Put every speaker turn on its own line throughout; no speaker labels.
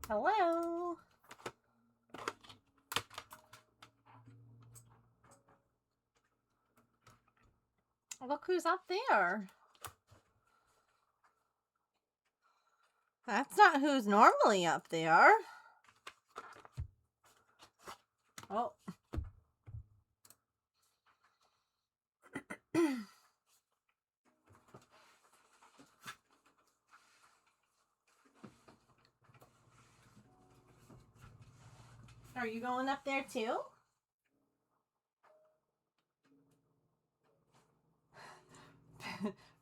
Hello. Look who's up there. That's not who's normally up there. Oh. Are you going up there too?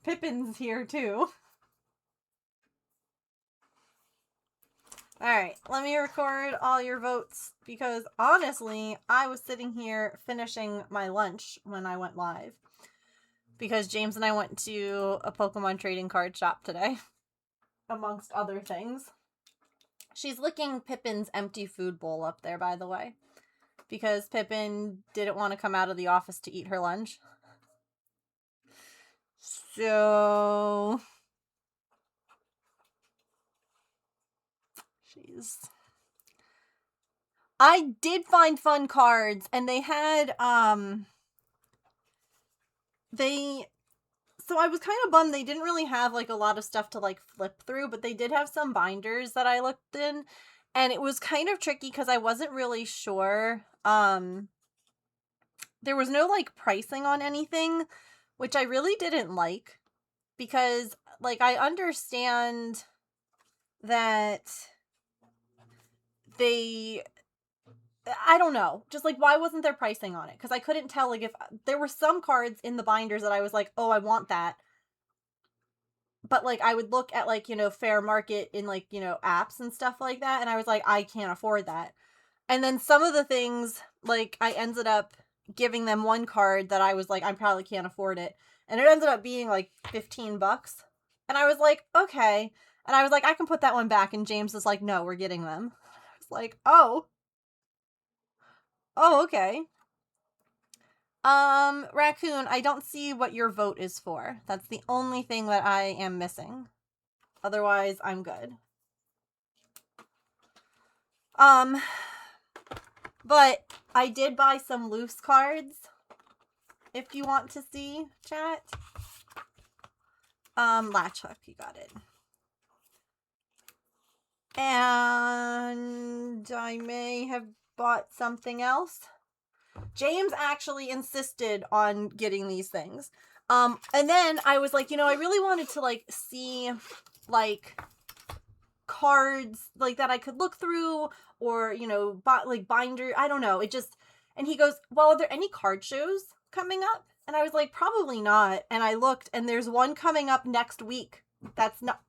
Pippin's here too. Alright, let me record all your votes because honestly, I was sitting here finishing my lunch when I went live. Because James and I went to a Pokemon trading card shop today, amongst other things. She's licking Pippin's empty food bowl up there, by the way, because Pippin didn't want to come out of the office to eat her lunch. So... Jeez. I did find fun cards, and they had, So I was kind of bummed they didn't really have, like, a lot of stuff to, like, flip through, but they did have some binders that I looked in, and it was kind of tricky because I wasn't really sure. There was no, like, pricing on anything, which I really didn't like, because, like, I understand that I don't know. Just, like, why wasn't there pricing on it? Because I couldn't tell, like, if there were some cards in the binders that I was like, oh, I want that. But, like, I would look at, like, fair market in, like, apps and stuff like that, and I was like, I can't afford that. And then some of the things, like, I ended up giving them one card that I was like, I probably can't afford it. And it ended up being, like, $15. And I was like, okay. And I was like, I can put that one back. And James was like, no, we're getting them. I was like, oh. Oh, okay. Raccoon, I don't see what your vote is for. That's the only thing that I am missing. Otherwise, I'm good. But I did buy some loose cards. If you want to see, chat. Latch hook, you got it. And I may have bought something else. James actually insisted on getting these things. And then I was like, I really wanted to, like, see, like, cards, like, that I could look through, or, like, binder, I don't know, it just, and he goes, well, are there any card shows coming up? And I was like, probably not. And I looked, and there's one coming up next week. That's not...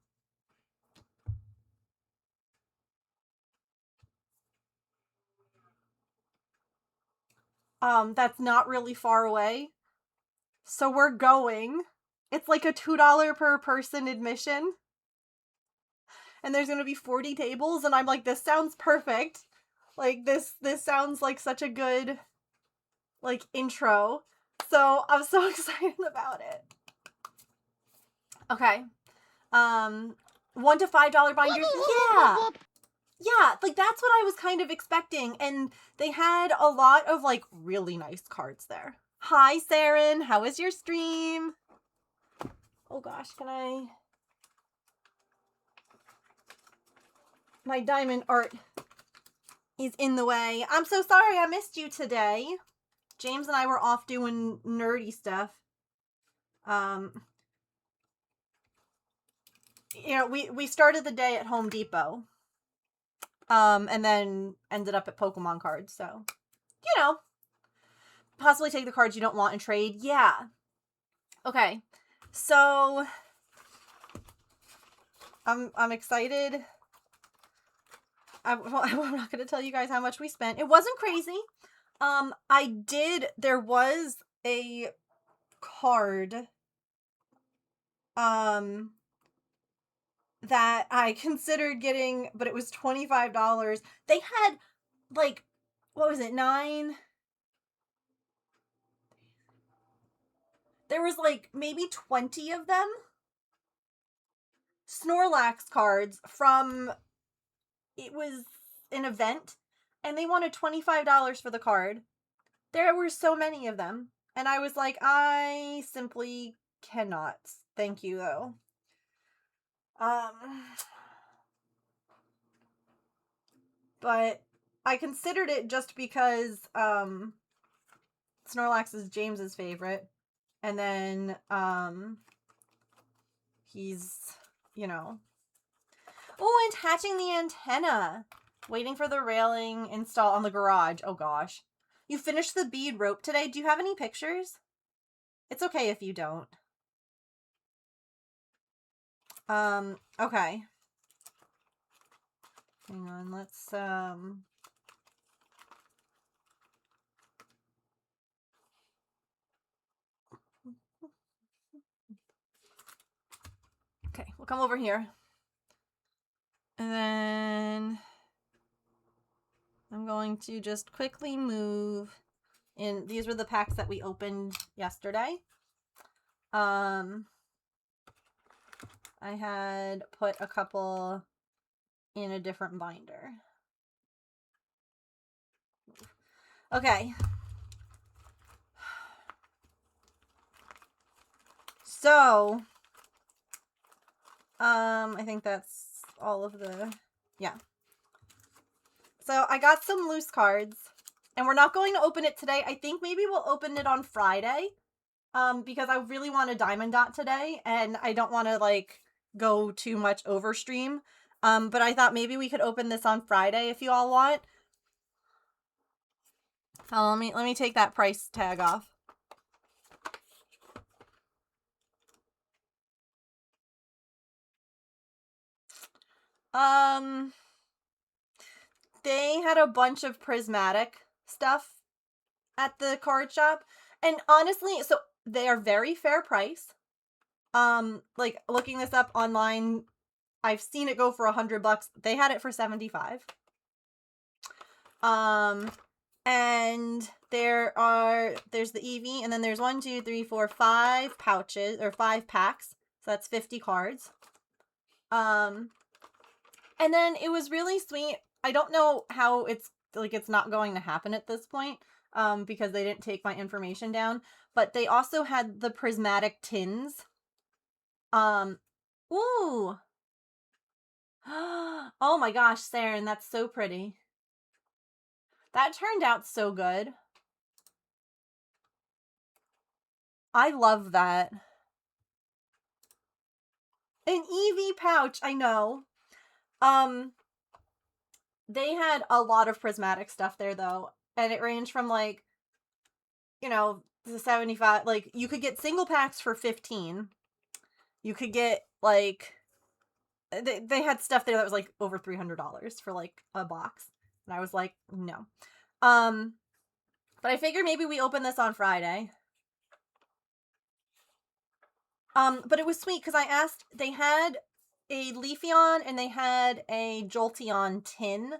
That's not really far away. So we're going. It's like a $2 per person admission. And there's gonna be 40 tables, and I'm like, this sounds perfect. Like, this sounds like such a good, like, intro. So I'm so excited about it. Okay. $1 to $5 binders. Yeah. Yeah, like, that's what I was kind of expecting. And they had a lot of, like, really nice cards there. Hi, Saren. How was your stream? Oh gosh, can I... My diamond art is in the way. I'm so sorry I missed you today. James and I were off doing nerdy stuff. We started the day at Home Depot. And then ended up at Pokemon cards, so, possibly take the cards you don't want and trade. Yeah. Okay. So, I'm excited. I'm not going to tell you guys how much we spent. It wasn't crazy. There was a card, that I considered getting, but it was $25. They had, like, what was it, 9? There was, like, maybe 20 of them. Snorlax cards from it was an event and they wanted $25 for the card. There were so many of them. And I was like, I simply cannot. Thank you though. But I considered it just because Snorlax is James's favorite. And then he's, you know. Oh, attaching the antenna. Waiting for the railing install on the garage. Oh gosh. You finished the bead rope today. Do you have any pictures? It's okay if you don't. Okay. Hang on, let's okay, we'll come over here. And then I'm going to just quickly move in. These were the packs that we opened yesterday. I had put a couple in a different binder. Okay. So, I think that's all of the, yeah. So I got some loose cards and we're not going to open it today. I think maybe we'll open it on Friday. Because I really want a diamond dot today and I don't want to like go too much overstream. But I thought maybe we could open this on Friday if you all want. Oh, let me take that price tag off. They had a bunch of prismatic stuff at the card shop. And honestly, so they are very fair price. Like looking this up online, I've seen it go for $100. They had it for 75. And there's the Eevee, and then there's 1, 2, 3, 4, 5 pouches, or 5 packs. So that's 50 cards. And then it was really sweet. I don't know how it's not going to happen at this point, because they didn't take my information down. But they also had the prismatic tins. Ooh. Oh my gosh, Saren, that's so pretty. That turned out so good. I love that. An Eevee pouch, I know. They had a lot of prismatic stuff there though, and it ranged from like, you know, the 75, like you could get single packs for 15. You could get like they had stuff there that was like over $300 for like a box. And I was like, no. But I figured maybe we open this on Friday. But it was sweet because I asked, they had a Leafeon and they had a Jolteon tin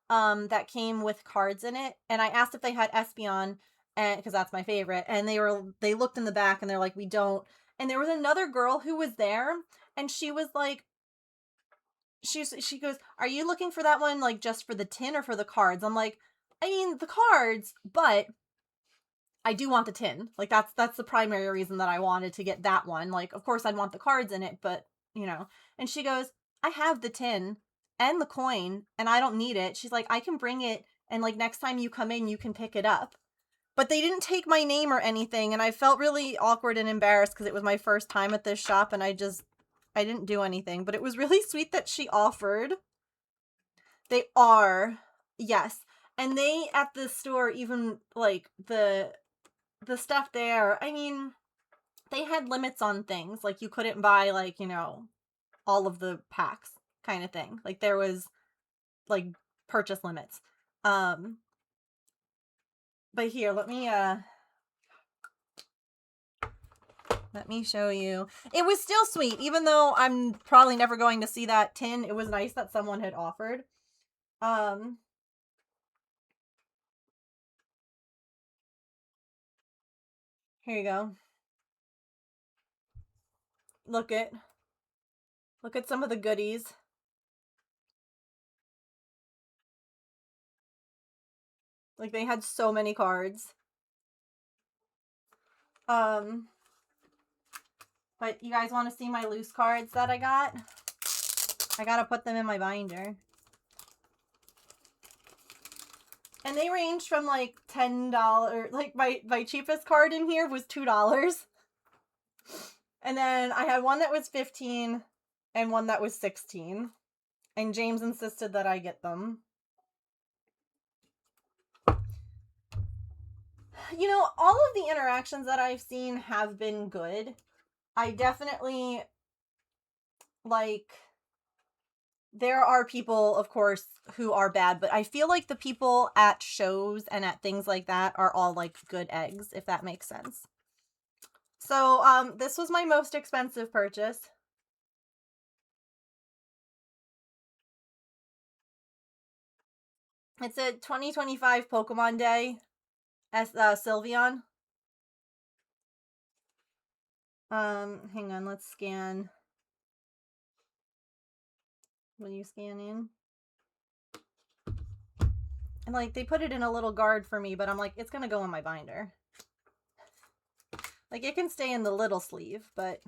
that came with cards in it, and I asked if they had Espeon, and because that's my favorite, and they looked in the back and they're like, we don't. And there was another girl who was there, and she was like, she goes, are you looking for that one like just for the tin or for the cards? I'm like, I mean the cards, but I do want the tin. Like that's the primary reason that I wanted to get that one. Like of course I'd want the cards in it, but you know. And she goes, I have the tin and the coin and I don't need it. She's like, I can bring it and like next time you come in you can pick it up. But they didn't take my name or anything and I felt really awkward and embarrassed because it was my first time at this shop and I didn't do anything, but it was really sweet that she offered. They are. Yes. And they at the store even like the stuff there, I mean, they had limits on things. Like you couldn't buy like, you know, all of the packs kind of thing. Like there was like purchase limits. But here, let me show you. It was still sweet, even though I'm probably never going to see that tin. It was nice that someone had offered. Here you go. Look at some of the goodies. Like, they had so many cards. But you guys want to see my loose cards that I got? I gotta put them in my binder. And they range from like $10. Like my cheapest card in here was $2. And then I had one that was $15 and one that was $16. And James insisted that I get them. You know, all of the interactions that I've seen have been good. I definitely, like, there are people, of course, who are bad, but I feel like the people at shows and at things like that are all, like, good eggs, if that makes sense. So, this was my most expensive purchase. It's a 2025 Pokemon Day as Sylveon. Hang on, let's scan. Will you scan in? And like they put it in a little guard for me, but I'm like, it's gonna go in my binder. Like it can stay in the little sleeve, but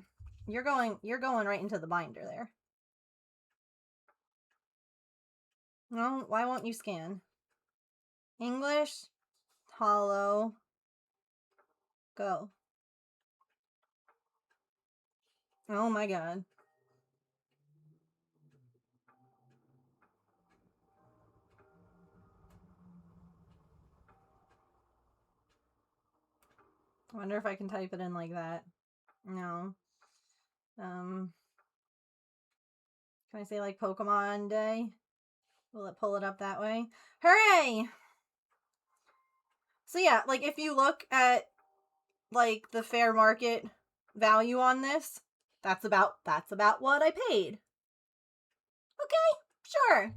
you're going right into the binder there. No, why won't you scan? English, hollow, go. Oh my god. I wonder if I can type it in like that. No. Can I say like Pokemon Day? Will it pull it up that way? Hooray! So yeah, like if you look at like the fair market value on this, that's about what I paid. Okay, sure.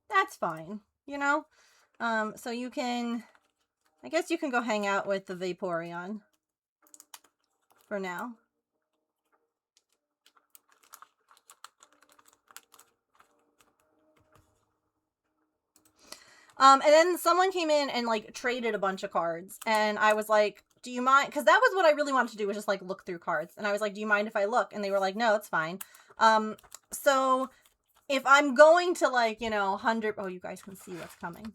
That's fine, you know? So you can, I guess you can go hang out with the Vaporeon for now. And then someone came in and like traded a bunch of cards, and I was like, do you mind? Because that was what I really wanted to do, was just like look through cards. And I was like, do you mind if I look? And they were like, no, it's fine. So if I'm going to like, you know, 100, oh, you guys can see what's coming.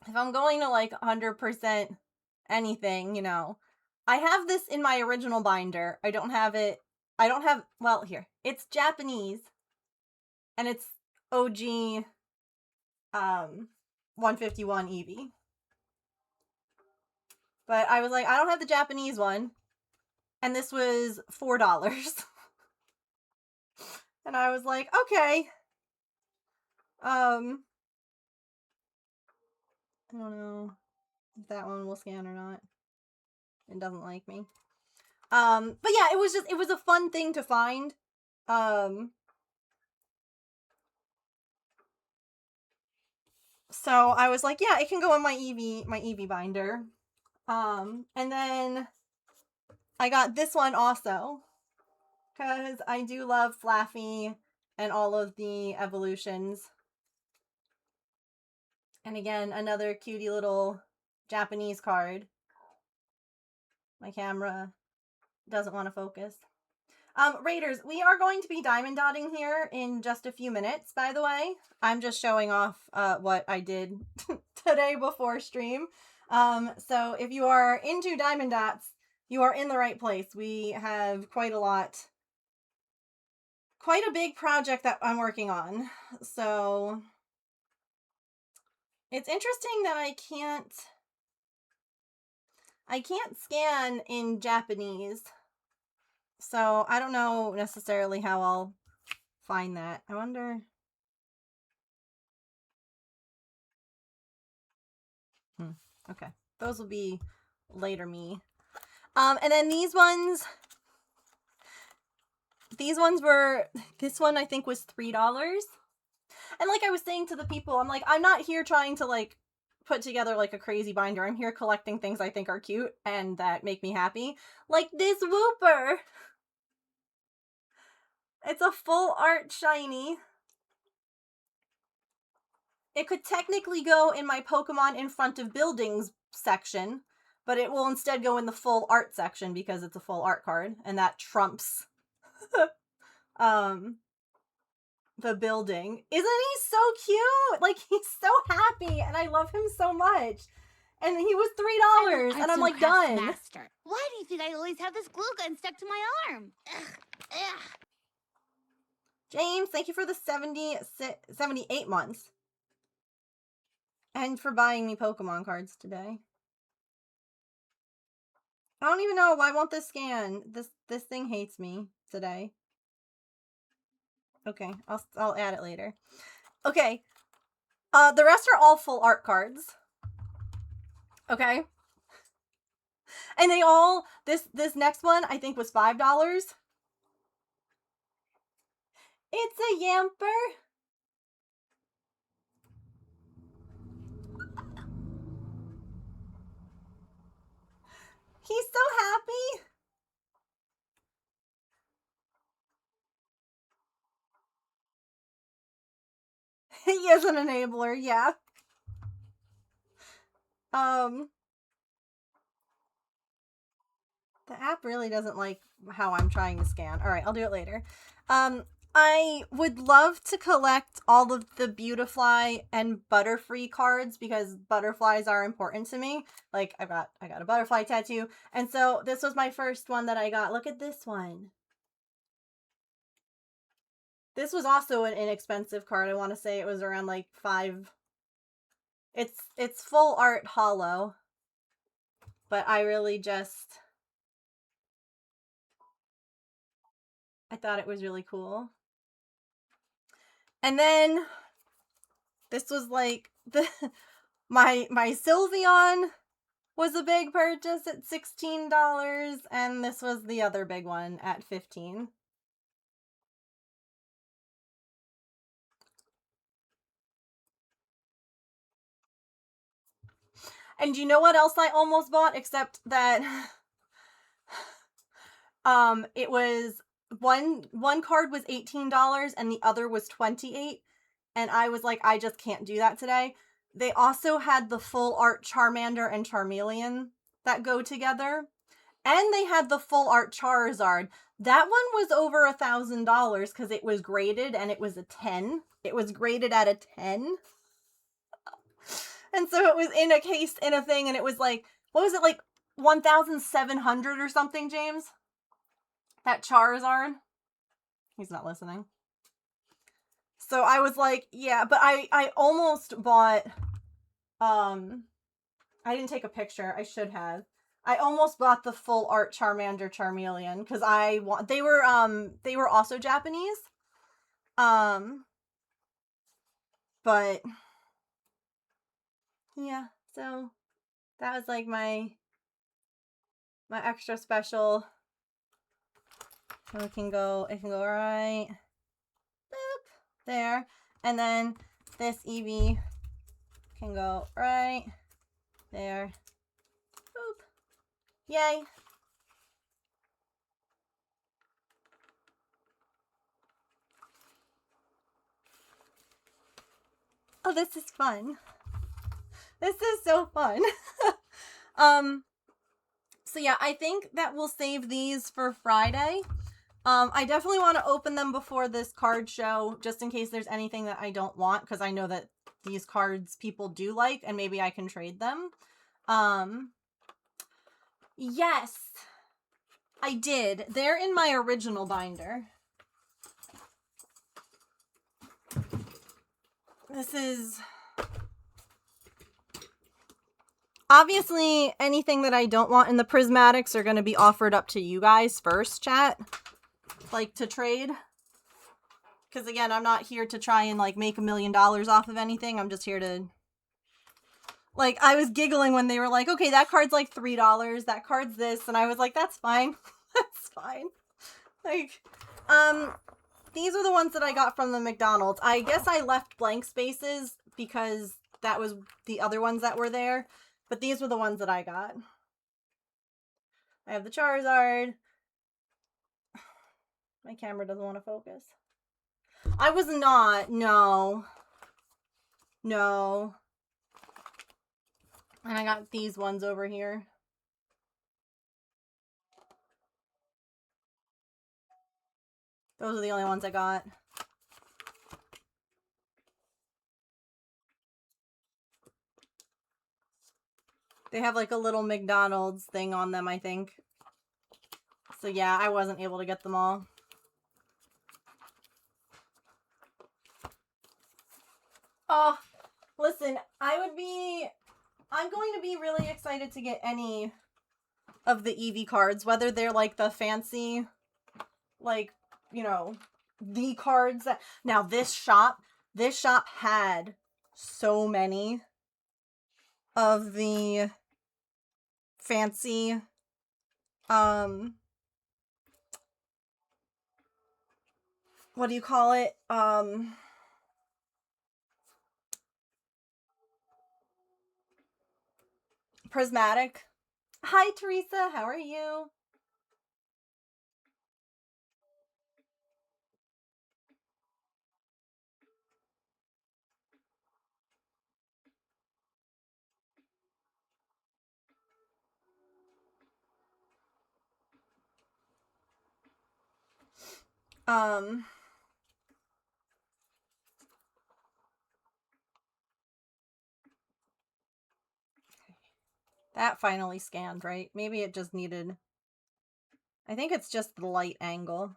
If I'm going to like 100% anything, you know, I have this in my original binder. I don't have, well, here, it's Japanese and it's OG, 151 Eevee. But I was like, I don't have the Japanese one. And this was $4. And I was like, okay. I don't know if that one will scan or not. It doesn't like me. But yeah, it was a fun thing to find. So I was like, yeah, it can go in my Eevee binder. And then I got this one also, because I do love Flaffy and all of the evolutions. And again, another cutie little Japanese card. My camera doesn't want to focus. Raiders, we are going to be diamond dotting here in just a few minutes, by the way. I'm just showing off what I did today before stream. So if you are into diamond dots, you are in the right place. We have quite a big project that I'm working on. So it's interesting that I can't scan in Japanese. So I don't know necessarily how I'll find that. I wonder. Okay. Those will be later me. And then these ones were, this one I think was $3. And like I was saying to the people, I'm like, I'm not here trying to like put together like a crazy binder. I'm here collecting things I think are cute and that make me happy. Like this Wooper. It's a full art shiny. It could technically go in my Pokemon in front of buildings section, but it will instead go in the full art section because it's a full art card, and that trumps um the building. Isn't he so cute? Like, he's so happy, and I love him so much. And he was $3, and I'm like, done.
Master. Why do you think I always have this glue gun stuck to my arm? Ugh. Ugh.
James, thank you for the 78 months. And for buying me Pokemon cards today. I don't even know why won't this scan. This thing hates me today. Okay, I'll add it later. Okay. The rest are all full art cards. Okay. And they all this next one I think was $5. It's a Yamper. He's so happy. He is an enabler, yeah. The app really doesn't like how I'm trying to scan. All right, I'll do it later. I would love to collect all of the Beautifly and Butterfree cards because butterflies are important to me. Like, I got a butterfly tattoo, and so this was my first one that I got. Look at this one. This was also an inexpensive card. I want to say it was around like $5. It's full art hollow, but I really just I thought it was really cool. And then this was like my Sylveon was a big purchase at $16, and this was the other big one at $15. And you know what else I almost bought, except that it was one card was $18 and the other was $28, and I was like, I just can't do that today. They also had the full art Charmander and Charmeleon that go together, and they had the full art Charizard. That one was over $1,000 because it was graded and it was a 10. It was graded at a 10. And so it was in a case in a thing, and it was like, what was it, like 1,700 or something, James? That Charizard? He's not listening. So I was like, yeah, but I almost bought, I didn't take a picture. I should have. I almost bought the full art Charmander Charmeleon because they were also Japanese. But yeah, so that was like my extra special. So it can go right boop, there, and then this Eevee can go right there. Boop. Yay. Oh, this is fun. This is so fun. So yeah, I think that we'll save these for Friday. I definitely want to open them before this card show, just in case there's anything that I don't want, because I know that these cards people do like, and maybe I can trade them. Yes, I did. They're in my original binder. This is... Obviously, anything that I don't want in the prismatics are going to be offered up to you guys first, chat. Like, to trade. Because, again, I'm not here to try and, like, make $1 million off of anything. I'm just here to... Like, I was giggling when they were like, okay, that card's like $3, that card's this, and I was like, that's fine. That's fine. Like, these are the ones that I got from the McDonald's. I guess I left blank spaces because that was the other ones that were there. But these were the ones that I got. I have the Charizard. My camera doesn't want to focus. I was not, no. No. And I got these ones over here. Those are the only ones I got. They have like a little McDonald's thing on them, I think. So yeah, I wasn't able to get them all. Oh, listen, I'm going to be really excited to get any of the Eevee cards, whether they're like the fancy, like, you know, the cards that... Now this shop had so many of the fancy, what do you call it? Prismatic. Hi, Teresa. How are you? That finally scanned, right? Maybe it just needed... I think it's just the light angle.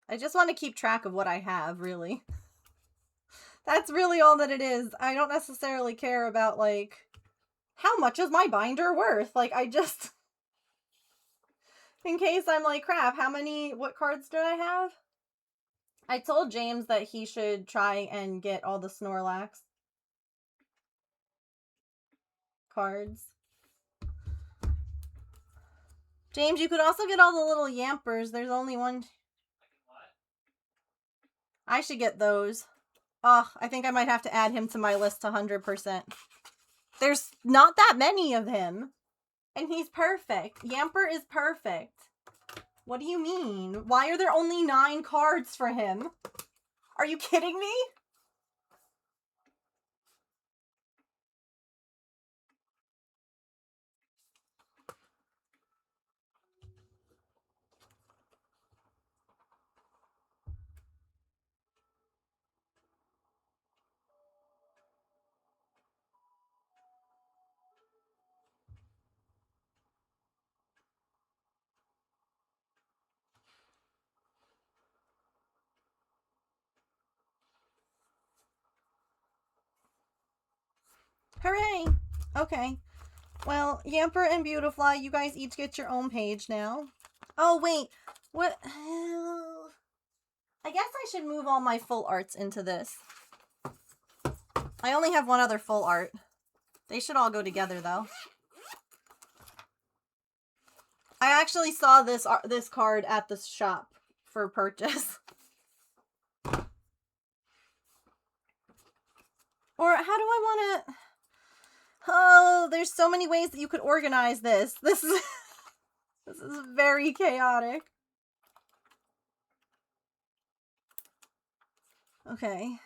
I just want to keep track of what I have, really. That's really all that it is. I don't necessarily care about, like, how much is my binder worth? Like, I just... In case I'm like, crap, what cards did I have? I told James that he should try and get all the Snorlax cards. James, you could also get all the little Yampers. There's only one. I should get those. Oh, I think I might have to add him to my list 100%. There's not that many of him. And he's perfect. Yamper is perfect. What do you mean? Why are there only 9 cards for him? Are you kidding me? Hooray! Okay. Well, Yamper and Beautifly, you guys each get your own page now. Oh, wait. What? I guess I should move all my full arts into this. I only have one other full art. They should all go together, though. I actually saw this card at the shop for purchase. Or how do I want to... Oh, there's so many ways that you could organize this. This is very chaotic. Okay.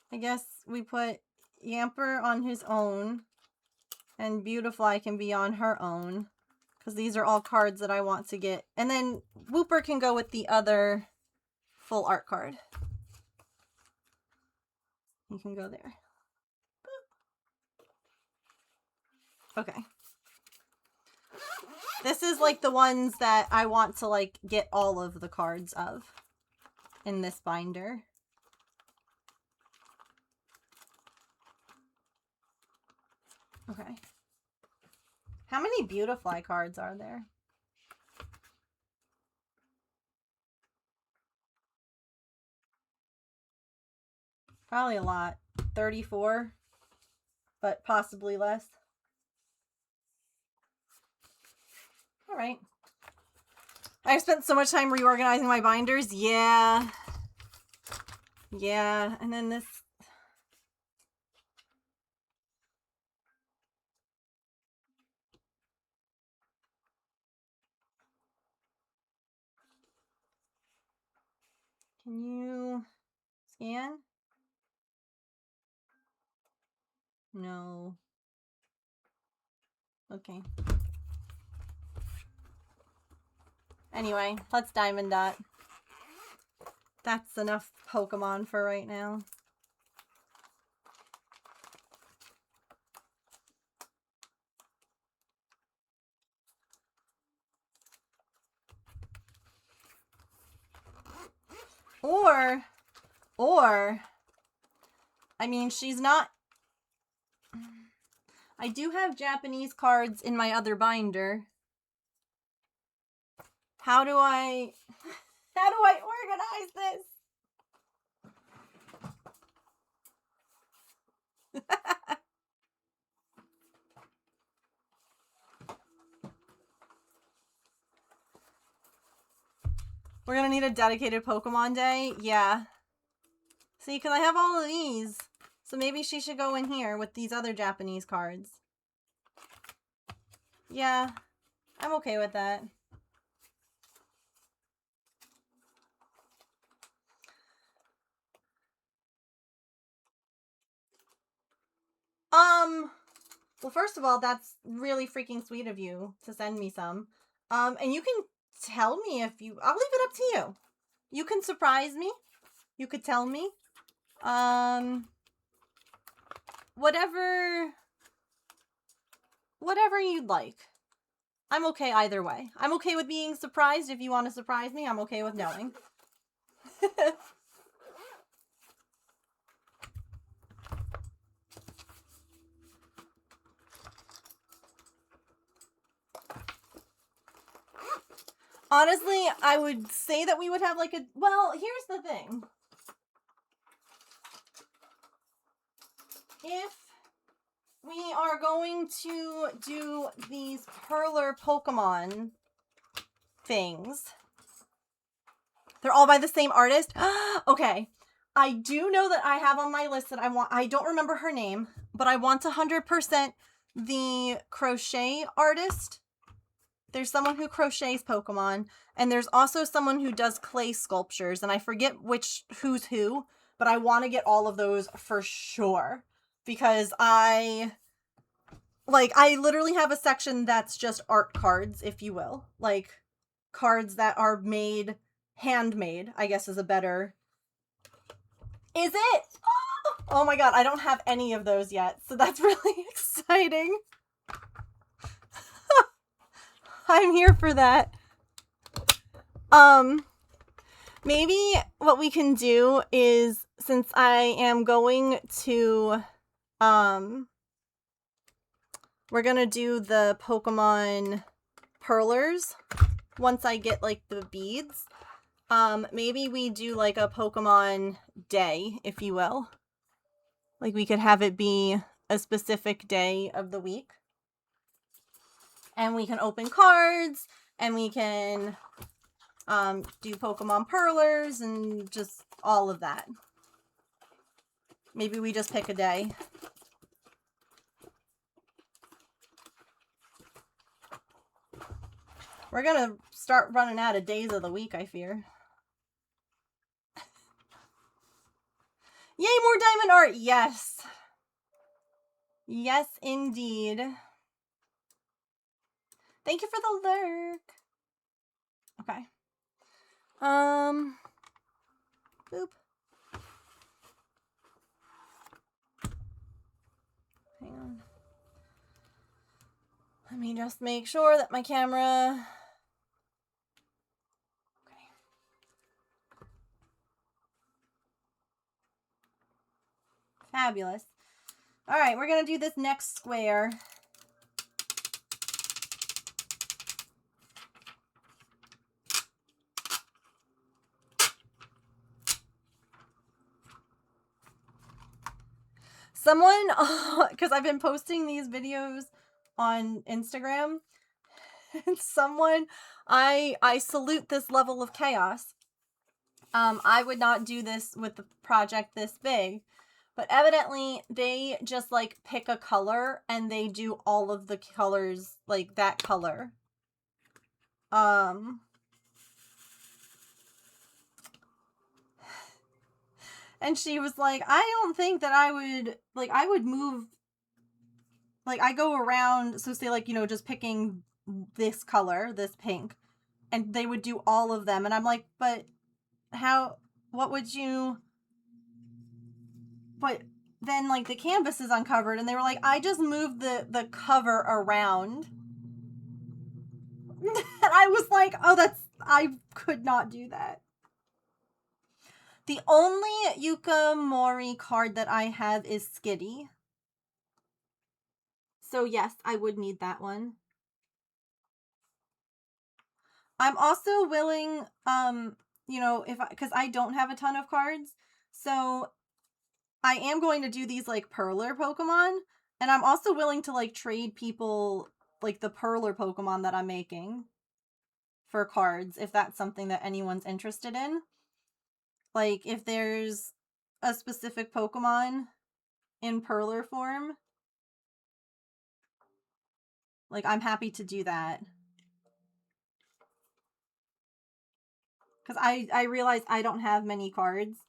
I guess we put Yamper on his own, and Beautifly can be on her own, because these are all cards that I want to get. And then Wooper can go with the other full art card. You can go there. Okay. This is like the ones that I want to like get all of the cards of in this binder. Okay. How many Beautifly cards are there? Probably a lot. 34, but possibly less. All right. I've spent so much time reorganizing my binders. Yeah. Yeah, and then this... Can you Scan? No. Okay. Anyway, let's Diamond Dot. That's enough Pokemon for right now. Or, I mean, she's not... I do have Japanese cards in my other binder. How do I organize this? We're gonna need a dedicated Pokemon day? Yeah. See, because I have all of these. So maybe she should go in here with these other Japanese cards. Yeah, I'm okay with that. Well, first of all, that's really freaking sweet of you to send me some. And you can tell me if you... I'll leave it up to you. You can surprise me. You could tell me. Whatever you'd like. I'm okay either way. I'm okay with being surprised. If you want to surprise me, I'm okay with knowing. Honestly, I would say that we would have like a... Well, here's the thing. If we are going to do these Perler Pokemon things, they're all by the same artist? Okay. I do know that I have on my list that I don't remember her name, but I want 100% the crochet artist. There's someone who crochets Pokemon, and there's also someone who does clay sculptures, and I forget who's who, but I want to get all of those for sure. Because I literally have a section that's just art cards, if you will. Like, cards that are handmade, I guess is a better... Is it? Oh my god, I don't have any of those yet, so that's really exciting. I'm here for that. Maybe what we can do is, since I am going to, we're gonna do the Pokemon Perlers once I get, like, the beads. Maybe we do, like, a Pokemon day, if you will. Like, we could have it be a specific day of the week. And we can open cards, and we can do Pokemon Perlers, and just all of that. Maybe we just pick a day. We're gonna start running out of days of the week, I fear. Yay, more diamond art! Yes. Yes, indeed. Thank you for the lurk. Okay. Boop. Hang on. Let me just make sure that my camera... Okay. Fabulous. Alright, we're gonna do this next square. Someone, because I've been posting these videos on Instagram, and someone, I salute this level of chaos. I would not do this with the project this big, but evidently they just, like, pick a color and they do all of the colors, like, that color. And she was like, I don't think that I would, like, I would move, like, I go around, so say, like, you know, just picking this color, this pink, and they would do all of them. And I'm like, but how, what would you, but then, like, the canvas is uncovered, and they were like, I just moved the cover around. And I was like, oh, I could not do that. The only Yuka Mori card that I have is Skitty. So yes, I would need that one. I'm also willing, you know, because I don't have a ton of cards, so I am going to do these, like, Perler Pokemon, and I'm also willing to, like, trade people, like, the Perler Pokemon that I'm making for cards, if that's something that anyone's interested in. Like, if there's a specific Pokemon in Perler form, like, I'm happy to do that. Because I realize I don't have many cards,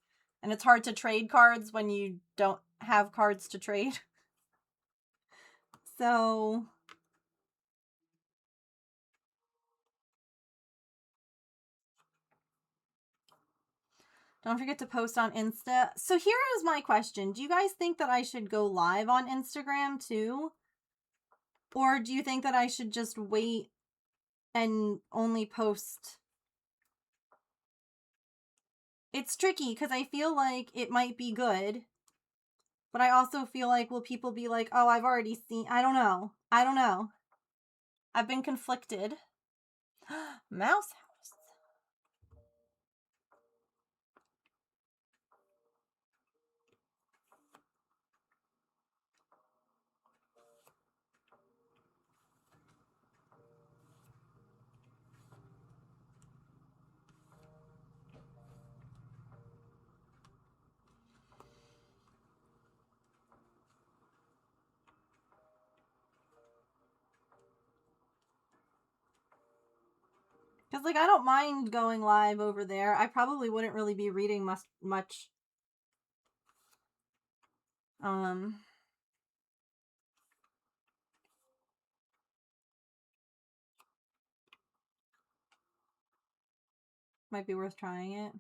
and it's hard to trade cards when you don't have cards to trade. So don't forget to post on Insta. So here is my question. Do you guys think that I should go live on Instagram too? Or do you think that I should just wait and only post? It's tricky because I feel like it might be good, but I also feel like, will people be like, oh, I've already seen, I don't know. I don't know. I've been conflicted. Mouse House. Because, like, I don't mind going live over there. I probably wouldn't really be reading much. Might be worth trying it.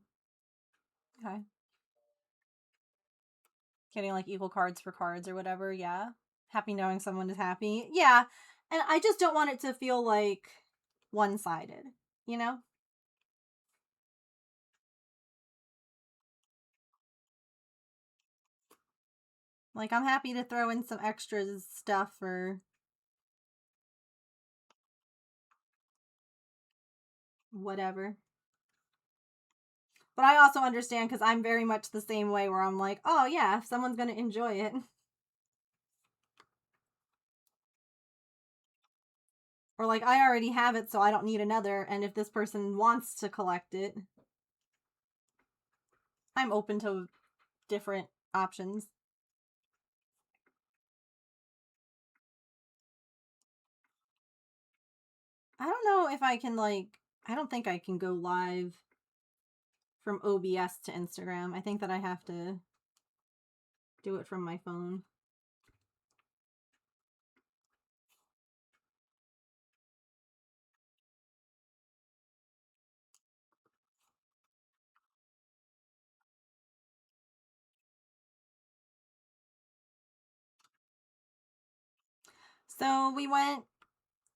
Okay. Getting, like, equal cards for cards or whatever, yeah. Happy knowing someone is happy. Yeah. And I just don't want it to feel, like, one-sided, you know? Like, I'm happy to throw in some extra stuff or whatever. But I also understand, because I'm very much the same way, where I'm like, oh yeah, if someone's gonna enjoy it. Or, like, I already have it, so I don't need another, and if this person wants to collect it, I'm open to different options. I don't know if I can, like, I don't think I can go live from OBS to Instagram. I think that I have to do it from my phone. So we went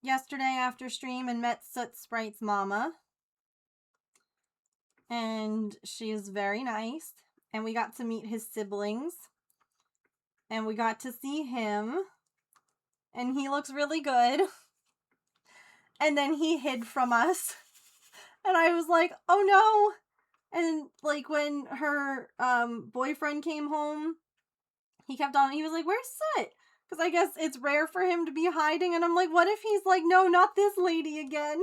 yesterday after stream and met Soot Sprite's mama. And she is very nice. And we got to meet his siblings. And we got to see him. And he looks really good. And then he hid from us. And I was like, oh no. And, like, when her boyfriend came home, he was like, where's Soot? Because I guess it's rare for him to be hiding. And I'm like, what if he's like, no, not this lady again?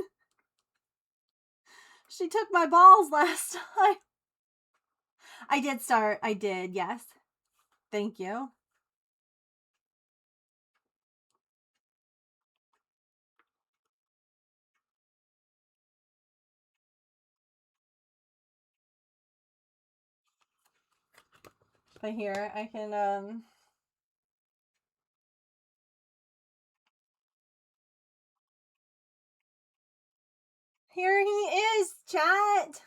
She took my balls last time. I did, yes. Thank you. But here, I can, here he is, chat!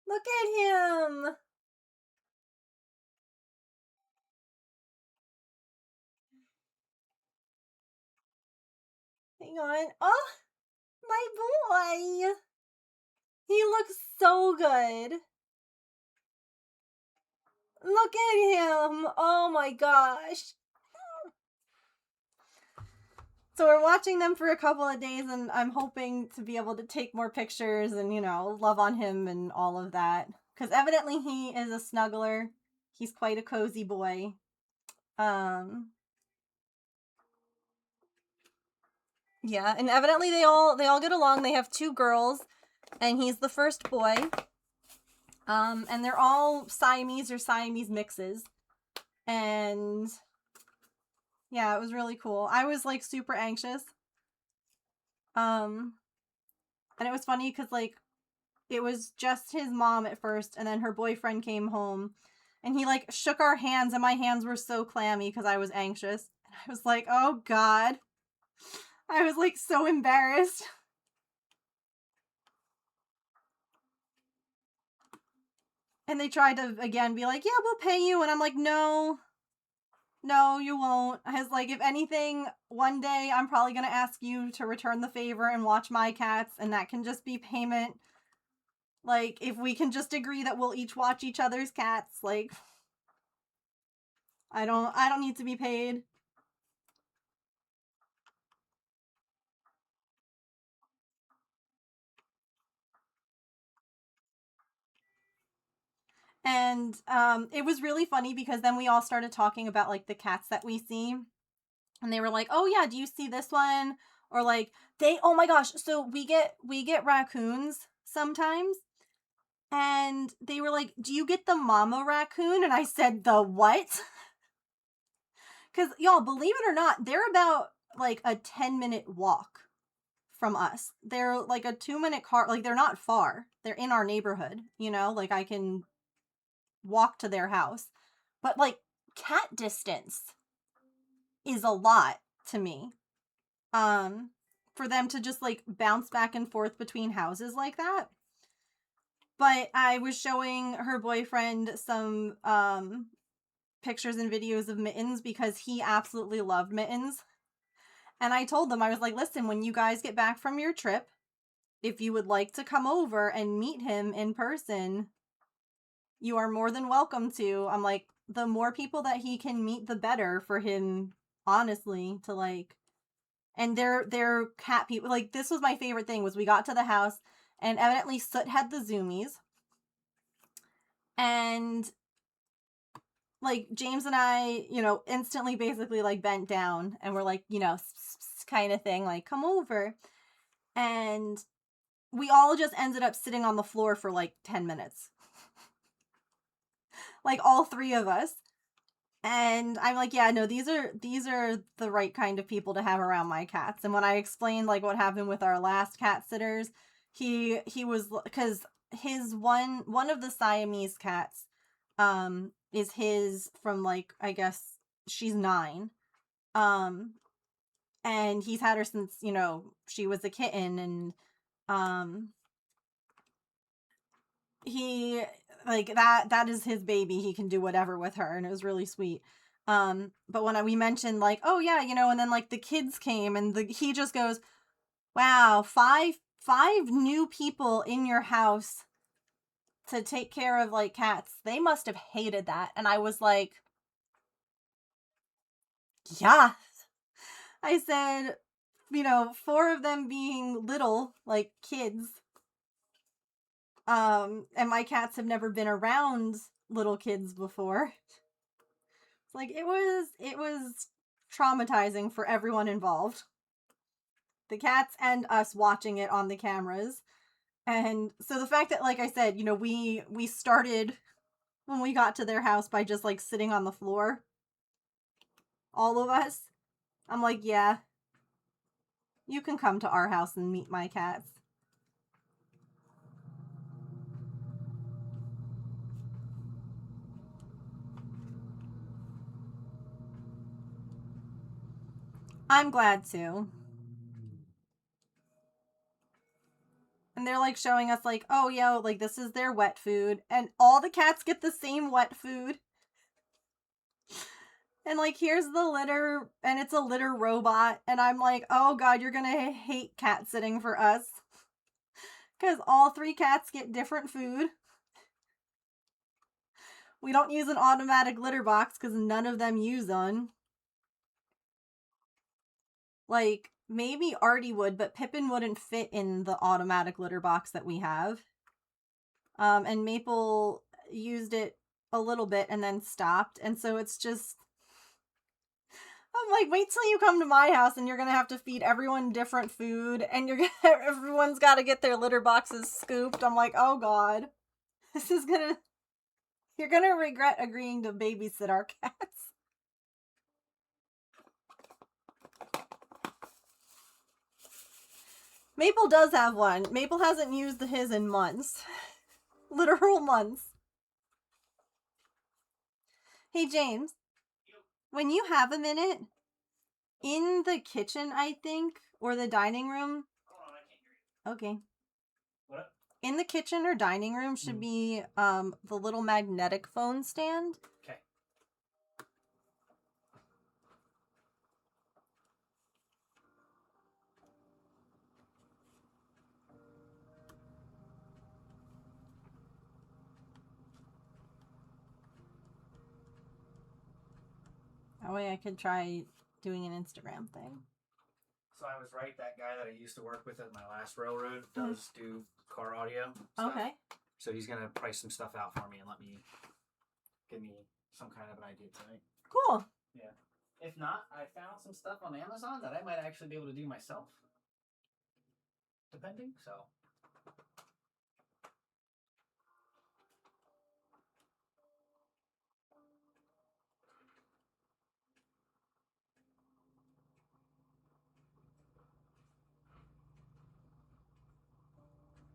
Look at him! Hang on. Oh! My boy! He looks so good! Look at him! Oh my gosh! So we're watching them for a couple of days, and I'm hoping to be able to take more pictures and, you know, love on him and all of that. Because evidently he is a snuggler. He's quite a cozy boy. Yeah, and evidently they all get along. They have 2 girls, and he's the first boy. And they're all Siamese or Siamese mixes. And yeah, it was really cool. I was like super anxious. And it was funny because like it was just his mom at first, and then her boyfriend came home, and he like shook our hands, and my hands were so clammy because I was anxious. And I was like, oh God. I was like so embarrassed. And they tried to again be like, yeah, we'll pay you. And I'm like, no, you won't. I was like, if anything, one day I'm probably going to ask you to return the favor and watch my cats, and that can just be payment. Like, if we can just agree that we'll each watch each other's cats, like, I don't need to be paid. And it was really funny because then we all started talking about like the cats that we see. And they were like, "Oh yeah, do you see this one?" Or like oh my gosh, so we get raccoons sometimes. And they were like, "Do you get the mama raccoon?" And I said, "The what?" Cuz y'all, believe it or not, they're about like a 10-minute walk from us. They're like a 2-minute car, like they're not far. They're in our neighborhood, you know? Like I can walk to their house. But like cat distance is a lot to me. For them to just like bounce back and forth between houses like that. But I was showing her boyfriend some pictures and videos of Mittens because he absolutely loved Mittens. And I told them, I was like, listen, when you guys get back from your trip, if you would like to come over and meet him in person, you are more than welcome to. I'm like, the more people that he can meet, the better for him, honestly, to like. And they're cat people. Like, this was my favorite thing, was we got to the house, and evidently Soot had the zoomies. And like James and I, you know, instantly basically like bent down and we're like, you know, kind of thing, like, come over. And we all just ended up sitting on the floor for like 10 minutes. Like all 3 of us. And I'm like, yeah, no, these are the right kind of people to have around my cats. And when I explained like what happened with our last cat sitters, he was, because his one of the Siamese cats is his from like, I guess she's 9. And he's had her since, you know, she was a kitten. And he like that is his baby. He can do whatever with her, and it was really sweet. But when we mentioned like, oh yeah, you know, and then like the kids came, and he just goes, wow, five new people in your house to take care of like cats. They must have hated that. And I was like, yeah. I said, you know, 4 of them being little, like kids. And my cats have never been around little kids before. Like, it was traumatizing for everyone involved. The cats and us watching it on the cameras. And so the fact that, like I said, you know, we started when we got to their house by just like sitting on the floor. All of us. I'm like, yeah, you can come to our house and meet my cats. I'm glad to. And they're like showing us like, oh, yo, like this is their wet food. And all the cats get the same wet food. And like, here's the litter, and it's a litter robot. And I'm like, oh god, you're gonna hate cat sitting for us. Because all 3 cats get different food. We don't use an automatic litter box because none of them use one. Like, maybe Artie would, but Pippin wouldn't fit in the automatic litter box that we have. And Maple used it a little bit and then stopped. And so it's just... I'm like, wait till you come to my house and you're gonna have to feed everyone different food and everyone's gotta get their litter boxes scooped. I'm like, oh god. This is gonna... You're gonna regret agreeing to babysit our cats. Maple does have one. Maple hasn't used his in months. Literal months. Hey, James. When you have a minute, in the kitchen, I think, or the dining room... Okay.
What?
In the kitchen or dining room should be the little magnetic phone stand.
Okay.
That way I could try doing an Instagram thing.
So I was right, that guy that I used to work with at my last railroad does do car audio stuff.
Okay.
So he's going to price some stuff out for me and give me some kind of an idea tonight.
Cool.
Yeah. If not, I found some stuff on Amazon that I might actually be able to do myself. Depending, so.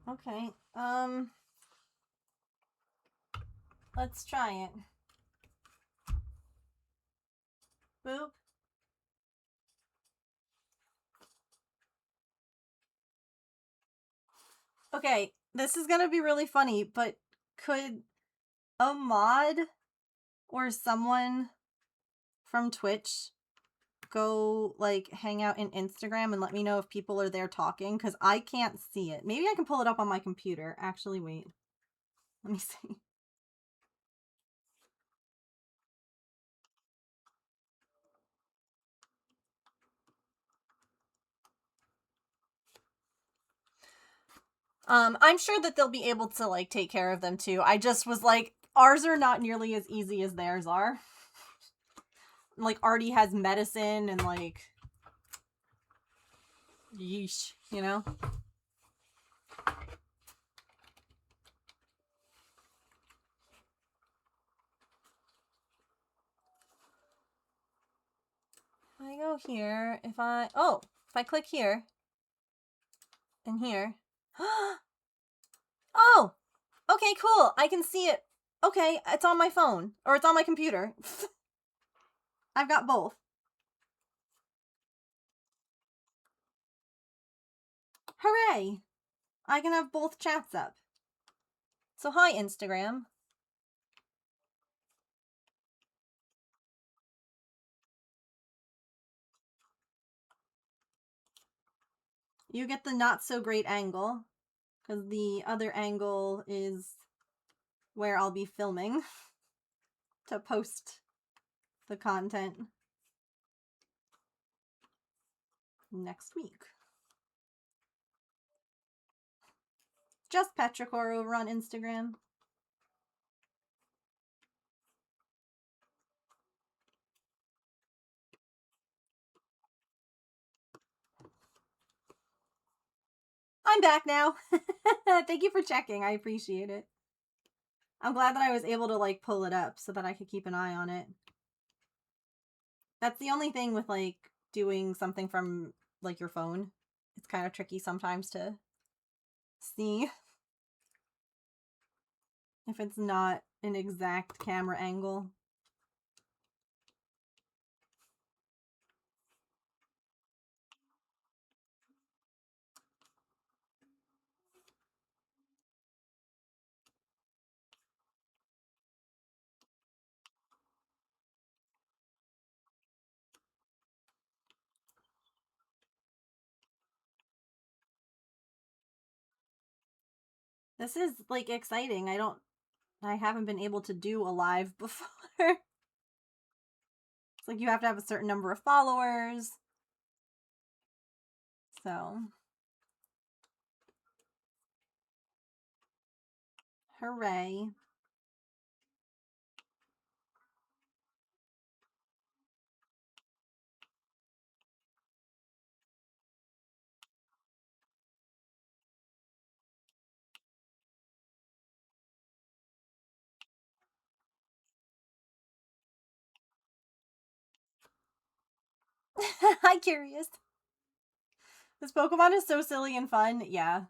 Okay. Let's try it. Boop. Okay, this is gonna be really funny, but could a mod or someone from Twitch go like hang out in Instagram and let me know if people are there talking? Because I can't see it. Maybe I can pull it up on my computer. Actually, wait. Let me see. I'm sure that they'll be able to like take care of them too. I just was like, ours are not nearly as easy as theirs are. Like Artie has medicine and like, yeesh, you know? If I go here, if I click here and here. Oh, okay, cool. I can see it. Okay, it's on my phone or it's on my computer. I've got both. Hooray! I can have both chats up. So hi, Instagram. You get the not so great angle, because the other angle is where I'll be filming to post the content next week. Just Petrichor over on Instagram. I'm back now. Thank you for checking. I appreciate it. I'm glad that I was able to like pull it up so that I could keep an eye on it. That's the only thing with like doing something from like your phone. It's kind of tricky sometimes to see if it's not an exact camera angle. This is like exciting. I haven't been able to do a live before. It's like you have to have a certain number of followers. So, hooray. Hi, Curious. This Pokemon is so silly and fun. Yeah.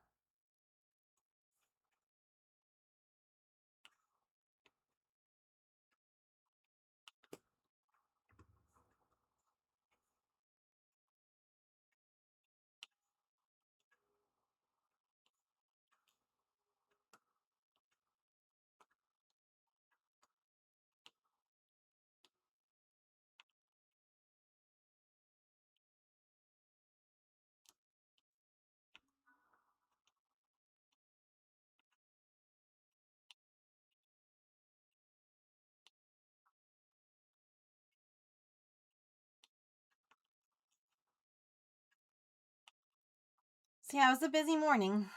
So yeah, it was a busy morning.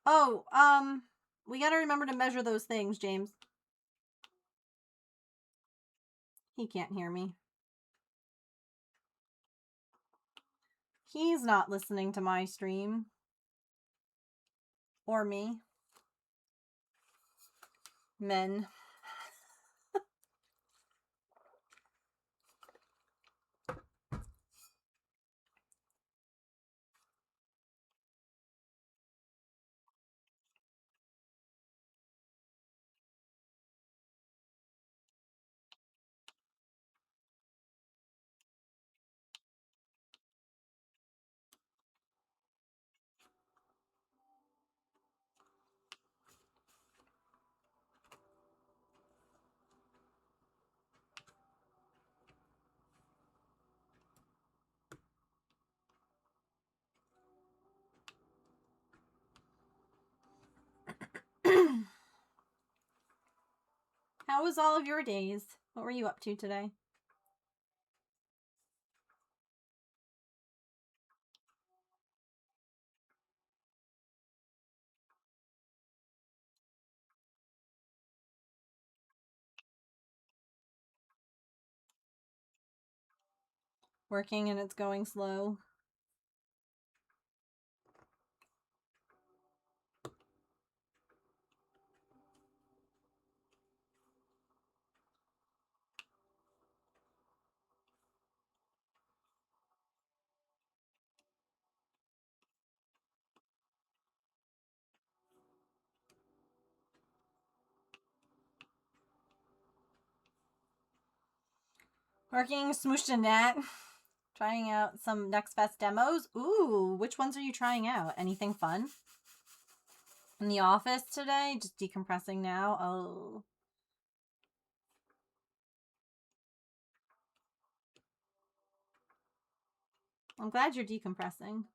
Oh, we gotta remember to measure those things, James. He can't hear me. He's not listening to my stream. Or me. Men. How was all of your days? What were you up to today? Working and it's going slow. Working, smooshed a gnat. Trying out some Next Fest demos. Ooh, which ones are you trying out? Anything fun? In the office today? Just decompressing now? Oh. I'm glad you're decompressing.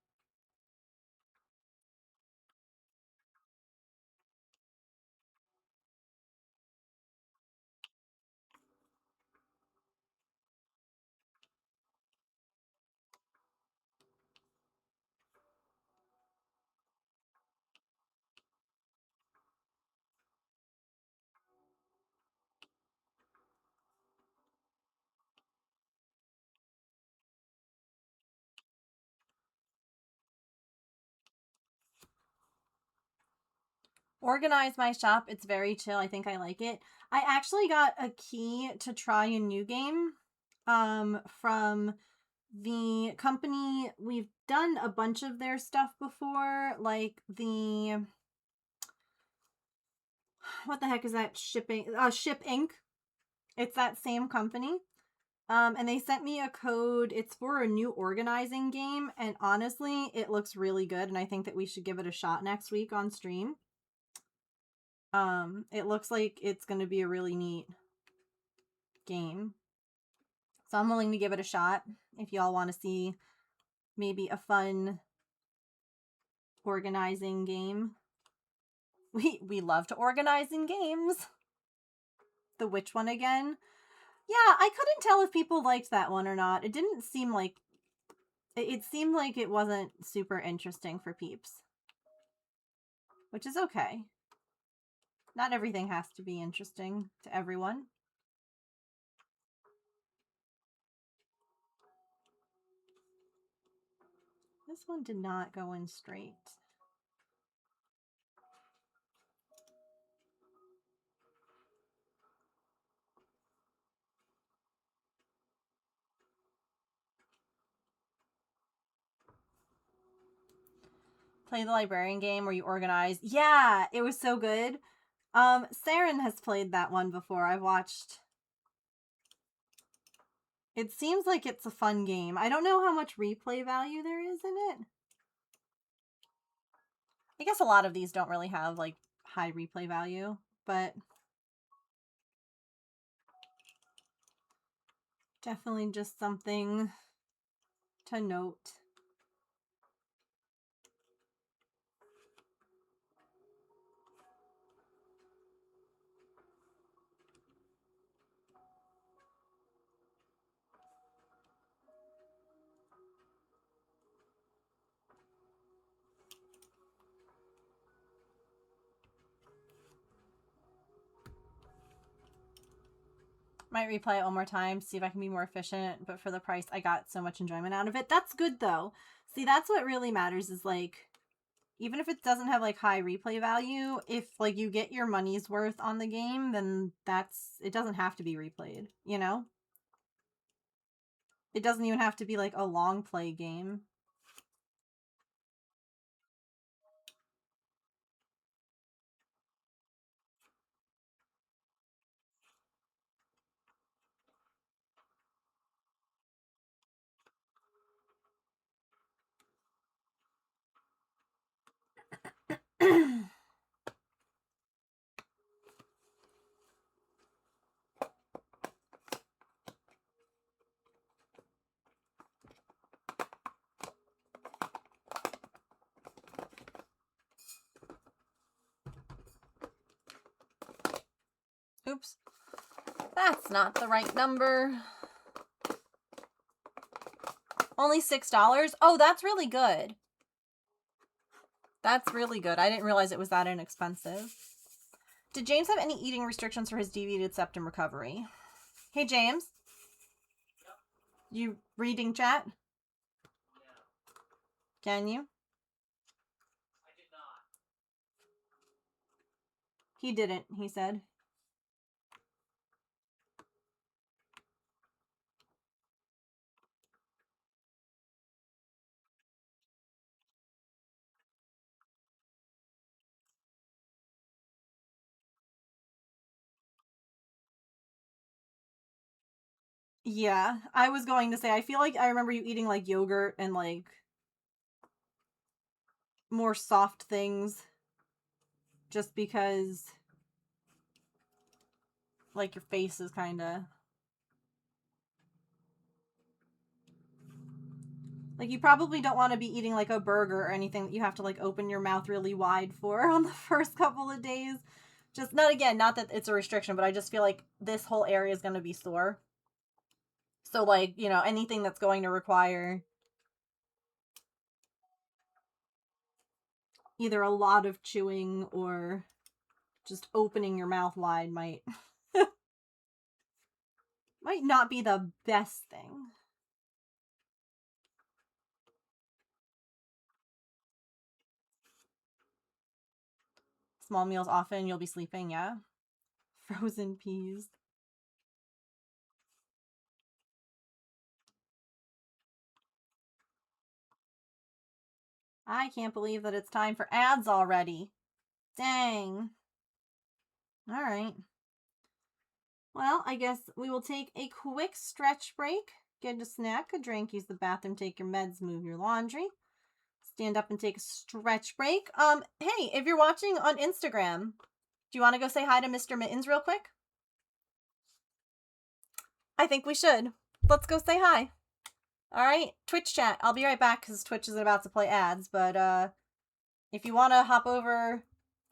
Organize my shop. It's very chill. I think I like it. I actually got a key to try a new game from the company. We've done a bunch of their stuff before, like the what the heck is that shipping Ship Inc. It's that same company. And they sent me a code. It's for a new organizing game, and honestly, it looks really good, and I think that we should give it a shot next week on stream. It looks like it's going to be a really neat game. So I'm willing to give it a shot if y'all want to see maybe a fun organizing game. We love to organize in games. The which one again? Yeah, I couldn't tell if people liked that one or not. It didn't seem like... It seemed like it wasn't super interesting for peeps. Which is okay. Not everything has to be interesting to everyone. This one did not go in straight. Play the librarian game where you organize. Yeah, it was so good. Saren has played that one before. I've watched. It seems like it's a fun game. I don't know how much replay value there is in it. I guess a lot of these don't really have, like, high replay value, but definitely just something to note. Might replay it one more time, see if I can be more efficient, but for the price, I got so much enjoyment out of it. That's good, though. See, that's what really matters is, like, even if it doesn't have, like, high replay value, if, like, you get your money's worth on the game, then it doesn't have to be replayed, you know? It doesn't even have to be, like, a long play game. Oops. That's not the right number. Only $6? Oh, that's really good. That's really good. I didn't realize it was that inexpensive. Did James have any eating restrictions for his deviated septum recovery? Hey, James? You reading chat? Can you?
I did not.
He didn't, he said. Yeah, I was going to say, I feel like I remember you eating, like, yogurt and, like, more soft things. Just because, like, your face is kind of... Like, you probably don't want to be eating, like, a burger or anything that you have to, like, open your mouth really wide for on the first couple of days. Just, not that it's a restriction, but I just feel like this whole area is going to be sore. So, like, you know, anything that's going to require either a lot of chewing or just opening your mouth wide might not be the best thing. Small meals often, you'll be sleeping, yeah. Frozen peas. I can't believe that it's time for ads already. Dang. Alright. Well, I guess we will take a quick stretch break. Get a snack, a drink, use the bathroom, take your meds, move your laundry. Stand up and take a stretch break. Hey, if you're watching on Instagram, do you want to go say hi to Mr. Mittens real quick? I think we should. Let's go say hi. Alright, Twitch chat. I'll be right back because Twitch is about to play ads, but if you want to hop over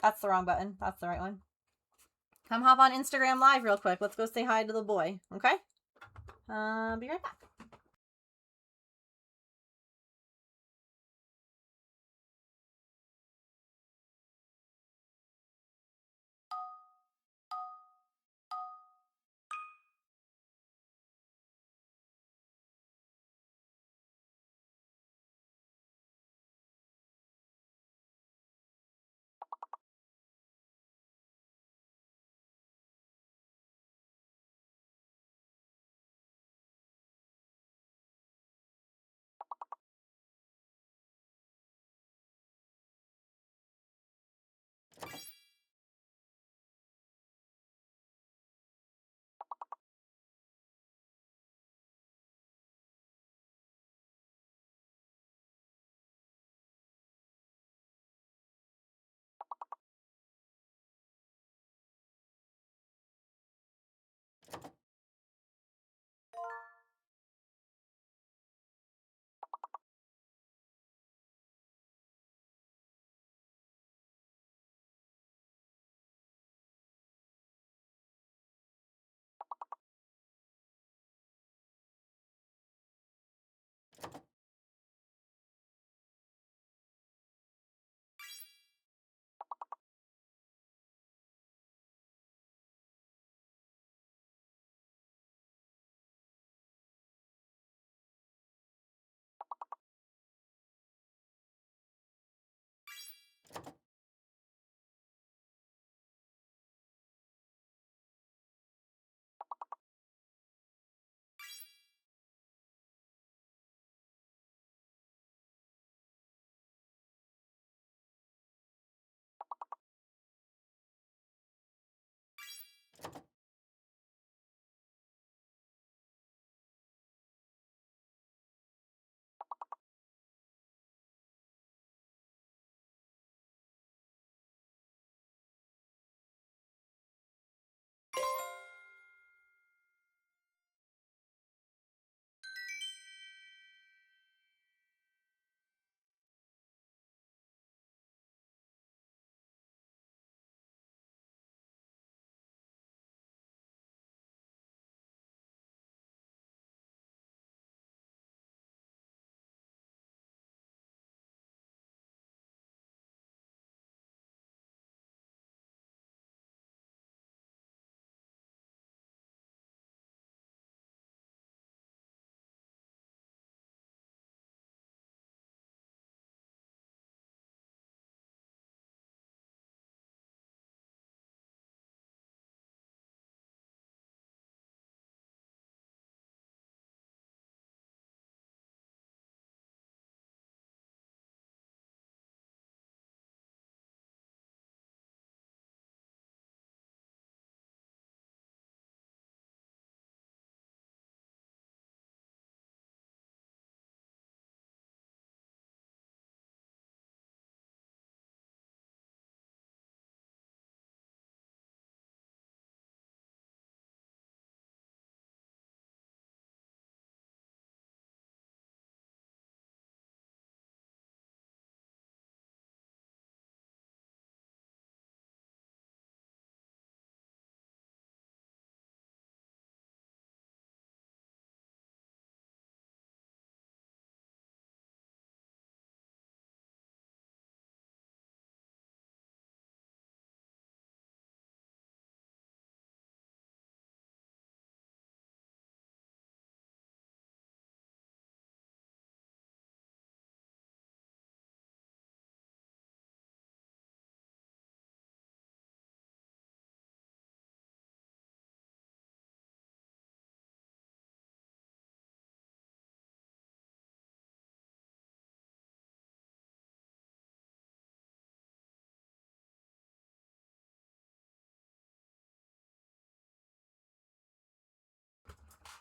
That's the wrong button. That's the right one. Come hop on Instagram Live real quick. Let's go say hi to the boy, okay? Be right back.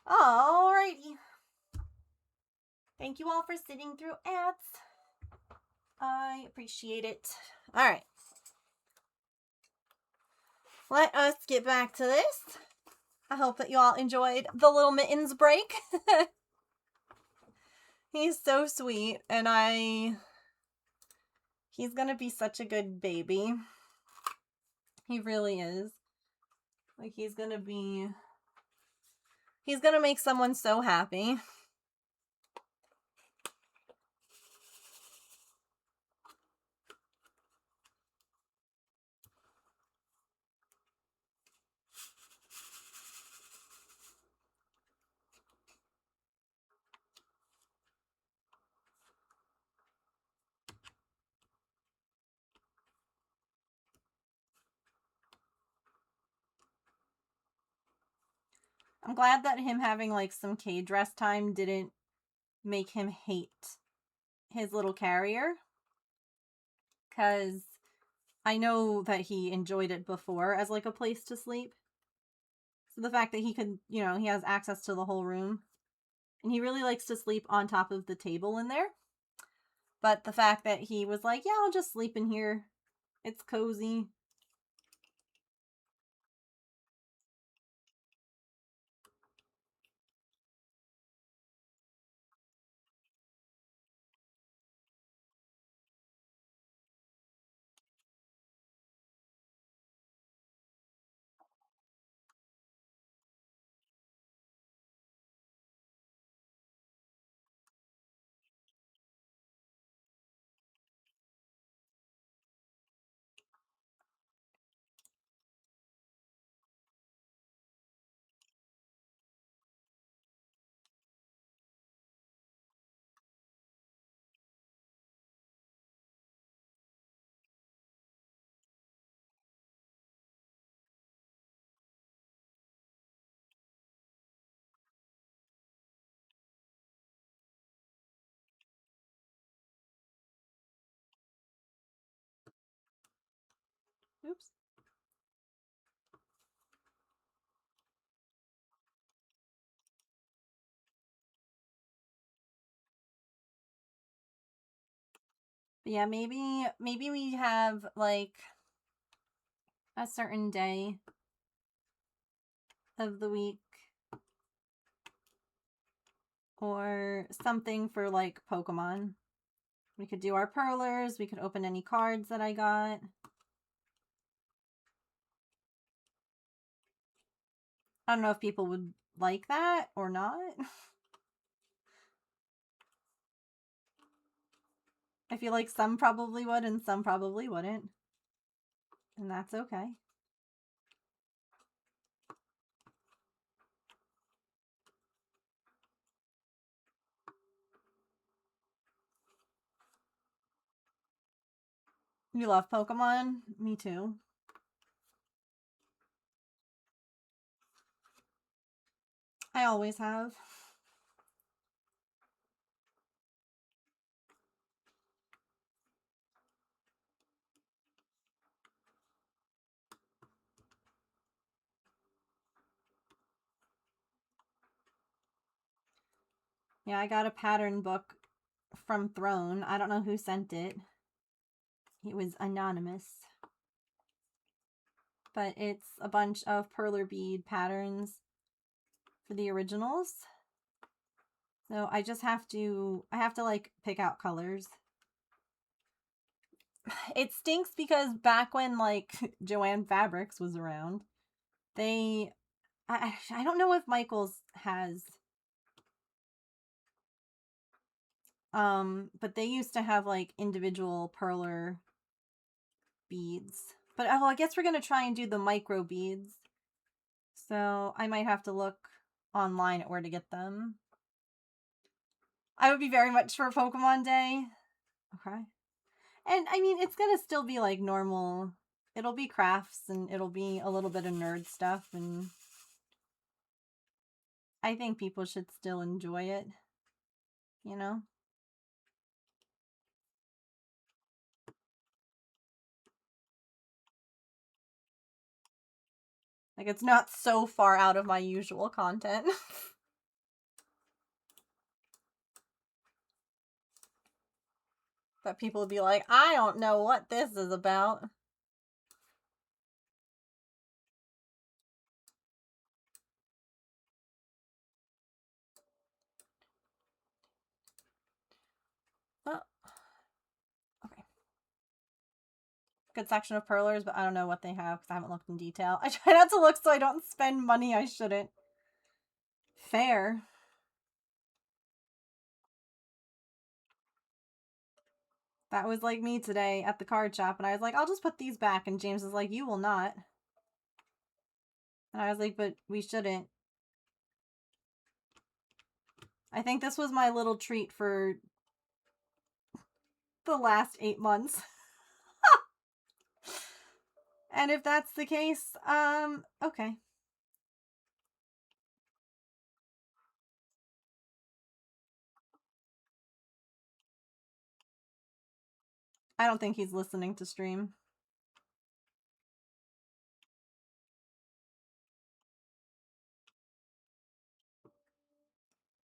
Alrighty. Thank you all for sitting through ads. I appreciate it. Alright. Let us get back to this. I hope that you all enjoyed the little Mittens break. He's so sweet, and he's gonna be such a good baby. He really is. Like, he's gonna make someone so happy. I'm glad that him having, like, some cage rest time didn't make him hate his little carrier. Because I know that he enjoyed it before as, like, a place to sleep. So the fact that he could, he has access to the whole room. And he really likes to sleep on top of the table in there. But the fact that he was like, yeah, I'll just sleep in here. It's cozy. Oops. But yeah, maybe we have, like, a certain day of the week or something for, like, Pokemon. We could do our Perlers. We could open any cards that I got. I don't know if people would like that or not. I feel like some probably would and some probably wouldn't. And that's okay. You love Pokemon? Me too. I always have. Yeah, I got a pattern book from Throne. I don't know who sent it. It was anonymous. But it's a bunch of perler bead patterns for the originals. So I just have to, like, pick out colors. It stinks because back when, like, Joanne Fabrics was around, I don't know if Michaels has, but they used to have, like, individual perler beads. But, oh, I guess we're going to try and do the micro beads. So I might have to look online at where to get them. I would be very much for Pokemon Day. Okay. And, I mean, it's going to still be, like, normal. It'll be crafts, and it'll be a little bit of nerd stuff, and I think people should still enjoy it, you know? Like, it's not so far out of my usual content. That people would be like, I don't know what this is about. Oh. Okay. good section of Perlers, but I don't know what they have because I haven't looked in detail. I try not to look so I don't spend money I shouldn't. Fair. That was like me today at the card shop, and I was like, I'll just put these back, and James was like, you will not. And I was like, but we shouldn't. I think this was my little treat for the last 8 months. And if that's the case, okay. I don't think he's listening to stream.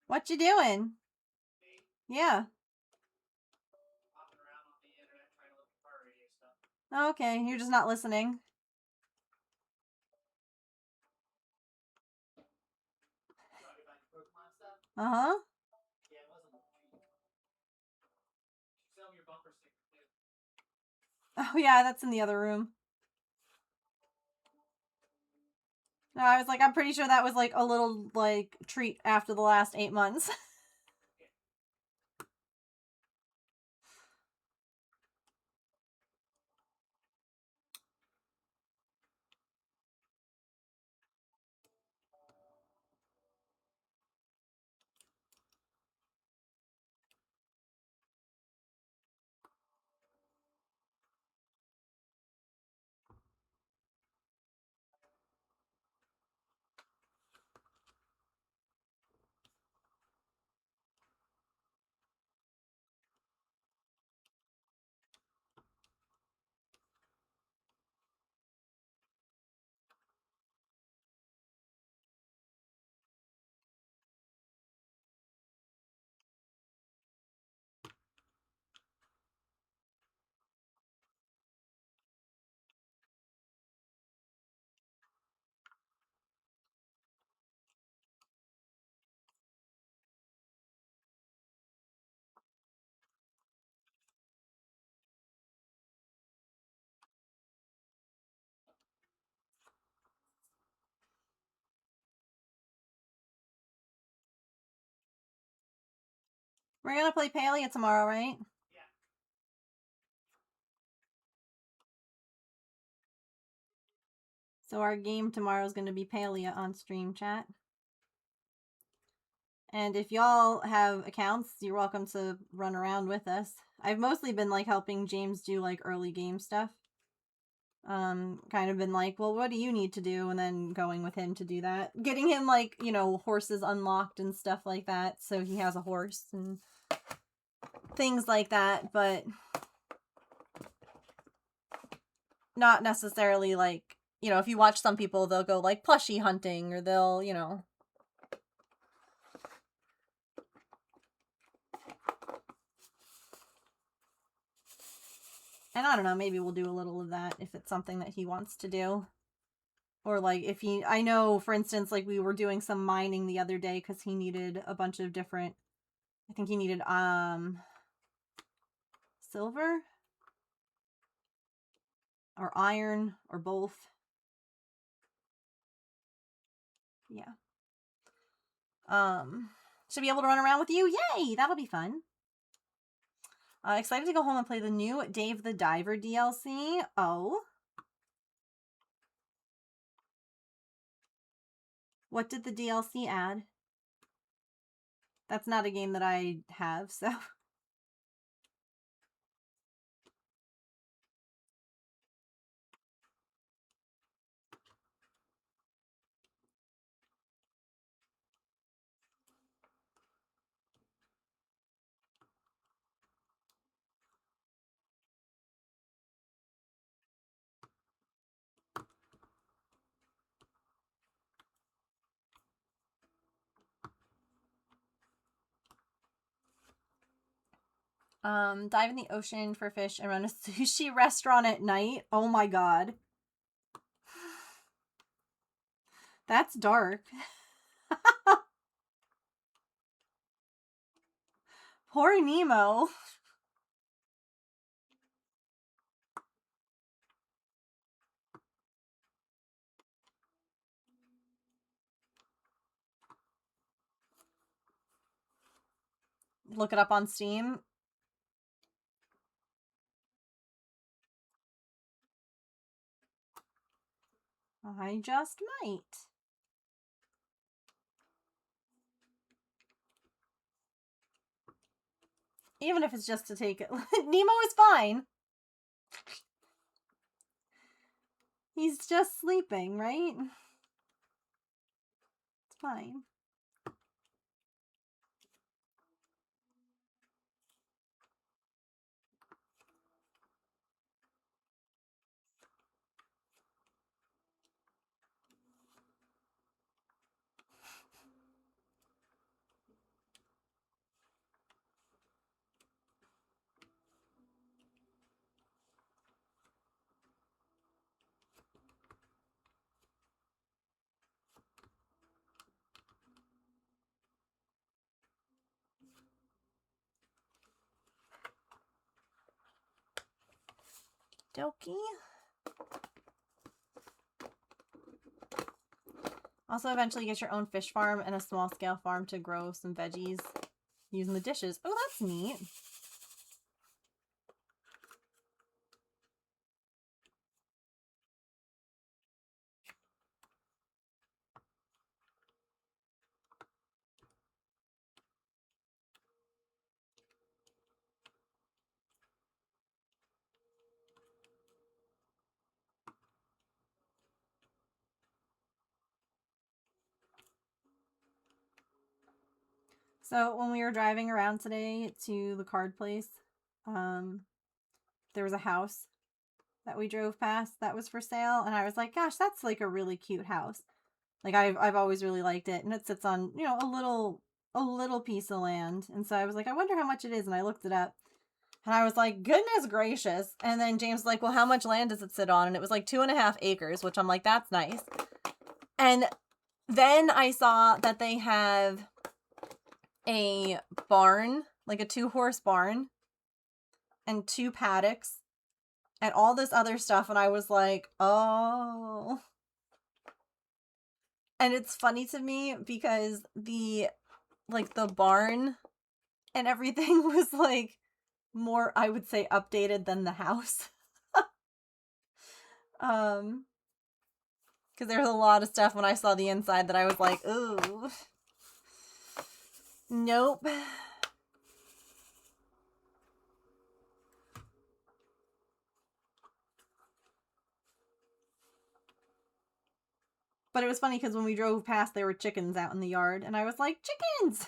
What you doing? Yeah. Okay, you're just not listening. Uh-huh. Oh yeah, that's in the other room. No, I was like, I'm pretty sure that was like a little like treat after the last 8 months. We're gonna play Palia tomorrow, right? Yeah. So our game tomorrow is gonna be Palia on stream chat. And if y'all have accounts, you're welcome to run around with us. I've mostly been like helping James do like early game stuff. Kind of been like, well, what do you need to do? And then going with him to do that. Getting him like, you know, horses unlocked and stuff like that. So he has a horse and things like that, but not necessarily like, you know, if you watch some people, they'll go like plushie hunting or they'll, you know. And I don't know, maybe we'll do a little of that if it's something that he wants to do. Or like if he, I know for instance, like we were doing some mining the other day because he needed a bunch of different, I think he needed, silver? Or iron, or both. Yeah. Should be able to run around with you. Yay! That'll be fun. Excited to go home and play the new Dave the Diver DLC. Oh. What did the DLC add? That's not a game that I have, so... Dive in the ocean for fish and run a sushi restaurant at night. Oh my god. That's dark. Poor Nemo. look it up on Steam. I just might. Even if it's just to take it. Nemo is fine. He's just sleeping, right? It's fine. Dokie. Also, eventually get your own fish farm and a small scale farm to grow some veggies using the dishes. Oh, that's neat. So when we were driving around today to the card place, there was a house that we drove past that was for sale, and I was like, gosh, that's like a really cute house. Like I've always really liked it, and it sits on, you know, a little piece of land. And so I was like, I wonder how much it is, and I looked it up. And I was like, goodness gracious. And then James was like, well, how much land does it sit on? And it was like 2.5 acres, which I'm like, that's nice. And then I saw that they have a barn, like a 2-horse barn, and 2 paddocks, and all this other stuff. And I was like, oh. And it's funny to me because the barn and everything was like more, I would say, updated than the house. Because there's a lot of stuff when I saw the inside that I was like, ooh. Nope. But it was funny because when we drove past, there were chickens out in the yard, and I was like, chickens!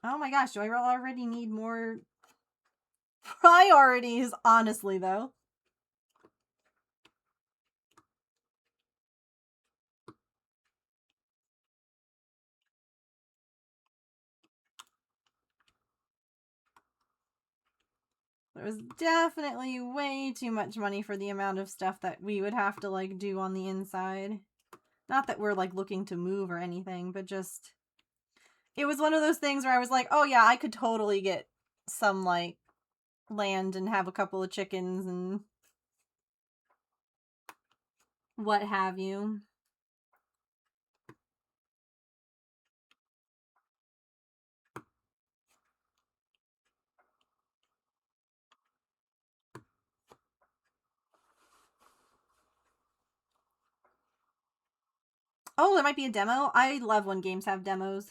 Oh my gosh, do I already need more priorities, honestly, though? There was definitely way too much money for the amount of stuff that we would have to, like, do on the inside. Not that we're, like, looking to move or anything, but just... It was one of those things where I was like, oh yeah, I could totally get some, like, land and have a couple of chickens and what have you. Oh, there might be a demo? I love when games have demos.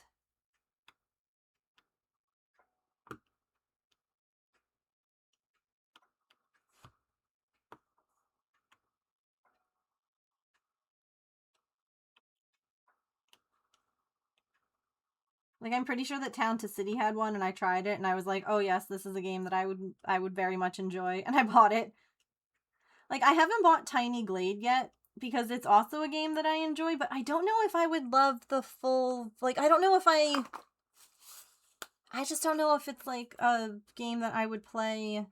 Like, I'm pretty sure that Town to City had one, and I tried it, and I was like, oh yes, this is a game that I would very much enjoy, and I bought it. Like, I haven't bought Tiny Glade yet, because it's also a game that I enjoy, but I don't know if I would love the full, like, I don't know if I just don't know if it's, like, a game that I would play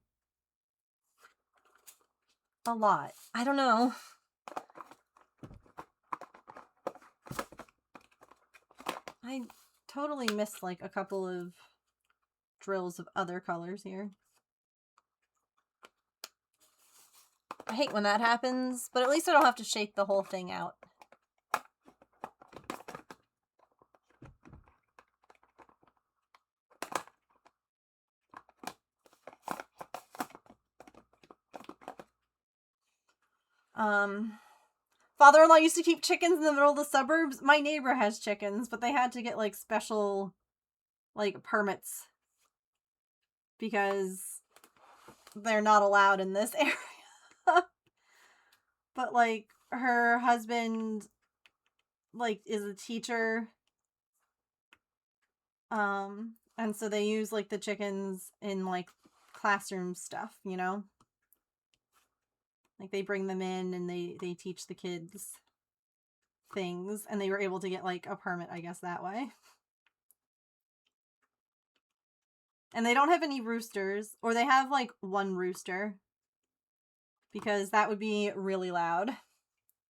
a lot. I don't know. I totally missed, like, a couple of drills of other colors here. I hate when that happens, but at least I don't have to shake the whole thing out. Father-in-law used to keep chickens in the middle of the suburbs. My neighbor has chickens, but they had to get, like, special, like, permits. Because they're not allowed in this area. But, like, her husband, like, is a teacher. And so they use, like, the chickens in, like, classroom stuff, you know? Like, they bring them in and they teach the kids things, and they were able to get, like, a permit, I guess, that way. And they don't have any roosters, or they have, like, one rooster, because that would be really loud.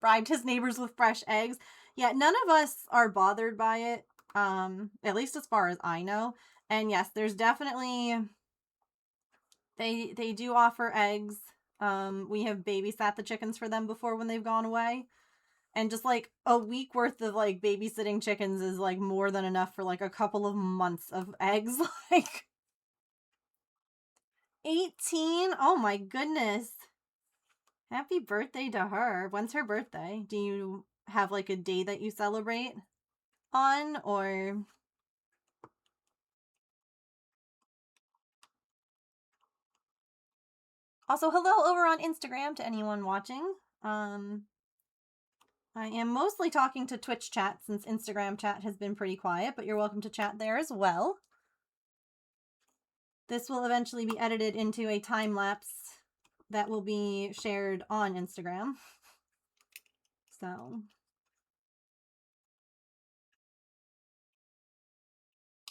Bribed his neighbors with fresh eggs. Yeah, none of us are bothered by it, at least as far as I know. And yes, there's definitely, they do offer eggs. We have babysat the chickens for them before when they've gone away. And just, like, a week worth of, like, babysitting chickens is, like, more than enough for, like, a couple of months of eggs. Like, 18? Oh my goodness. Happy birthday to her. When's her birthday? Do you have, like, a day that you celebrate on, or... Also, hello over on Instagram to anyone watching. I am mostly talking to Twitch chat since Instagram chat has been pretty quiet, but you're welcome to chat there as well. This will eventually be edited into a time lapse that will be shared on Instagram. So.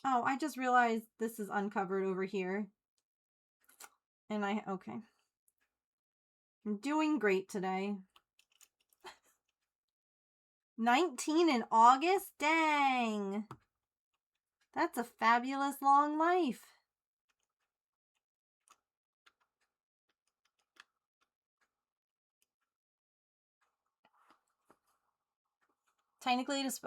Oh, I just realized this is uncovered over here. And okay. I'm doing great today. 19 in August? Dang. That's a fabulous long life. Tiny Glade is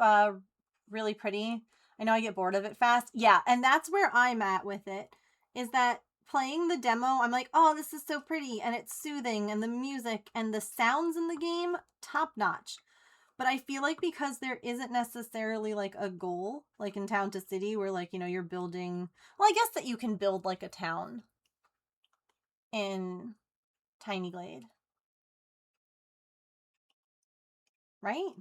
really pretty. I know I get bored of it fast. Yeah, and that's where I'm at with it. Is that playing the demo, I'm like, oh, this is so pretty, and it's soothing, and the music and the sounds in the game, top notch. But I feel like because there isn't necessarily, like, a goal, like in Town to City, where, like, you know, you're building... Well, I guess that you can build, like, a town in Tiny Glade. Right?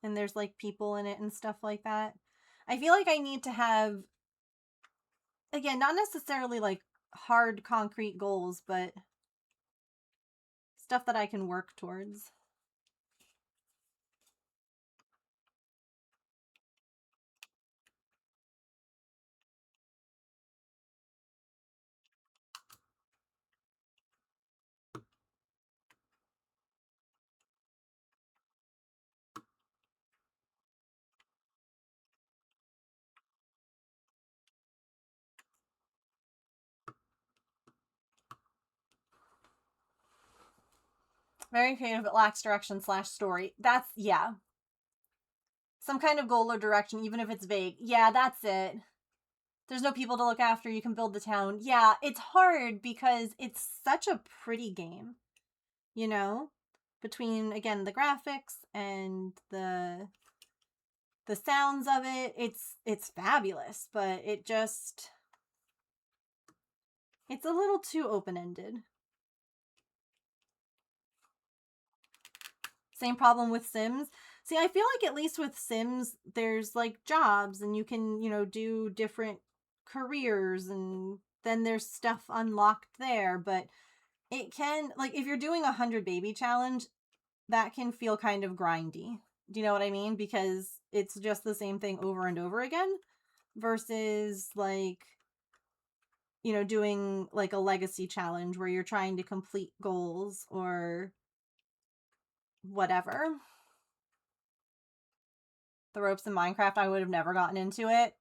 And there's, like, people in it and stuff like that. I feel like I need to have... Again, not necessarily, like, hard, concrete goals, but stuff that I can work towards. Very creative, but lacks direction / story. That's, yeah. Some kind of goal or direction, even if it's vague. Yeah, that's it. There's no people to look after. You can build the town. Yeah, it's hard because it's such a pretty game. You know? Between, again, the graphics and the sounds of it, it's fabulous, but it just... It's a little too open-ended. Same problem with Sims. See, I feel like at least with Sims, there's, like, jobs, and you can, you know, do different careers, and then there's stuff unlocked there, but it can, like, if you're doing 100 baby challenge, that can feel kind of grindy. Do you know what I mean? Because it's just the same thing over and over again, versus, like, you know, doing, like, a legacy challenge where you're trying to complete goals or whatever. The ropes in Minecraft, I would have never gotten into it.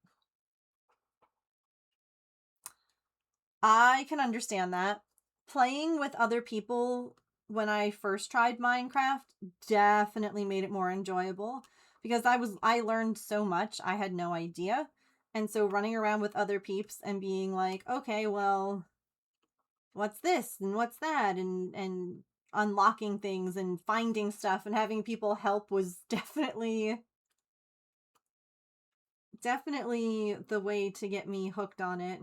I can understand that. Playing with other people when I first tried Minecraft definitely made it more enjoyable because I learned so much I had no idea. And so running around with other peeps and being like, "Okay, well, what's this and what's that?" and unlocking things and finding stuff and having people help was definitely the way to get me hooked on it.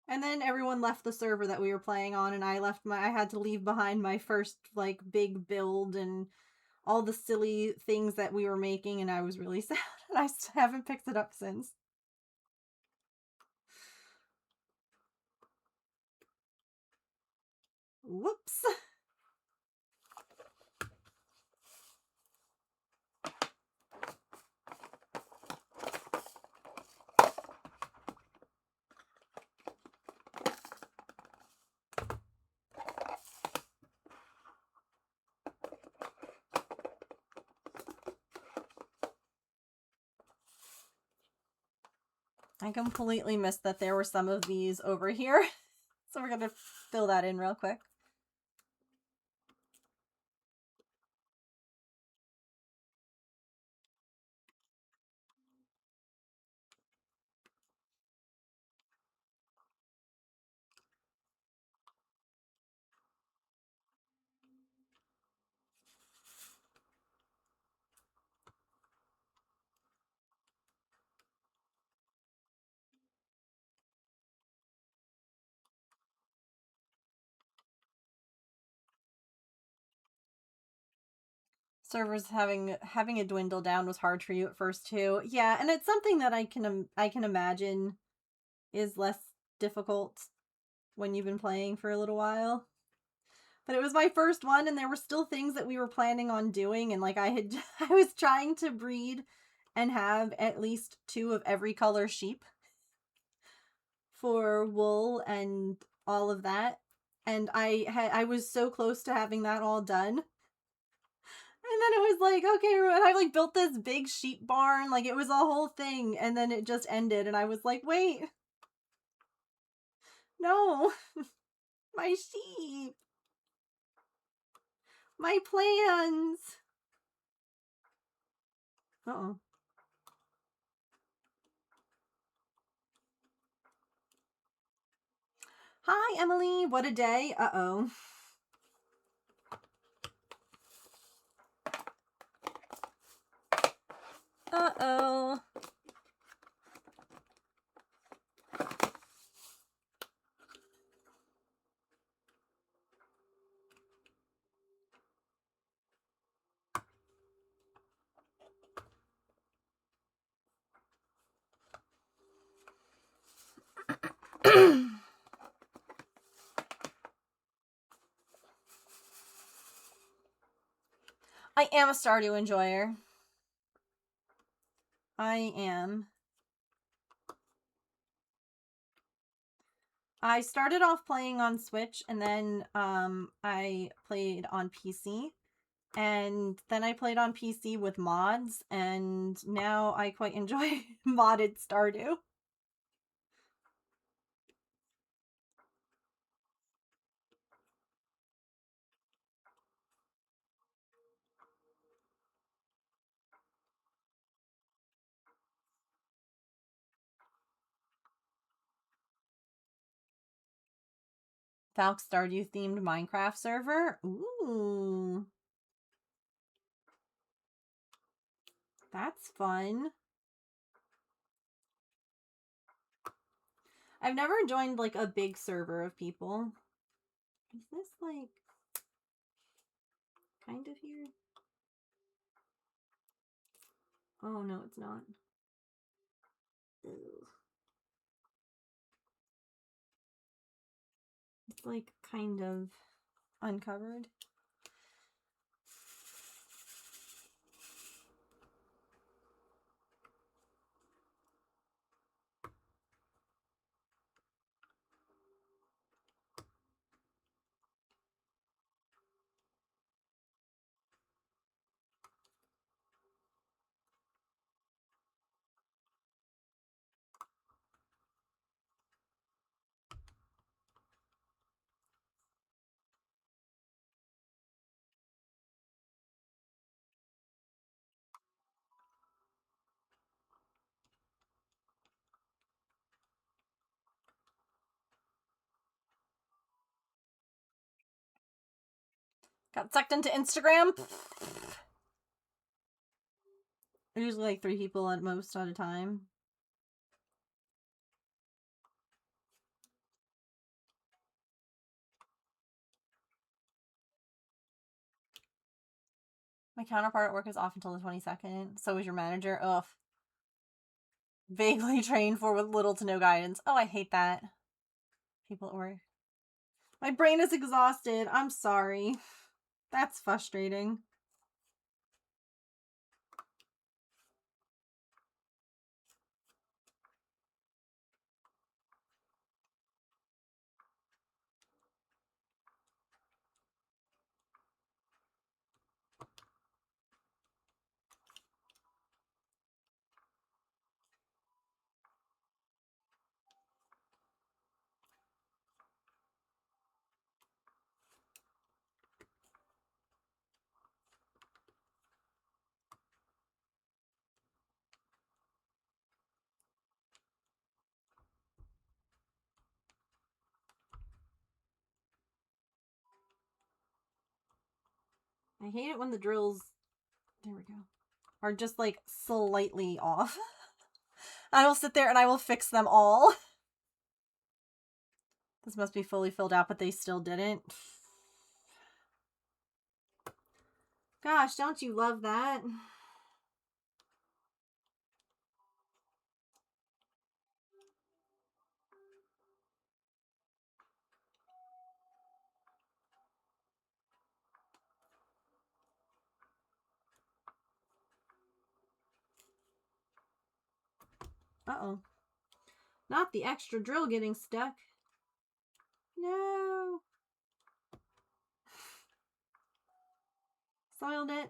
And then everyone left the server that we were playing on, and I had to leave behind my first, like, big build and all the silly things that we were making, and I was really sad, and I haven't picked it up since. Whoops. I completely missed that there were some of these over here, so we're gonna fill that in real quick. Servers having it dwindle down was hard for you at first too. Yeah, and it's something that I can imagine is less difficult when you've been playing for a little while. But it was my first one, and there were still things that we were planning on doing, and like I was trying to breed and have at least 2 of every color sheep for wool and all of that. And I was so close to having that all done. And then it was like, okay, and I like built this big sheep barn, like it was a whole thing, and then it just ended, and I was like, wait, no, my sheep, my plans. Uh-oh. Hi, Emily, what a day. Uh-oh. Uh-oh. I am a Stardew enjoyer. I am. I started off playing on Switch, and then I played on PC. And then I played on PC with mods, and now I quite enjoy modded Stardew. Valk Stardew themed Minecraft server? Ooh. That's fun. I've never joined like a big server of people. Is this like kind of here? Oh no, it's not. Ew. It's like kind of uncovered. Got sucked into Instagram. Usually like 3 people at most at a time. My counterpart at work is off until the 22nd. So is your manager. Ugh. Vaguely trained for with little to no guidance. Oh, I hate that. People at work. My brain is exhausted. I'm sorry. That's frustrating. I hate it when the drills, there we go, are just like slightly off. I will sit there and I will fix them all. This must be fully filled out, but they still didn't. Gosh, don't you love that? Uh-oh. Not the extra drill getting stuck. No. Soiled it.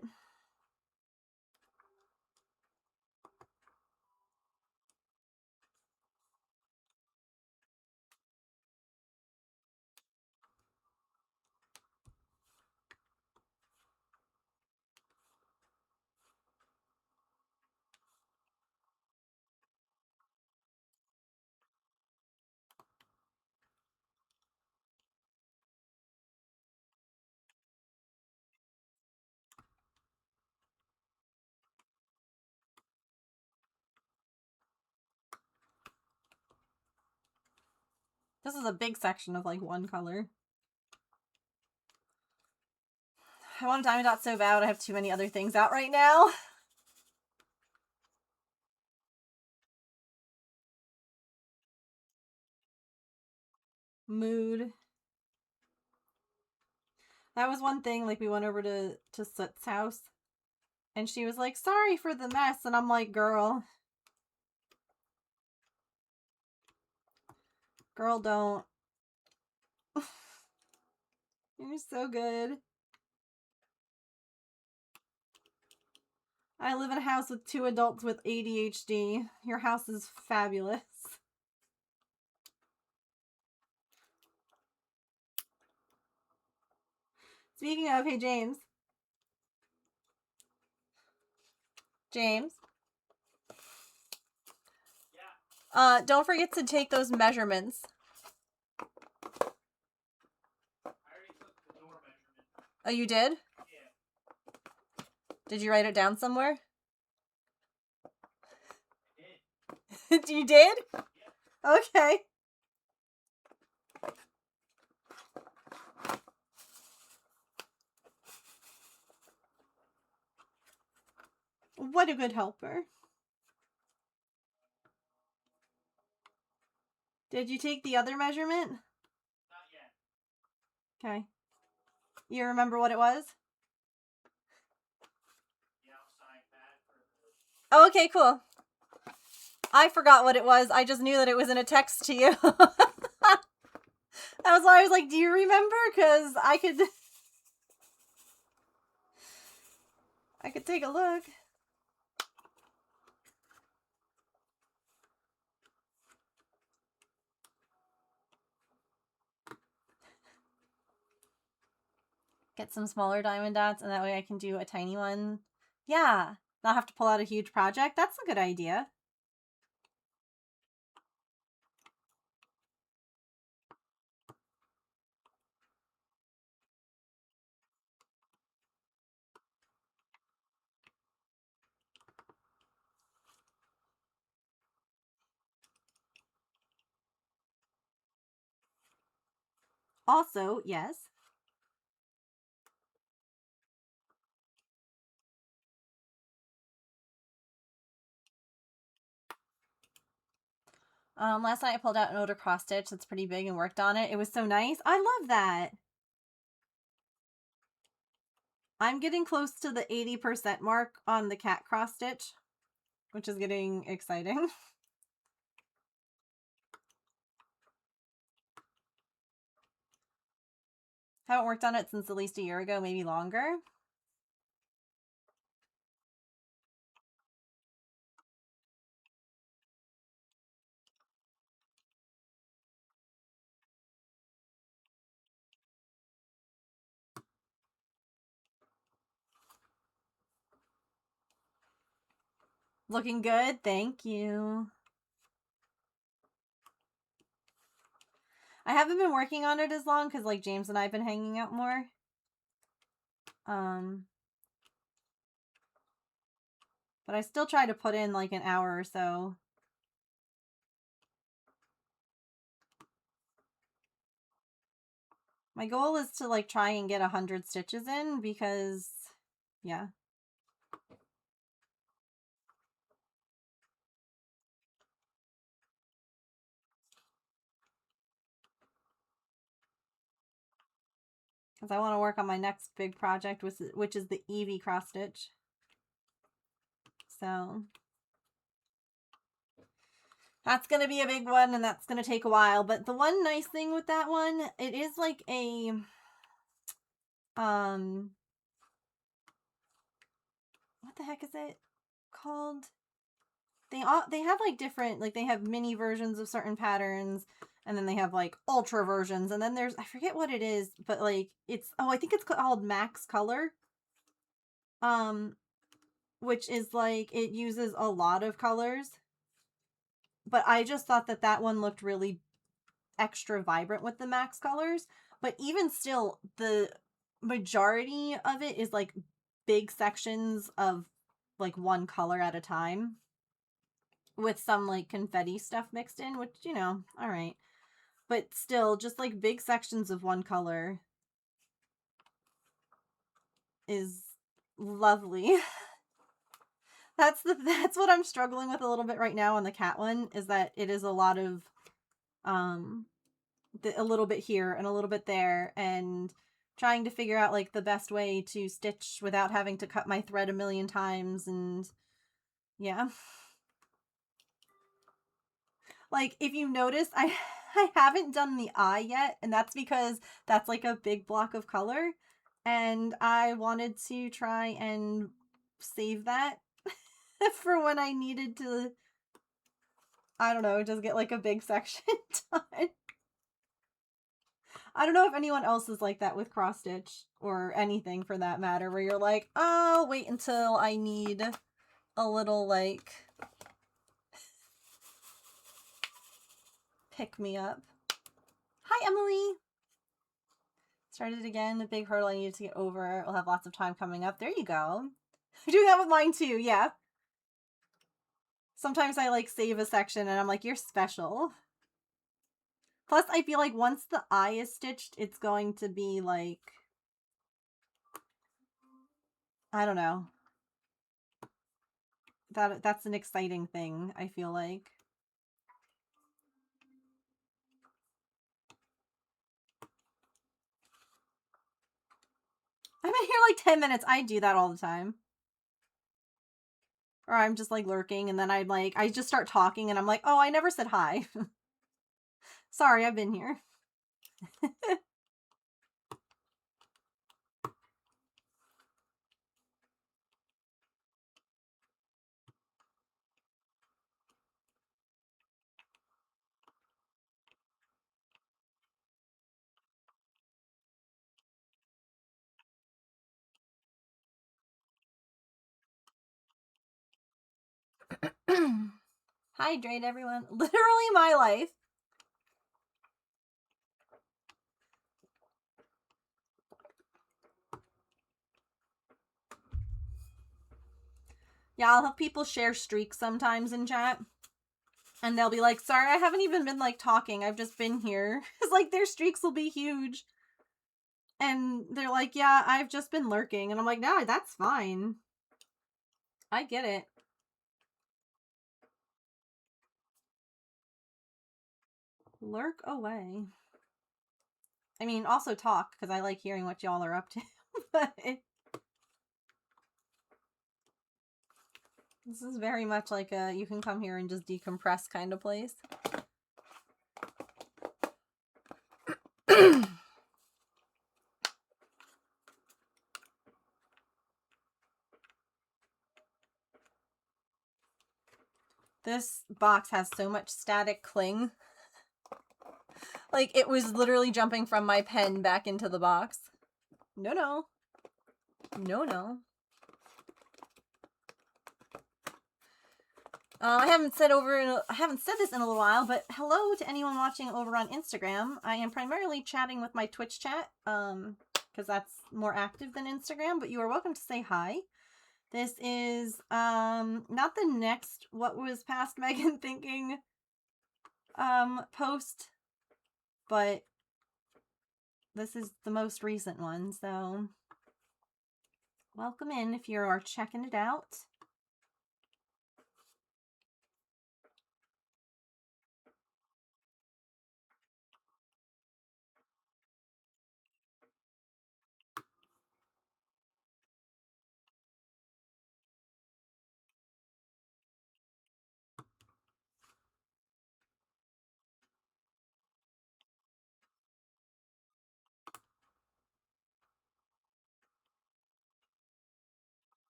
This is a big section of like one color. I want a diamond dot so bad, I have too many other things out right now. Mood. That was one thing, like we went over to Soot's house and she was like, sorry for the mess. And I'm like, girl, don't. You're so good. I live in a house with 2 adults with ADHD. Your house is fabulous. Speaking of, hey James. James. Yeah. Don't forget to take those measurements.
I already took the door measurement.
Oh, you did?
Yeah.
Did you write it down somewhere?
I did.
You did?
Yeah.
Okay. What a good helper. Did you take the other measurement?
Not yet.
Okay. You remember what it was?
The outside pad for the...
Oh, okay, cool. I forgot what it was. I just knew that it was in a text to you. That was why I was like, do you remember? Because I could take a look. Get some smaller diamond dots, and that way I can do a tiny one. Yeah, not have to pull out a huge project. That's a good idea. Also, yes. Last night I pulled out an older cross stitch that's pretty big and worked on it. It was so nice. I love that. I'm getting close to the 80% mark on the cat cross stitch, which is getting exciting. Haven't worked on it since at least a year ago, maybe longer. Looking good, thank you. I haven't been working on it as long because like James and I have been hanging out more. But I still try to put in like an hour or so. My goal is to like try and get 100 stitches in because, yeah. Because I want to work on my next big project, which is the Eevee cross stitch. So that's going to be a big one, and that's going to take a while. But the one nice thing with that one, it is like a, what the heck is it called? They have like different, like they have mini versions of certain patterns, and then they have like ultra versions, and then there's, I forget what it is, but like it's, oh, I think it's called Max Color. Which is like, it uses a lot of colors. But I just thought that that one looked really extra vibrant with the Max colors. But even still, the majority of it is like big sections of like one color at a time, with some like confetti stuff mixed in, which, you know, all right. But still, just like big sections of one color is lovely. That's what I'm struggling with a little bit right now on the cat one, is that it is a lot of a little bit here and a little bit there, and trying to figure out like the best way to stitch without having to cut my thread a million times. And yeah, like if you notice, I haven't done the eye yet, and that's because that's like a big block of color, and I wanted to try and save that for when I needed to, I don't know, just get like a big section done. I don't know if anyone else is like that with cross stitch or anything for that matter, where you're like, I'll wait until I need a little like pick me up. Hi, Emily. Started again. A big hurdle I needed to get over. I'll have lots of time coming up. There you go. I'm doing that with mine too. Yeah. Sometimes I like save a section and I'm like, you're special. Plus, I feel like once the eye is stitched, it's going to be like, I don't know. That's an exciting thing, I feel like. I've been here like 10 minutes. I do that all the time. Or I'm just like lurking, and then I'm like, I just start talking and I'm like, oh, I never said hi. Sorry, I've been here. Hydrate, everyone. Literally my life. Yeah, I'll have people share streaks sometimes in chat. And they'll be like, sorry, I haven't even been, like, talking. I've just been here. It's like, their streaks will be huge. And they're like, yeah, I've just been lurking. And I'm like, no, that's fine. I get it. Lurk away. I mean, also talk, because I like hearing what y'all are up to. But this is very much like a you can come here and just decompress kind of place. This box has so much static cling. Like, it was literally jumping from my pen back into the box. No, no. No, no. I haven't said this in a little while, but hello to anyone watching over on Instagram. I am primarily chatting with my Twitch chat, because that's more active than Instagram, but you are welcome to say hi. This is, not the next What Was Past Megan Thinking, post, but this is the most recent one, so welcome in if you are checking it out.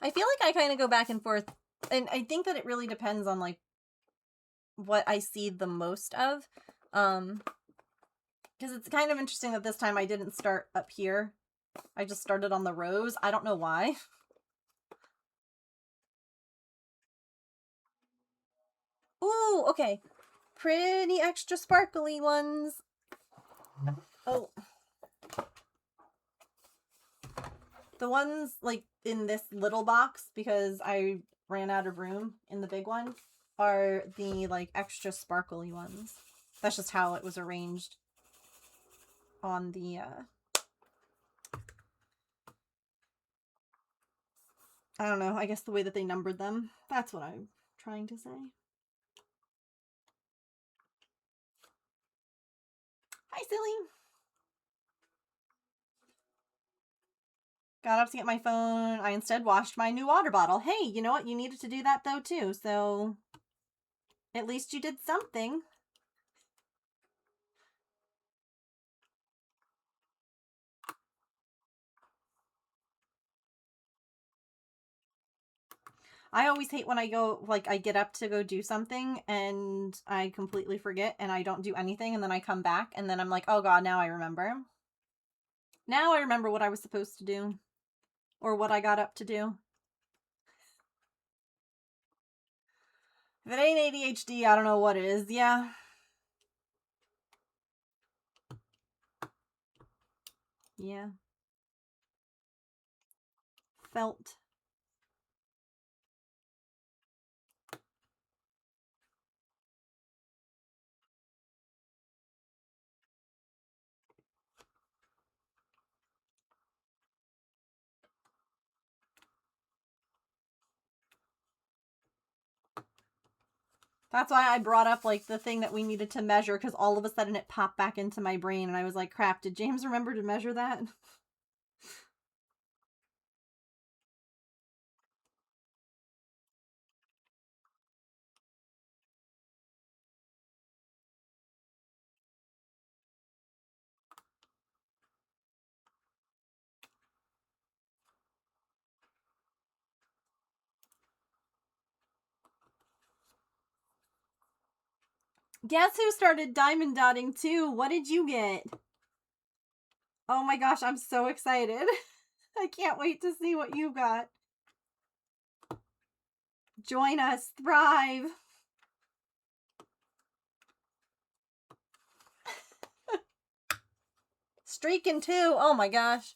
I feel like I kind of go back and forth, and I think that it really depends on, like, what I see the most of, because it's kind of interesting that this time I didn't start up here. I just started on the rose. I don't know why. Ooh, okay. Pretty extra sparkly ones. Oh. The ones, like, in this little box, because I ran out of room in the big one, are the, like, extra sparkly ones. That's just how it was arranged on the, I don't know, I guess the way that they numbered them. That's what I'm trying to say. Hi, silly! Got up to get my phone. I instead washed my new water bottle. Hey, you know what? You needed to do that, though, too, so at least you did something. I always hate when I go, like, I get up to go do something and I completely forget and I don't do anything and then I come back and then I'm like, oh god, now I remember. Now I remember what I was supposed to do. Or what I got up to do. If it ain't ADHD, I don't know what it is. Yeah. Yeah. Felt. That's why I brought up, like, the thing that we needed to measure, because all of a sudden it popped back into my brain, and I was like, crap, did James remember to measure that? Guess who started diamond dotting too? What did you get? Oh my gosh, I'm so excited. I can't wait to see what you got. Join us. Thrive. Streaking too. Oh my gosh.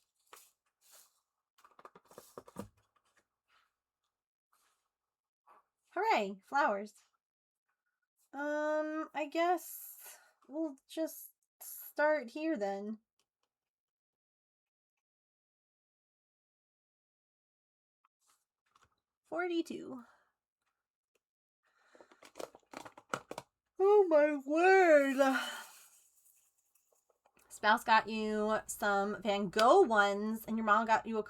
Hooray, flowers. I guess we'll just start here then. $42. Oh my word. Spouse got you some Van Gogh ones, and your mom got you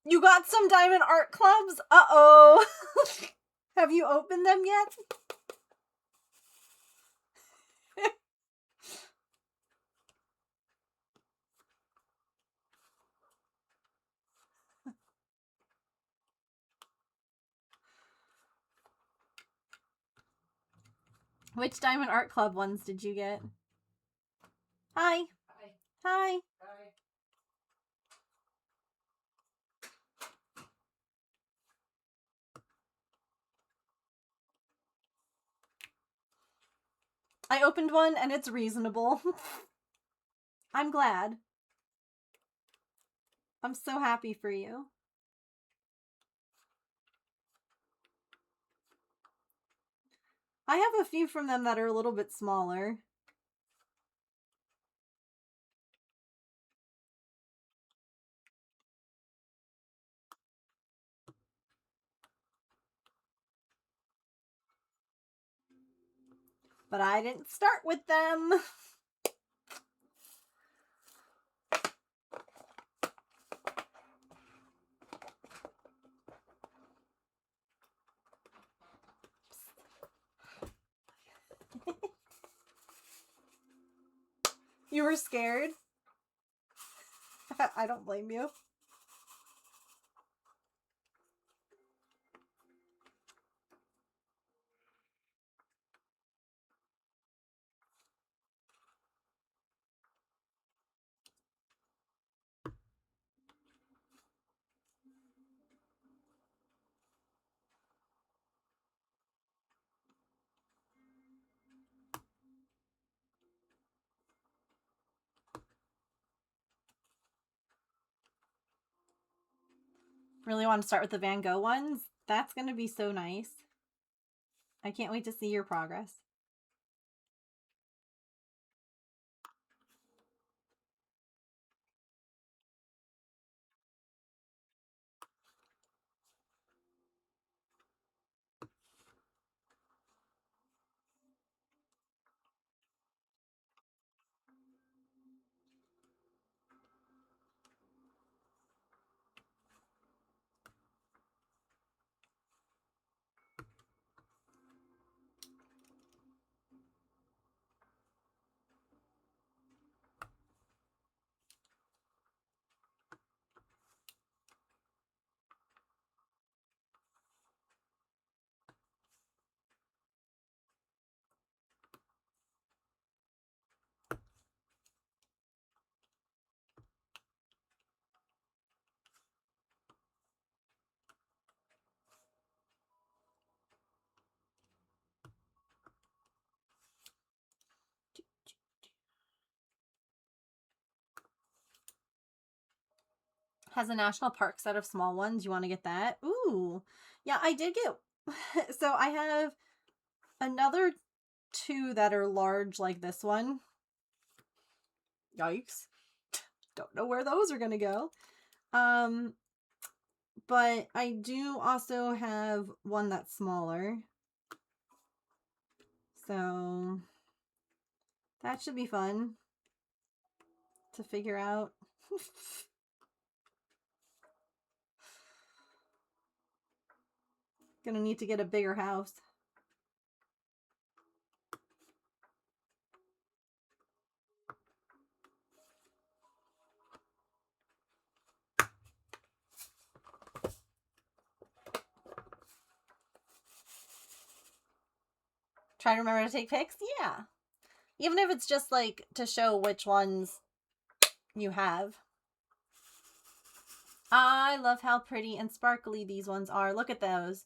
You got some Diamond Art Clubs? Uh-oh. Have you opened them yet? Which Diamond Art Club ones did you get? Hi.
Hi.
Hi.
Hi.
I opened one and it's reasonable. I'm glad. I'm so happy for you. I have a few from them that are a little bit smaller. But I didn't start with them. You were scared? I don't blame you. Really want to start with the Van Gogh ones? That's going to be so nice. I can't wait to see your progress. Has a national park set of small ones. You want to get that? Ooh. Yeah, I did get... So I have another two that are large like this one. Yikes. Don't know where those are going to go. But I do also have one that's smaller. So that should be fun to figure out. Gonna need to get a bigger house. Try to remember to take pics? Yeah. Even if it's just like to show which ones you have. I love how pretty and sparkly these ones are. Look at those.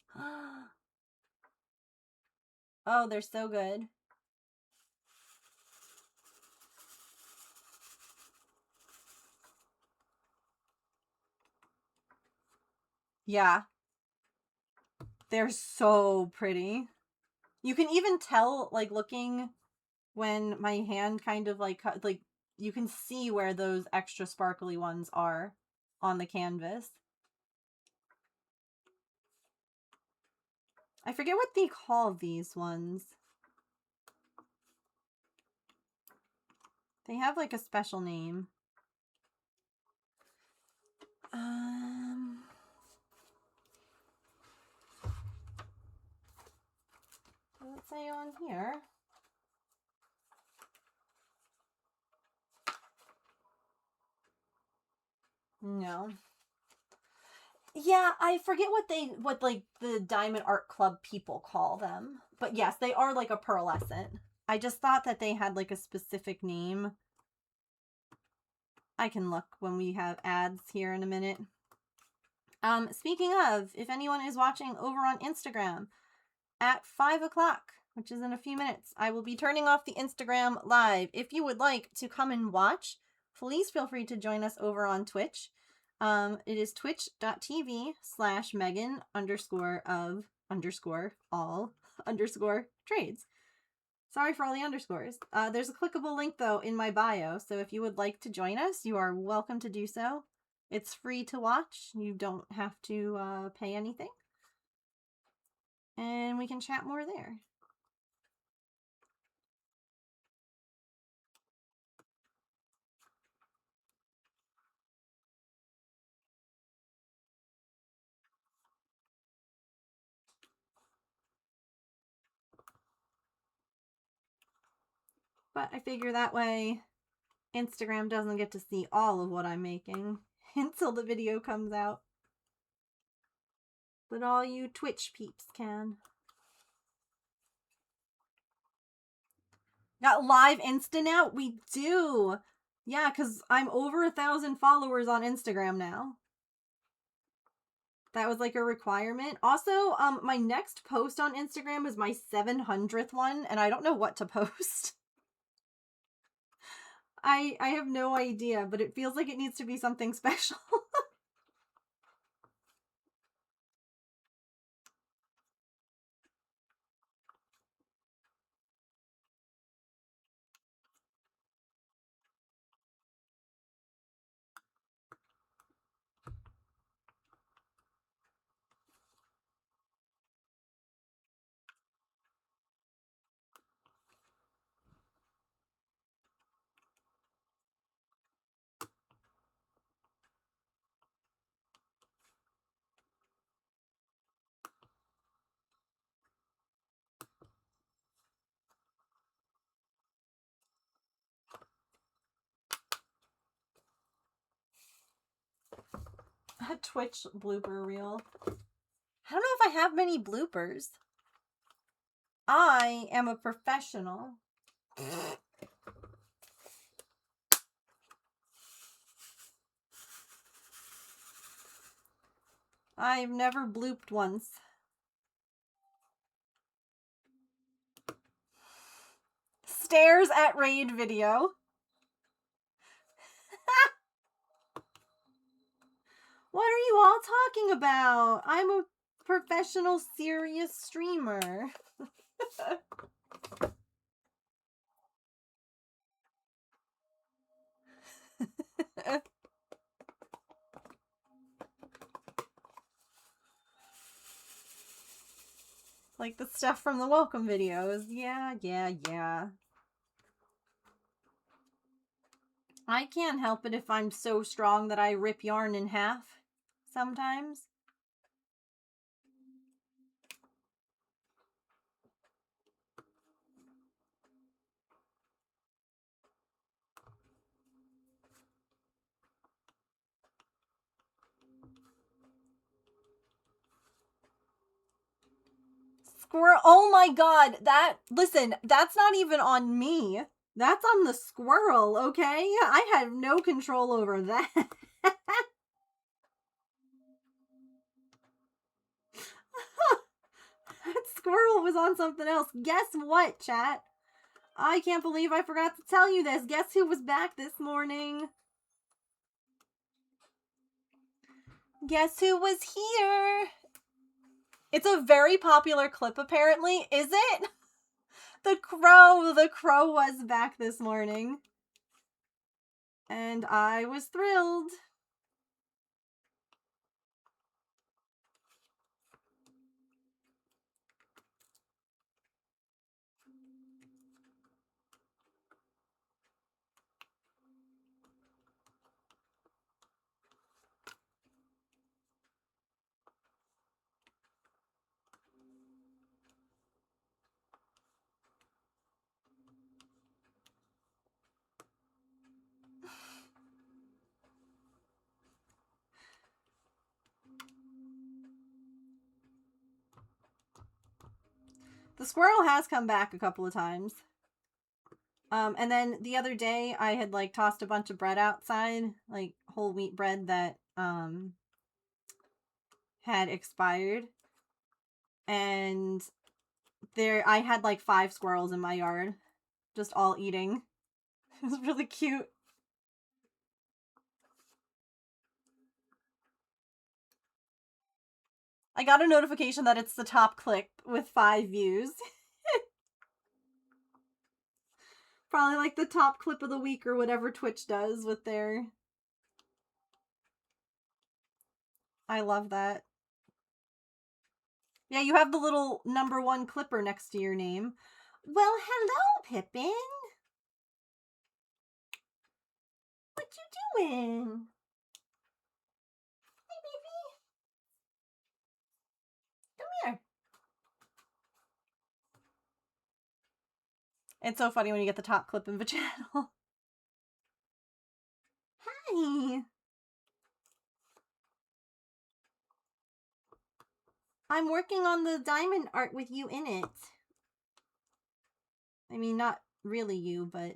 Oh, they're so good. Yeah. They're so pretty. You can even tell, like, looking when my hand kind of, like, you can see where those extra sparkly ones are on the canvas. I forget what they call these ones. They have, like, a special name. Does it say on here? No. Yeah, I forget what like the Diamond Art Club people call them. But yes, they are like a pearlescent. I just thought that they had like a specific name. I can look when we have ads here in a minute. Speaking of, if anyone is watching over on Instagram, at 5 o'clock, which is in a few minutes, I will be turning off the Instagram live. If you would like to come and watch, please feel free to join us over on Twitch. It is twitch.tv/Megan_of_all_trades. Sorry for all the underscores. There's a clickable link, though, in my bio, so if you would like to join us, you are welcome to do so. It's free to watch. You don't have to pay anything. And we can chat more there. But I figure that way Instagram doesn't get to see all of what I'm making until the video comes out. But all you Twitch peeps can. Got live Insta now? We do. Yeah, because I'm over 1,000 followers on Instagram now. That was like a requirement. Also, my next post on Instagram is my 700th one, and I don't know what to post. I have no idea, but it feels like it needs to be something special. A Twitch blooper reel. I don't know if I have many bloopers. I am a professional. I've never blooped once. Stares at raid video. What are you all talking about? I'm a professional, serious streamer. Like the stuff from the welcome videos. Yeah. I can't help it if I'm so strong that I rip yarn in half sometimes. Squirrel. Oh my god. Listen, that's not even on me. That's on the squirrel, okay? I have no control over that. That squirrel was on something else. Guess what, chat? I can't believe I forgot to tell you this. Guess who was back this morning? Guess who was here? It's a very popular clip, apparently. Is it? The Crow. The Crow was back this morning. And I was thrilled. The squirrel has come back a couple of times. And then the other day I had like tossed a bunch of bread outside, like whole wheat bread that had expired. And there I had like 5 squirrels in my yard, just all eating. It was really cute. I got a notification that it's the top clip with 5 views. Probably like the top clip of the week or whatever Twitch does with their... I love that. Yeah, you have the little #1 clipper next to your name. Well, hello, Pippin. What you doing? Hey, baby. Come here. It's so funny when you get the top clip of a channel. Hi. I'm working on the diamond art with you in it. I mean, not really you, but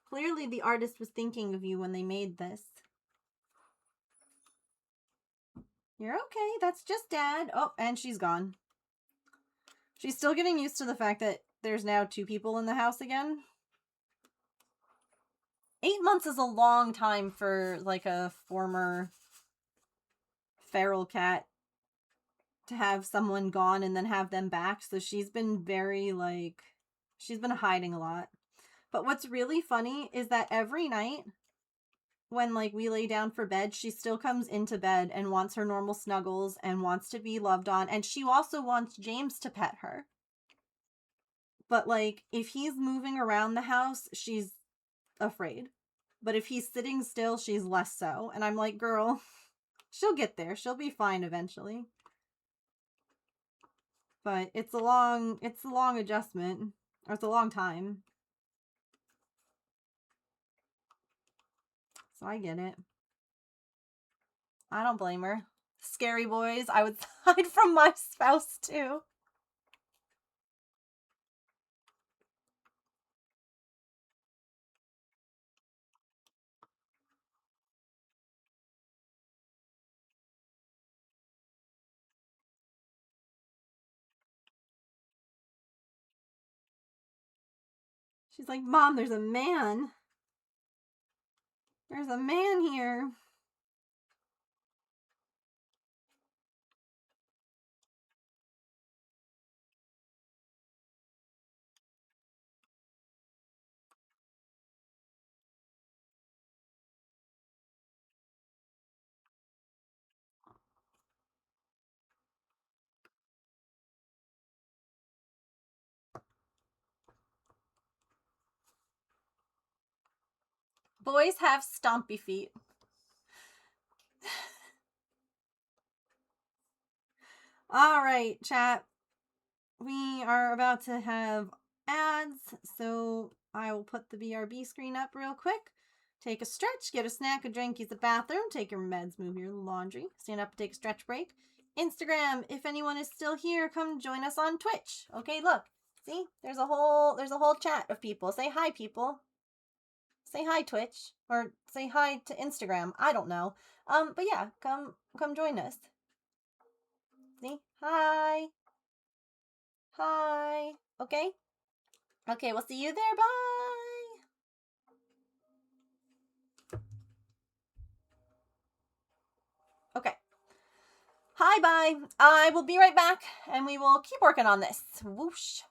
clearly the artist was thinking of you when they made this. You're okay. That's just Dad. Oh, and she's gone. She's still getting used to the fact that there's now 2 people in the house again. 8 months is a long time for, like, a former feral cat to have someone gone and then have them back. So she's been very, like, she's been hiding a lot. But what's really funny is that every night when, like, we lay down for bed, she still comes into bed and wants her normal snuggles and wants to be loved on. And she also wants James to pet her. But, like, if he's moving around the house, she's afraid. But if he's sitting still, she's less so. And I'm like, girl, she'll get there. She'll be fine eventually. But it's a long adjustment. Or it's a long time. So I get it. I don't blame her. Scary boys, I would hide from my spouse too. She's like, Mom, there's a man. There's a man here. Boys have stompy feet. All right, chat. We are about to have ads, so I will put the BRB screen up real quick. Take a stretch, get a snack, a drink, use the bathroom, take your meds, move your laundry, stand up and take a stretch break. Instagram, if anyone is still here, come join us on Twitch. Okay, look. See? There's a whole chat of people. Say hi, people. Say hi, Twitch. Or say hi to Instagram. I don't know. But yeah, come join us. See? Hi. Hi. Okay? Okay, we'll see you there. Bye. bye. I will be right back and we will keep working on this. Whoosh.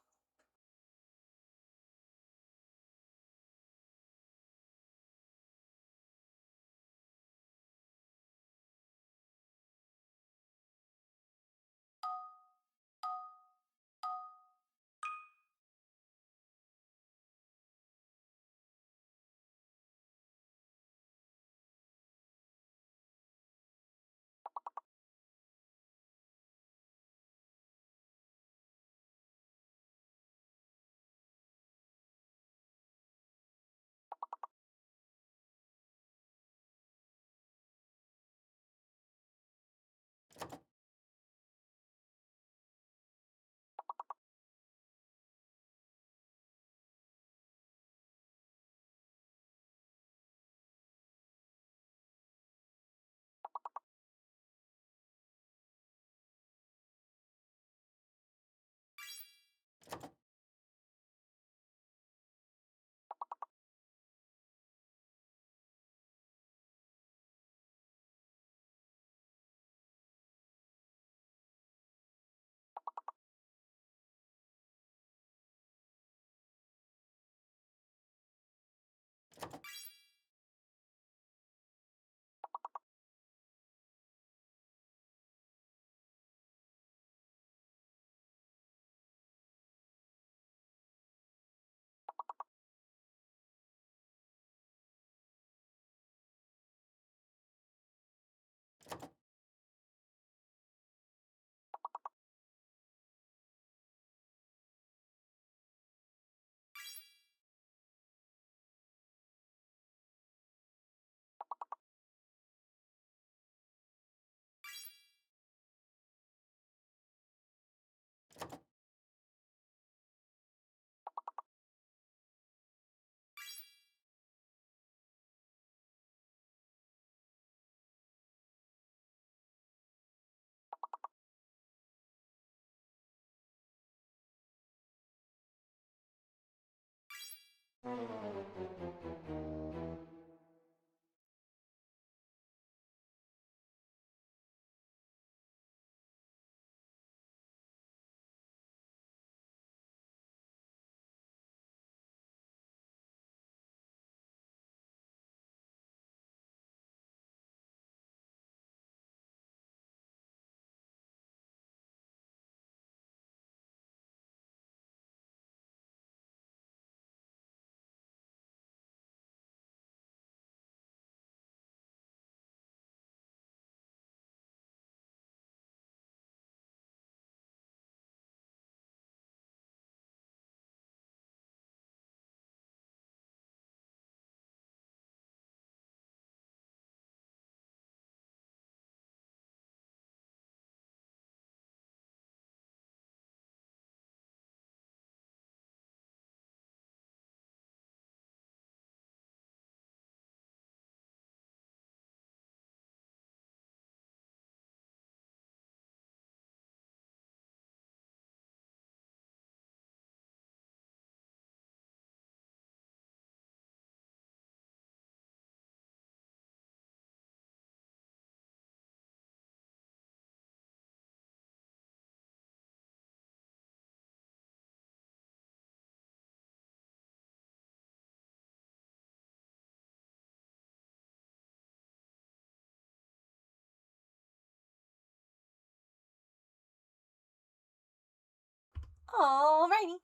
Alrighty.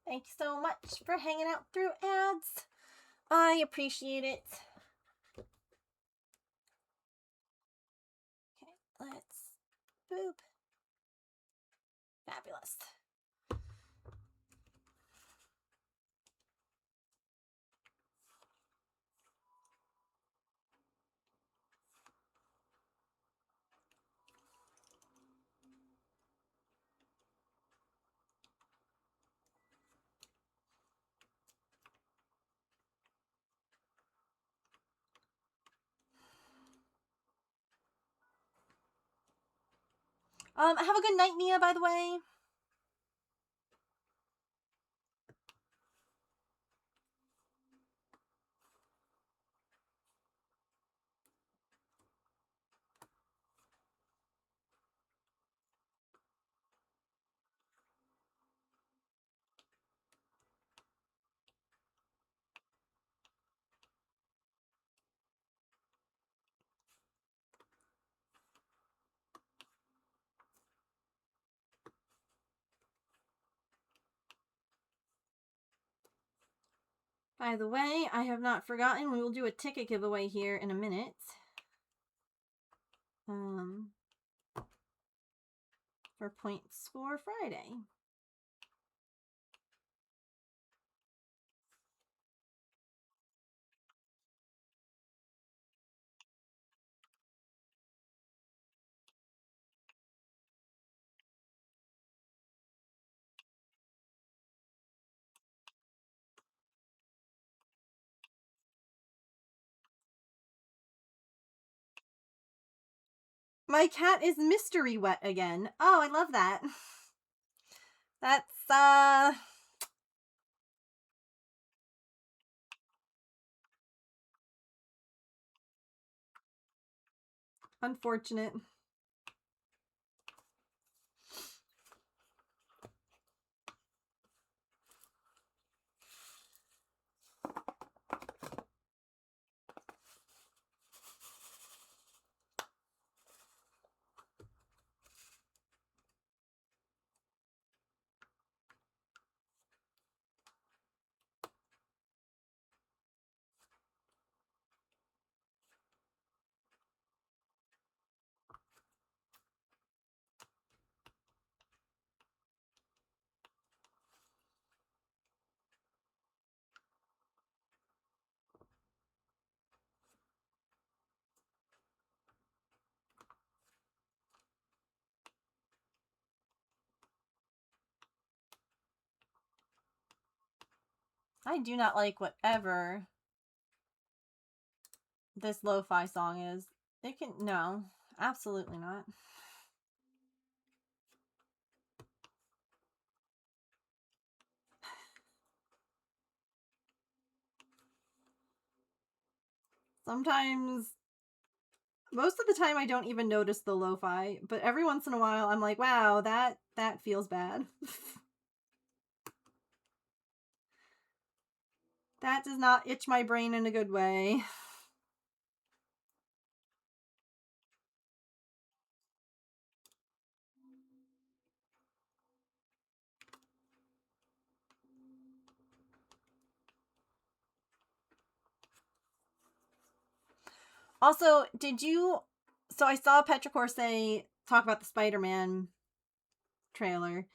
Thank you so much for hanging out through ads. I appreciate it. Okay, let's boop. Fabulous. Have a good night, Mia, by the way. By the way, I have not forgotten, we will do a ticket giveaway here in a minute. For Point Score Friday. My cat is mystery wet again. Oh, I love that. That's, unfortunate. I do not like whatever this lo-fi song is. It can, no, absolutely not. Sometimes, most of the time I don't even notice the lo-fi, but every once in a while I'm like, wow, that feels bad. That does not itch my brain in a good way. Also, so I saw Petrichor say, talk about the Spider-Man trailer.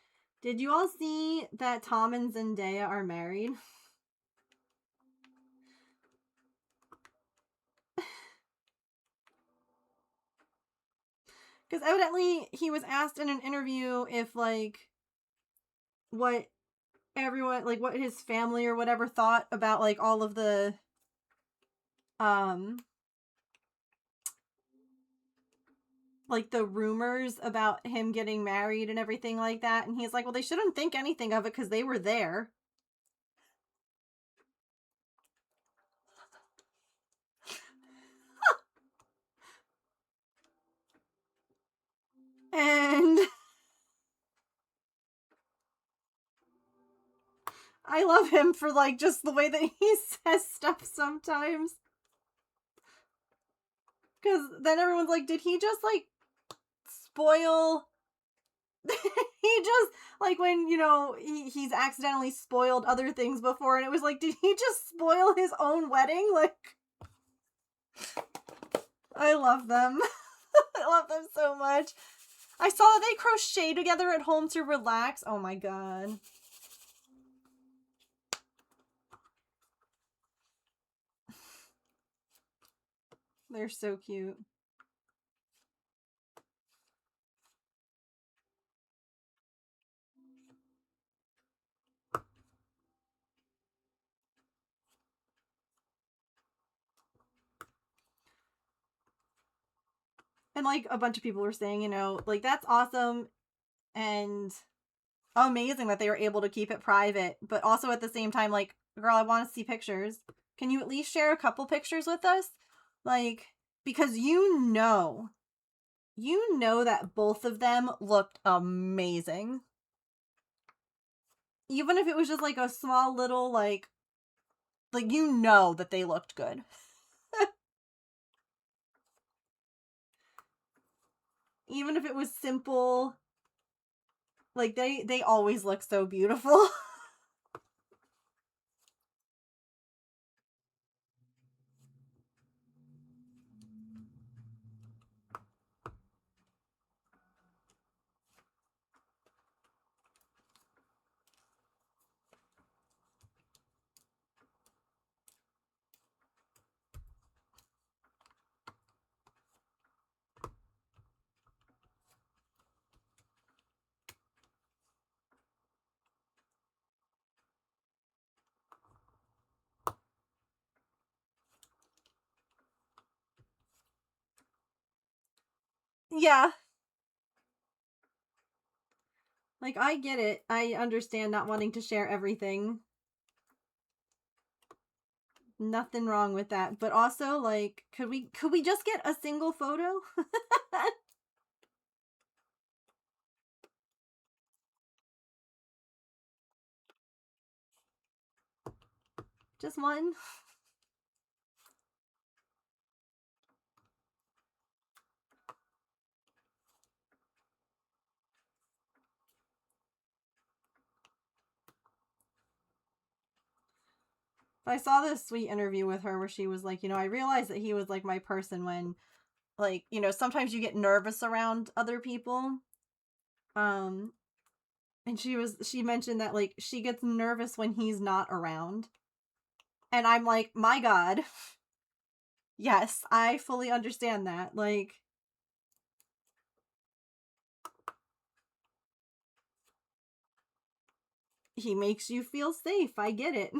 Did you all see that Tom and Zendaya are married? Because evidently he was asked in an interview if, like, what everyone, like, what his family or whatever thought about, like, all of the, like, the rumors about him getting married and everything like that. And he's like, well, they shouldn't think anything of it because they were there. And I love him for, like, just the way that he says stuff sometimes. Because then everyone's like, did he just, like, spoil... he just, like, when, you know, he's accidentally spoiled other things before, and it was like, did he just spoil his own wedding? Like, I love them. I love them so much. I saw that they crochet together at home to relax. Oh my god. They're so cute. And, like, a bunch of people were saying, you know, like, that's awesome and amazing that they were able to keep it private, but also at the same time, like, girl, I want to see pictures. Can you at least share a couple pictures with us? Like, because you know that both of them looked amazing. Even if it was just, like, a small little, like, you know that they looked good. Even if it was simple, like, they always look so beautiful. Yeah. Like, I get it. I understand not wanting to share everything. Nothing wrong with that. But also, like, could we just get a single photo? Just one? But I saw this sweet interview with her where she was like, I realized that he was like my person when, like, sometimes you get nervous around other people. Um, and she mentioned that like she gets nervous when he's not around. And I'm like, my God. Yes, I fully understand that. Like, he makes you feel safe. I get it.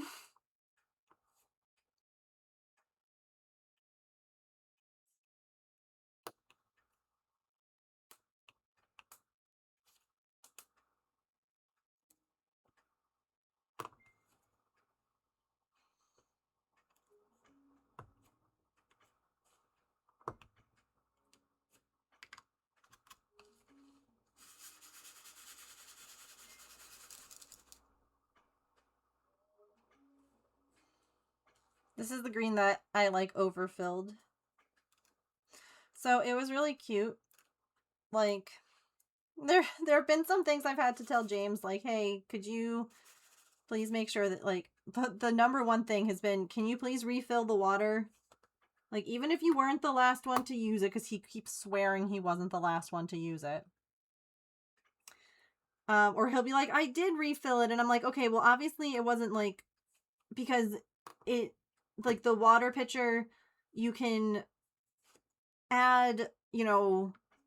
This is the green that I like overfilled. So it was really cute. Like, there have been some things I've had to tell James, like, hey, could you please make sure that, like, the number one thing has been, can you please refill the water? Like, even if you weren't the last one to use it, because he keeps swearing he wasn't the last one to use it. Or he'll be like, I did refill it. And I'm like, okay, well, obviously it wasn't like, because it, like, the water pitcher, you can add,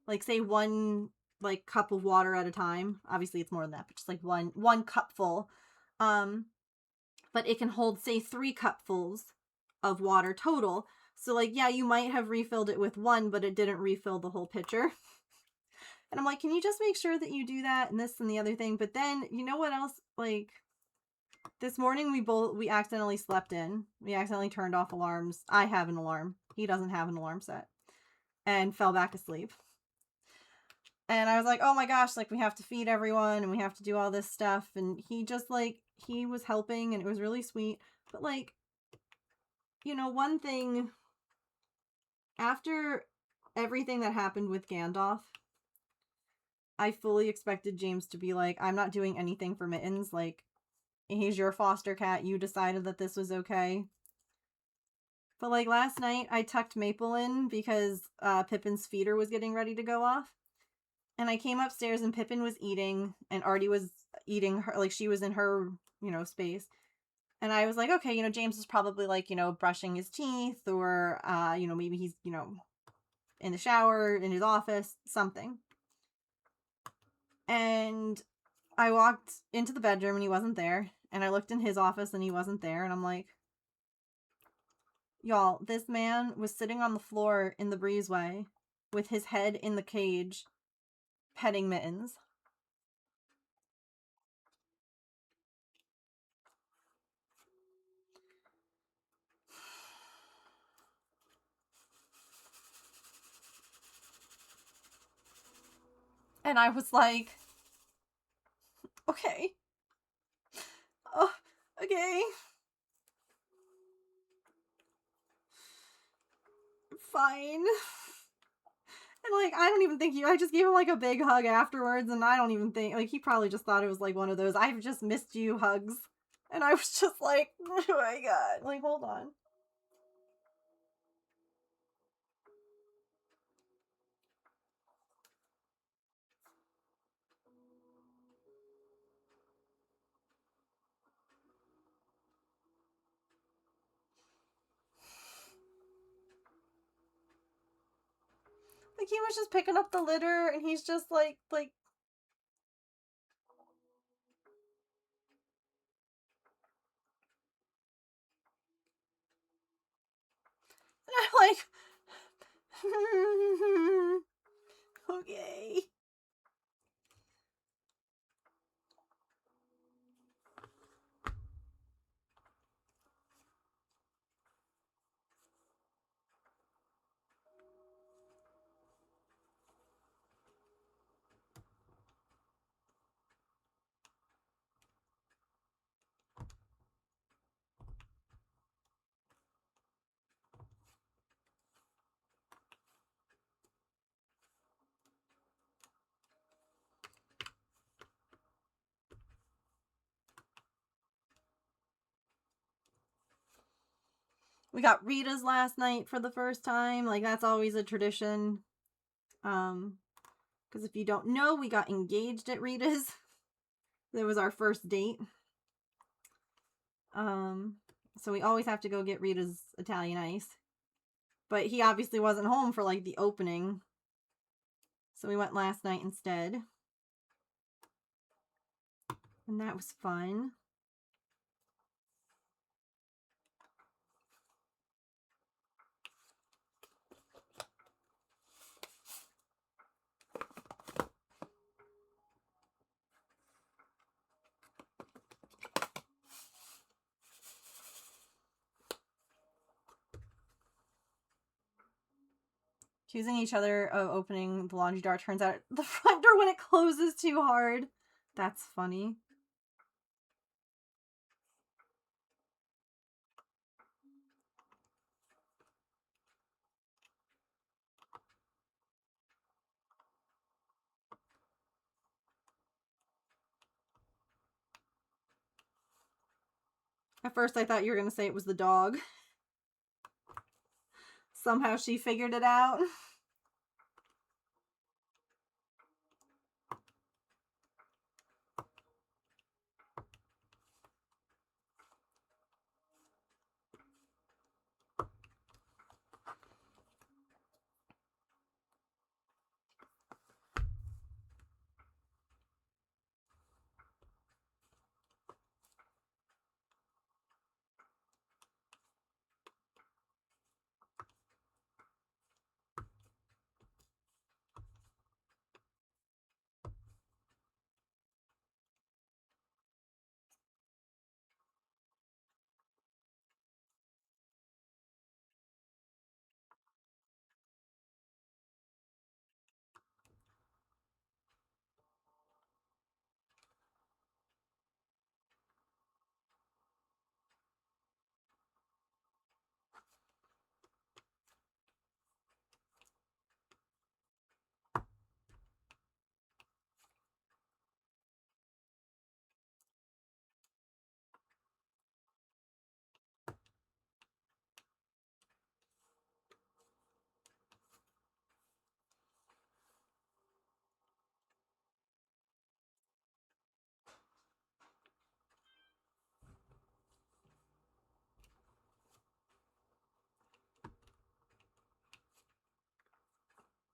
like, say one, like, cup of water at a time. Obviously it's more than that, but just like one cupful. But it can hold, say, 3 cupfuls of water total. So, like, yeah, you might have refilled it with one, but it didn't refill the whole pitcher. And I'm like, can you just make sure that you do that and this and the other thing? But then, you know what else? Like, this morning we accidentally slept in. We accidentally turned off alarms. I have an alarm. He doesn't have an alarm set. And fell back asleep. And I was like, oh my gosh, like, we have to feed everyone and we have to do all this stuff. And he just, like, he was helping and it was really sweet. But, like, one thing, after everything that happened with Gandalf, I fully expected James to be like, I'm not doing anything for Mittens. Like, he's your foster cat. You decided that this was okay. But, like, last night, I tucked Maple in because Pippin's feeder was getting ready to go off. And I came upstairs and Pippin was eating and Artie was eating her, like, she was in her, space. And I was like, okay, James is probably, like, brushing his teeth or, maybe he's, in the shower, in his office, something. And I walked into the bedroom and he wasn't there. And I looked in his office and he wasn't there. And I'm like, y'all, this man was sitting on the floor in the breezeway with his head in the cage, petting Mittens. And I was like, okay. Oh, okay. Fine. And, like, I don't even think I just gave him, like, a big hug afterwards, and I don't even think, like, he probably just thought it was, like, one of those, I've just missed you hugs. And I was just like, oh my God. Like, hold on. Like, he was just picking up the litter, and he's just like, and I'm like, Okay. We got Rita's last night for the first time. Like, that's always a tradition. Because if you don't know, we got engaged at Rita's. That was our first date. So we always have to go get Rita's Italian ice. But he obviously wasn't home for, like, the opening. So we went last night instead. And that was fun. Accusing each other of opening the laundry door. Turns out the front door when it closes too hard. That's funny. At first I thought you were going to say it was the dog. Somehow she figured it out.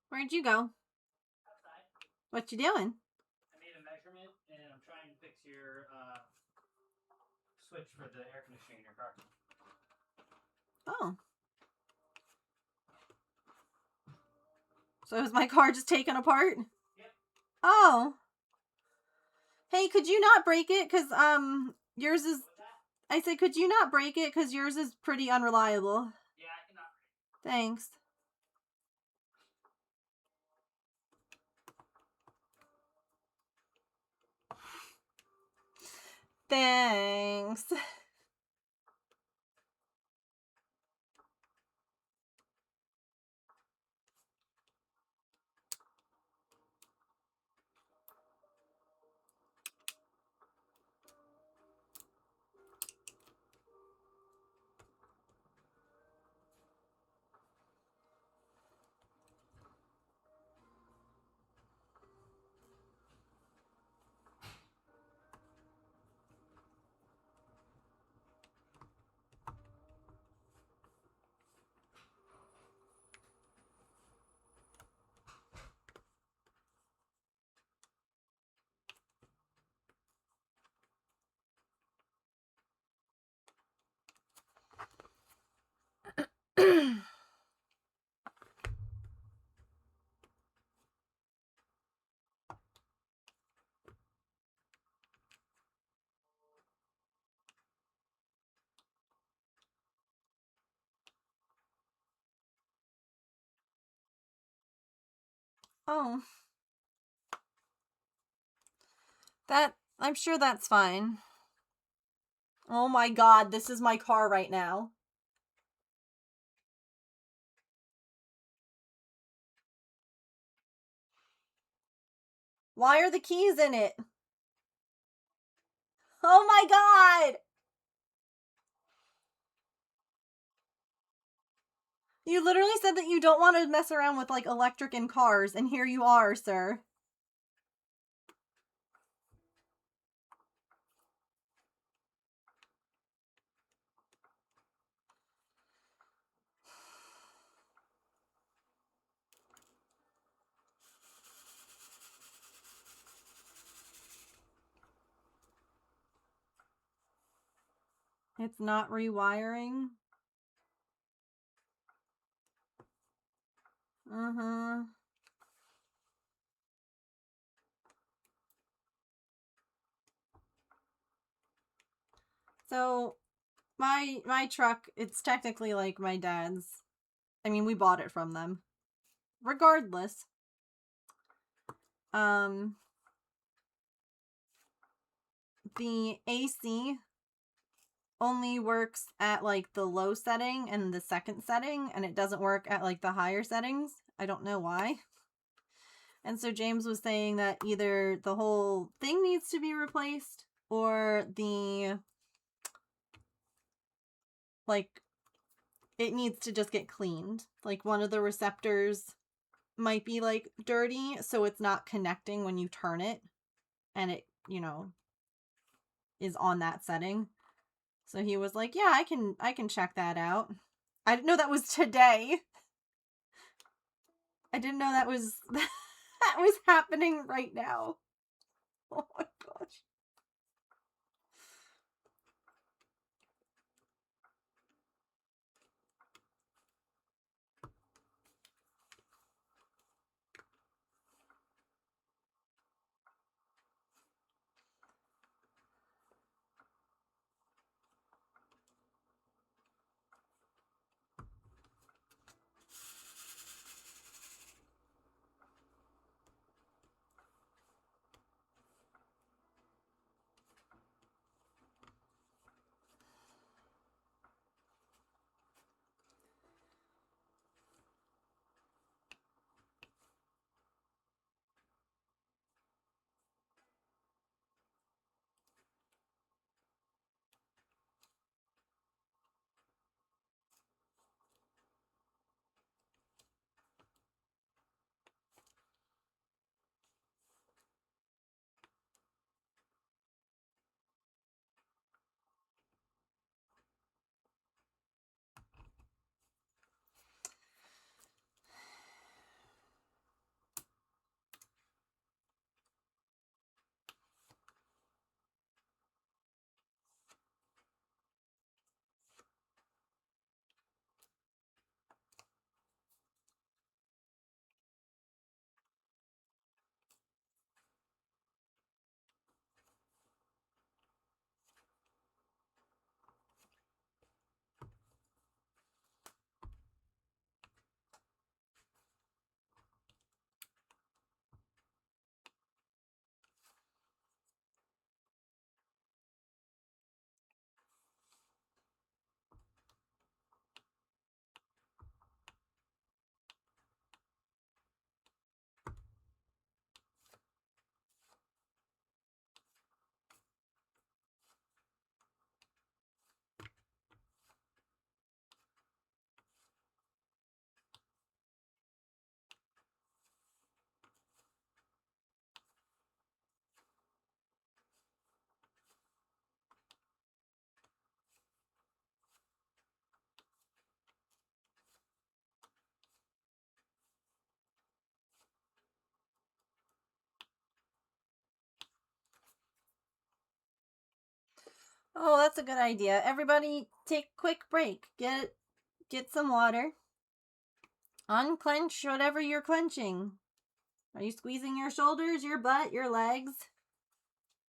Where'd you go?
Outside.
What you doing?
I made a measurement and I'm trying to fix your switch for the air conditioning in your car.
Oh. So is my car just taken apart?
Yep.
Oh. Hey, could you not break it? Because, yours is... I said, could you not break it? Because yours is pretty unreliable.
Yeah, I cannot break it.
Thanks. Thanks. Oh. I'm sure that's fine. Oh my god, this is my car right now. Why are the keys in it? Oh my god! You literally said that you don't want to mess around with, like, electric in cars, and here you are, sir. It's not rewiring. Mm-hmm. So, my truck, it's technically like my dad's. I mean, we bought it from them. Regardless. The AC only works at, like, the low setting and the second setting, and it doesn't work at, like, the higher settings. I don't know why. And so James was saying that either the whole thing needs to be replaced, or like, it needs to just get cleaned. Like, one of the receptors might be, like, dirty, so it's not connecting when you turn it, and it, is on that setting. So he was like, yeah, I can check that out. I didn't know that was today. I didn't know that was that was happening right now. Oh my gosh. Oh, that's a good idea. Everybody take a quick break. Get some water. Unclench whatever you're clenching. Are you squeezing your shoulders, your butt, your legs?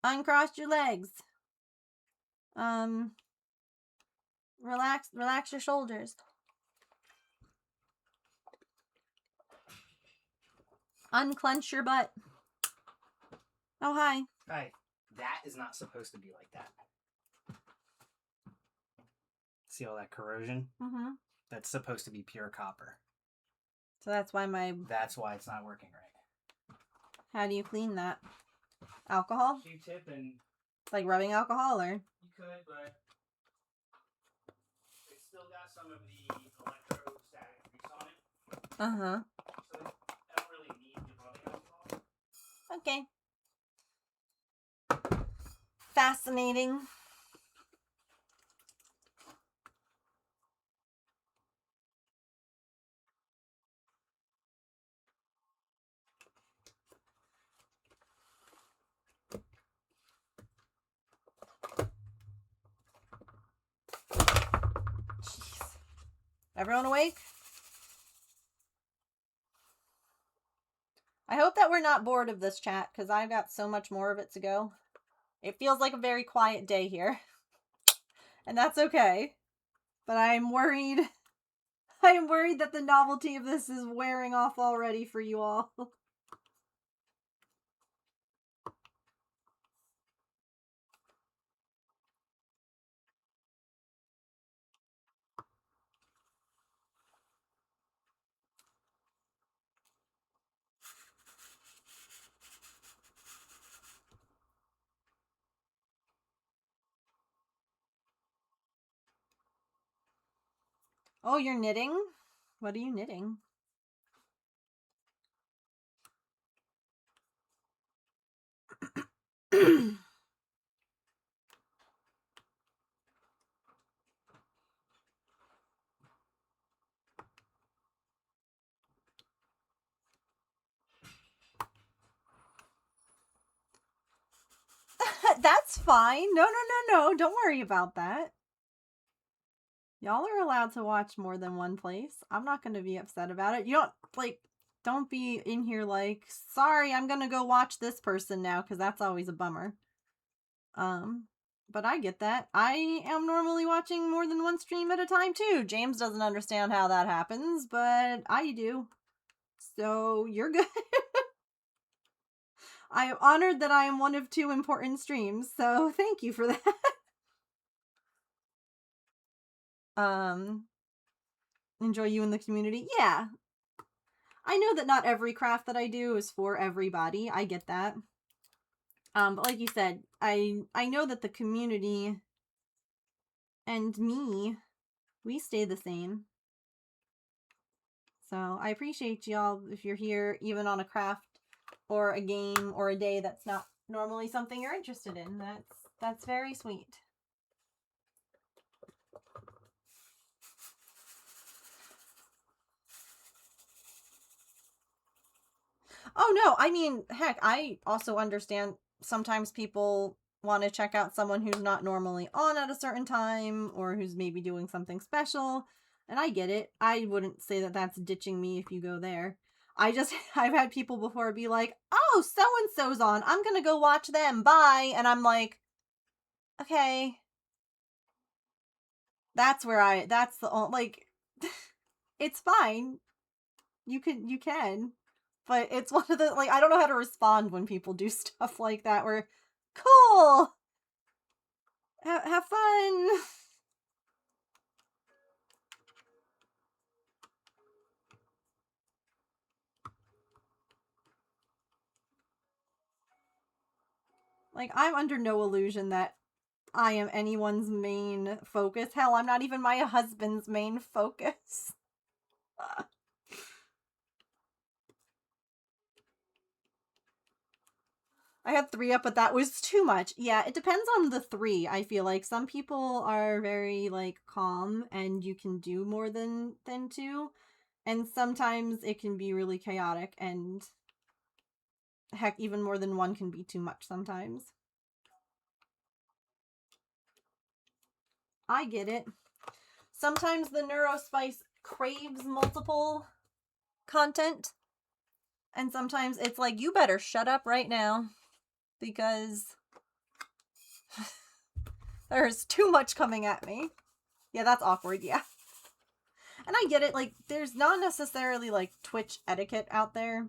Uncross your legs. Relax your shoulders. Unclench your butt. Oh, hi.
Right. That is not supposed to be like that. See all that corrosion?
Mm-hmm.
That's supposed to be pure copper.
So that's why
That's why it's not working right.
How do you clean that? Alcohol?
Q-tip and...
Like rubbing alcohol, or?
You could, but... It's still got some of the electrostatic grease on it.
Uh-huh.
So I don't really need the rubbing alcohol.
Okay. Fascinating. Jeez. Everyone awake? I hope that we're not bored of this chat, because I've got so much more of it to go. It feels like a very quiet day here. And that's okay. But I'm worried. I am worried that the novelty of this is wearing off already for you all. Oh, you're knitting? What are you knitting? That's fine. No, don't worry about that. Y'all are allowed to watch more than one place. I'm not going to be upset about it. You don't, like, don't be in here like, sorry, I'm going to go watch this person now, because that's always a bummer. But I get that. I am normally watching more than one stream at a time, too. James doesn't understand how that happens, but I do. So, you're good. I am honored that I am one of 2 important streams, so thank you for that. Enjoy you in the community? Yeah. I know that not every craft that I do is for everybody. I get that. But like you said, I know that the community and me, we stay the same. So I appreciate y'all if you're here even on a craft or a game or a day that's not normally something you're interested in. That's very sweet. Oh no, I mean, heck, I also understand sometimes people want to check out someone who's not normally on at a certain time or who's maybe doing something special. And I get it. I wouldn't say that that's ditching me if you go there. I've had people before be like, oh, so-and-so's on. I'm going to go watch them. Bye. And I'm like, okay. That's the only, like, it's fine. You can. But it's one of the, like, I don't know how to respond when people do stuff like that where, cool! Have fun! Like, I'm under no illusion that I am anyone's main focus. Hell, I'm not even my husband's main focus. I had 3 up, but that was too much. Yeah, it depends on the 3, I feel like. Some people are very, like, calm, and you can do more than 2. And sometimes it can be really chaotic, and heck, even more than 1 can be too much sometimes. I get it. Sometimes the Neurospice craves multiple content, and sometimes it's like, you better shut up right now, because there's too much coming at me. Yeah, that's awkward, yeah. And I get it, like, there's not necessarily, like, Twitch etiquette out there.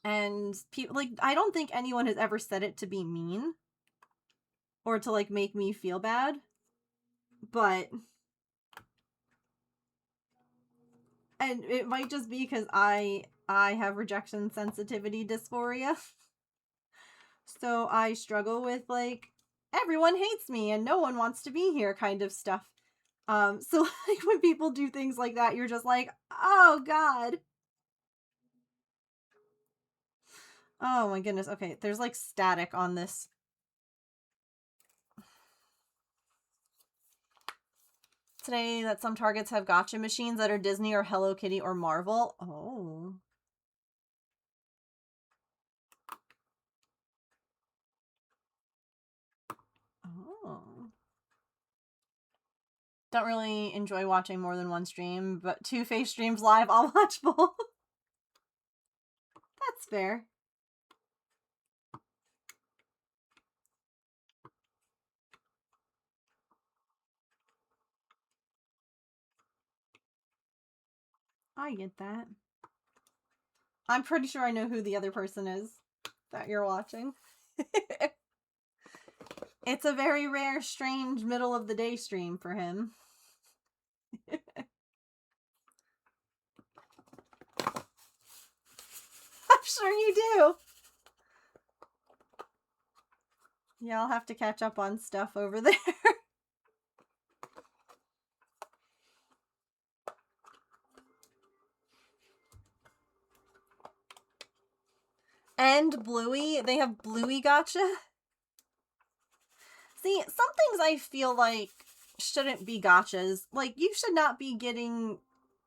And people, like, I don't think anyone has ever said it to be mean or to, like, make me feel bad, but, and it might just be because I have rejection sensitivity dysphoria. So I struggle with, like, everyone hates me and no one wants to be here kind of stuff. So like when people do things like that, you're just like, oh God. Oh my goodness. Okay, there's like static on this. Today that some Targets have gotcha machines that are Disney or Hello Kitty or Marvel. Oh. Oh. Don't really enjoy watching more than one stream, but 2 Face streams live, I'll watch both. That's fair. I get that. I'm pretty sure I know who the other person is that you're watching. It's a very rare, strange middle of the day stream for him. I'm sure you do. Yeah, I'll have to catch up on stuff over there. And Bluey. They have Bluey gotcha. See, some things I feel like shouldn't be gotchas. Like, you should not be getting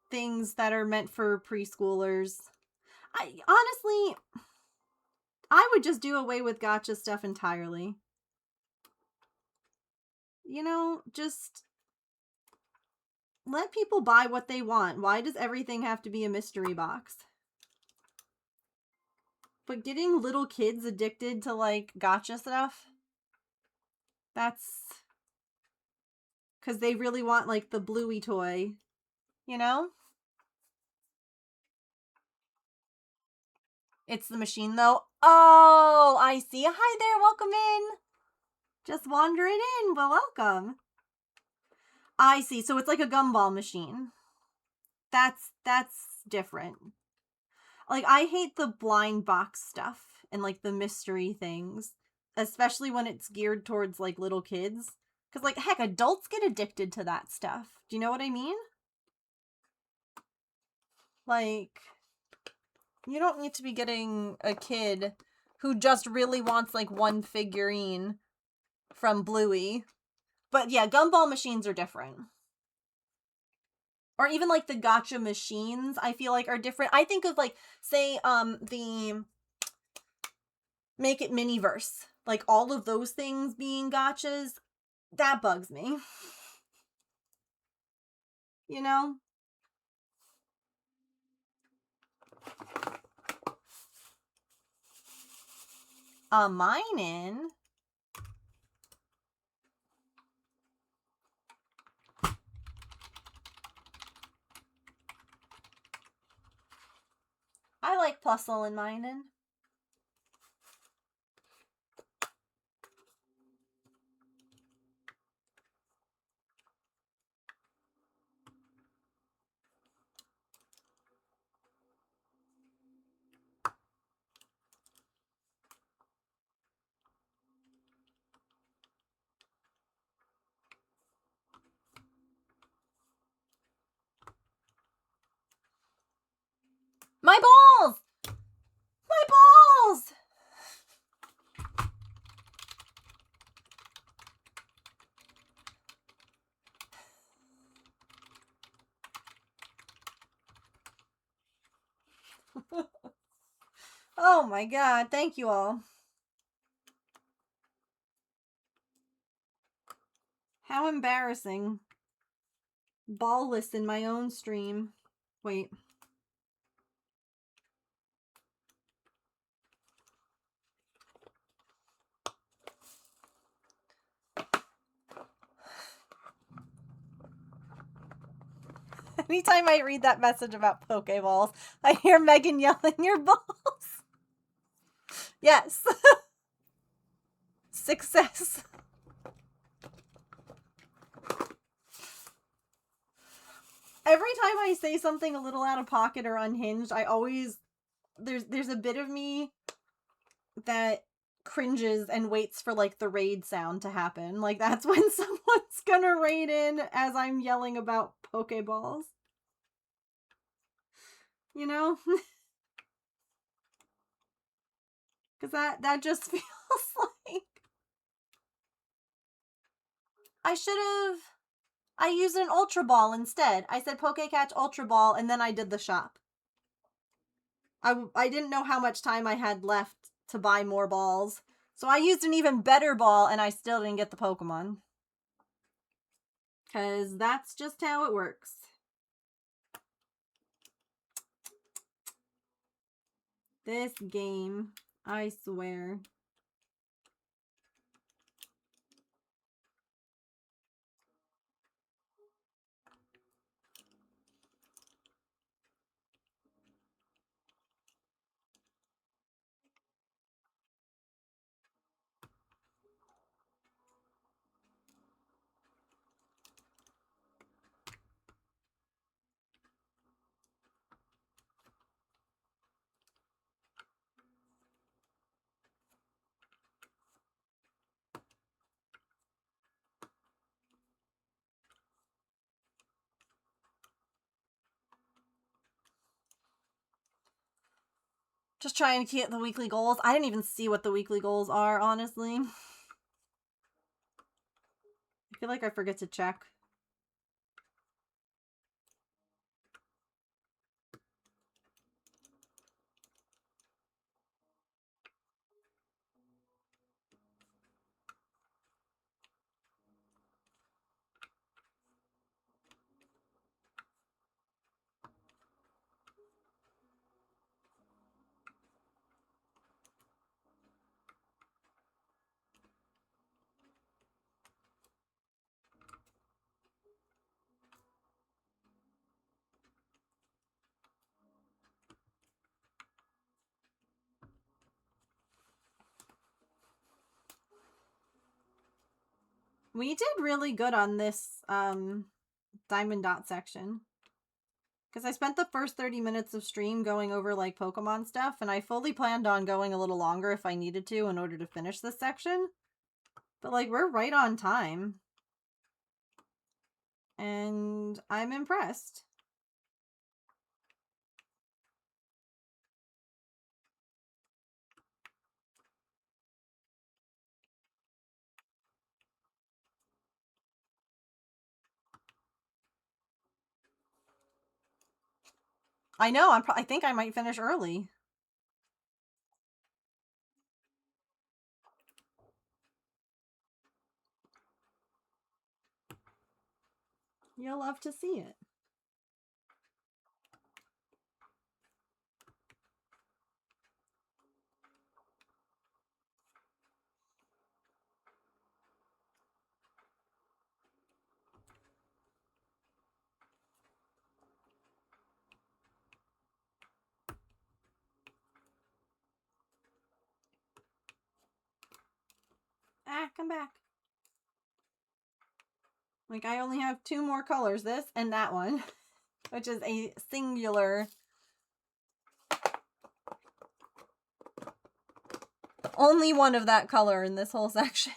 things that are meant for preschoolers. Honestly, I would just do away with gotcha stuff entirely. You know, just let people buy what they want. Why does everything have to be a mystery box? But getting little kids addicted to, like, gotcha stuff, that's because they really want, like, the Bluey toy, you know? It's the machine, though. Oh, I see. Hi there, welcome in. Just wandering in, well, welcome. I see. So it's like a gumball machine. That's different. Like, I hate the blind box stuff and, like, the mystery things, especially when it's geared towards, like, little kids. Because, like, heck, adults get addicted to that stuff. Do you know what I mean? Like, you don't need to be getting a kid who just really wants, like, one figurine from Bluey. But, yeah, gumball machines are different. Or even, like, the gotcha machines, I feel like, are different. I think of, like, say, the Make It Miniverse. Like, all of those things being gotchas, that bugs me. You know? Mine in. I like Plusle and Minen. My balls! My balls! Oh my god, thank you all. How embarrassing. Ballless in my own stream. Wait. Anytime I read that message about Pokeballs, I hear Megan yelling, your balls! Yes. Success. Every time I say something a little out of pocket or unhinged, I always there's a bit of me that cringes and waits for like the raid sound to happen. Like that's when someone's gonna raid in as I'm yelling about Pokeballs. You know? Cause that just feels like I used an Ultra Ball instead. I said Pokecatch Ultra Ball and then I did the shop. I didn't know how much time I had left to buy more balls. So I used an even better ball and I still didn't get the Pokemon. Because that's just how it works. This game, I swear. Just trying to get the weekly goals. I didn't even see what the weekly goals are, honestly. I feel like I forget to check. We did really good on this Diamond Dot section. Because I spent the first 30 minutes of stream going over like Pokemon stuff, and I fully planned on going a little longer if I needed to in order to finish this section. But like, we're right on time. And I'm impressed. I know, I think I might finish early. You'll love to see it. Ah, come back. Like, I only have 2 more colors, this and that one, which is a singular. Only one of that color in this whole section.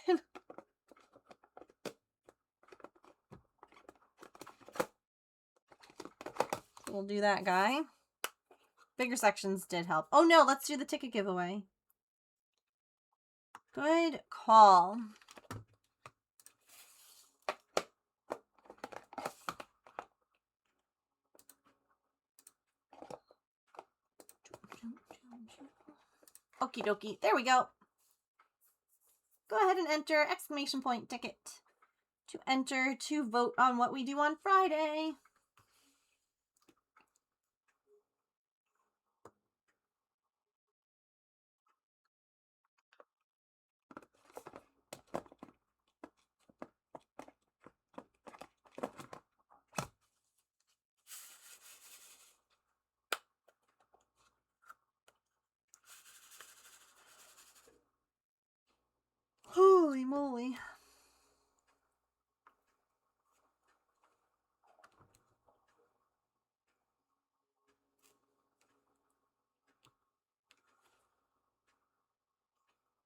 We'll do that guy. Bigger sections did help. Oh no, let's do the ticket giveaway. Good call. Okie dokie. There we go. Go ahead and enter exclamation point ticket to enter to vote on what we do on Friday. moly.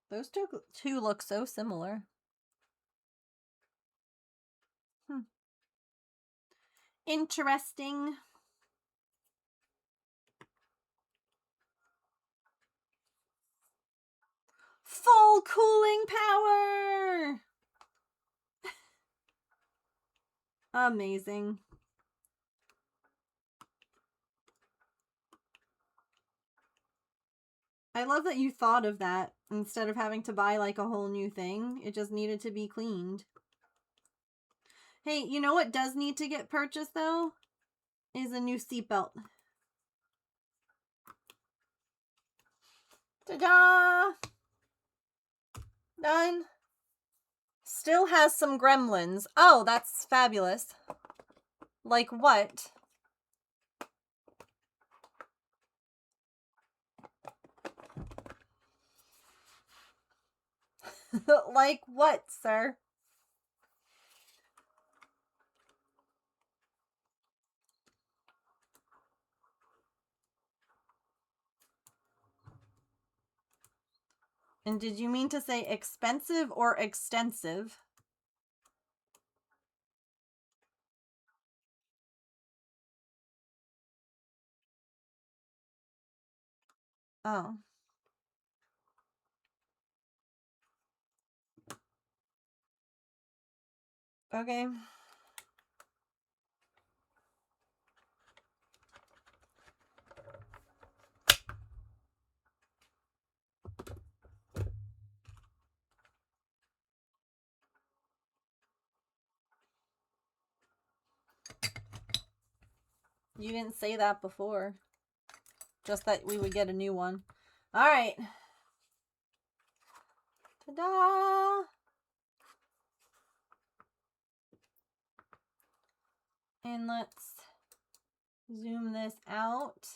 Those two look so similar. Interesting. Full cooling power! Amazing. I love that you thought of that instead of having to buy like a whole new thing. It just needed to be cleaned. Hey, you know what does need to get purchased though? Is a new seatbelt. Ta-da! Done. Still has some gremlins. Oh, that's fabulous. Like what? Like what, sir? And did you mean to say expensive or extensive? Oh. Okay. You didn't say that before. Just that we would get a new one. Alright. Ta-da! And let's zoom this out.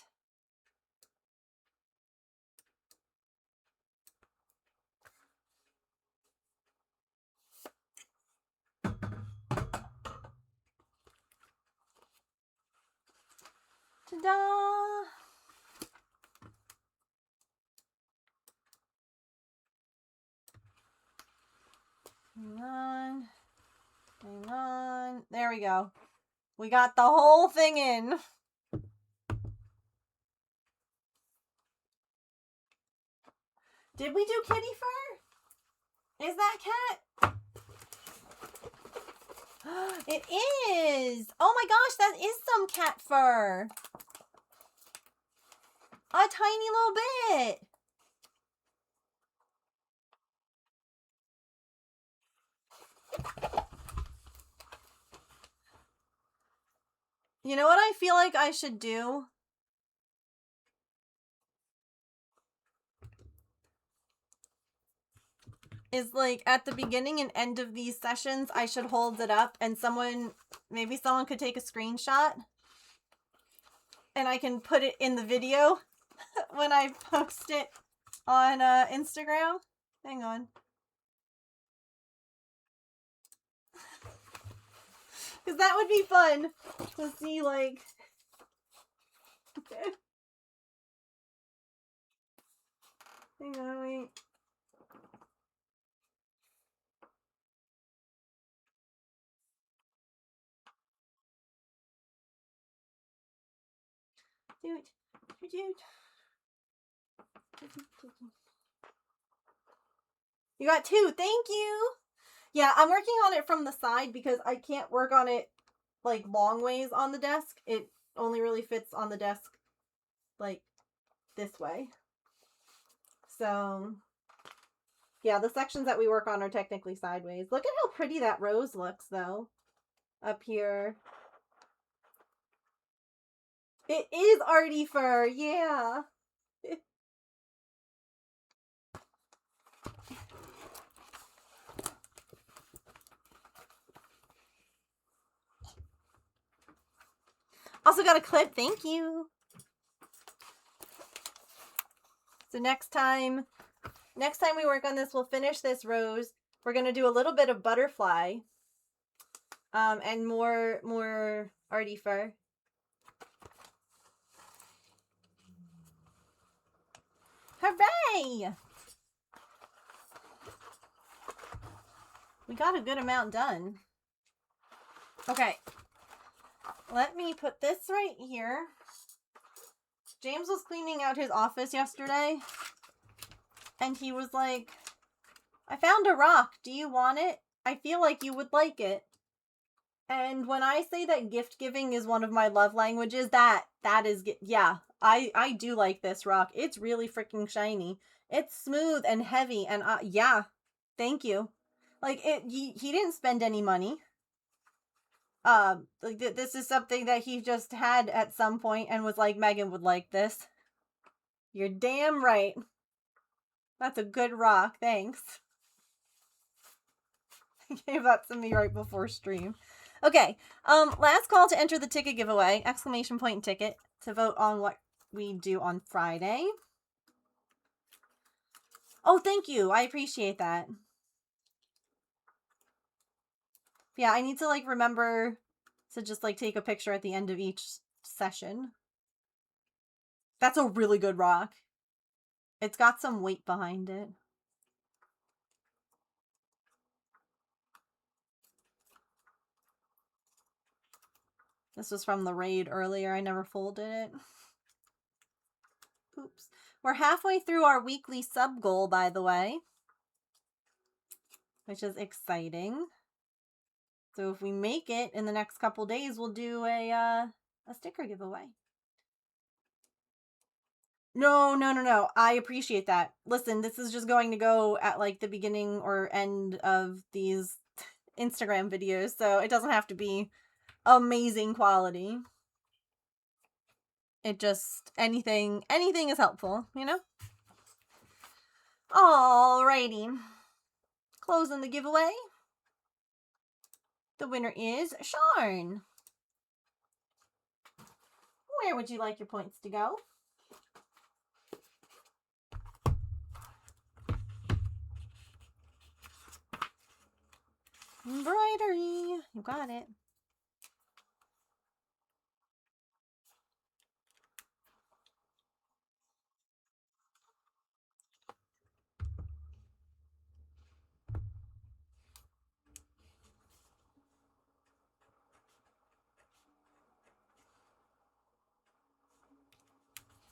Ta-da! Hang on. Hang on. There we go. We got the whole thing in. Did we do kitty fur? Is that cat? It is! Oh my gosh, that is some cat fur. A tiny little bit. You know what I feel like I should do? Is like at the beginning and end of these sessions, I should hold it up and maybe someone could take a screenshot and I can put it in the video when I post it on Instagram. Hang on. Because that would be fun to see, like... Okay. Hang on, wait. Dude. You got 2. Thank you. Yeah, I'm working on it from the side because I can't work on it like long ways on the desk. It only really fits on the desk like this way. So yeah, the sections that we work on are technically sideways. Look at how pretty that rose looks though. Up here. It is arty fur, yeah. Also got a clip, thank you. So next time we work on this, we'll finish this rose We're going to do a little bit of butterfly. And more arty fur. Hooray! We got a good amount done. Okay. Let me put this right here. James was cleaning out his office yesterday. And he was like, I found a rock. Do you want it? I feel like you would like it. And when I say that gift giving is one of my love languages, that is, yeah, I do like this rock. It's really freaking shiny. It's smooth and heavy, and yeah, thank you. Like, he didn't spend any money. Like, this is something that he just had at some point and was like, Megan would like this. You're damn right. That's a good rock, thanks. He gave that to me right before stream. Okay, last call to enter the ticket giveaway, exclamation point ticket, to vote on what we do on Friday. Oh, thank you. I appreciate that. Yeah, I need to, like, remember to just, like, take a picture at the end of each session. That's a really good rock. It's got some weight behind it. This was from the raid earlier. I never folded it. Oops. We're halfway through our weekly sub goal, by the way, which is exciting. So if we make it in the next couple days, we'll do a sticker giveaway. No. I appreciate that. Listen, this is just going to go at, like, the beginning or end of these Instagram videos, so it doesn't have to be amazing quality. It just, anything is helpful, you know? Alrighty. Closing the giveaway. The winner is Sharn. Where would you like your points to go? Embroidery. You got it.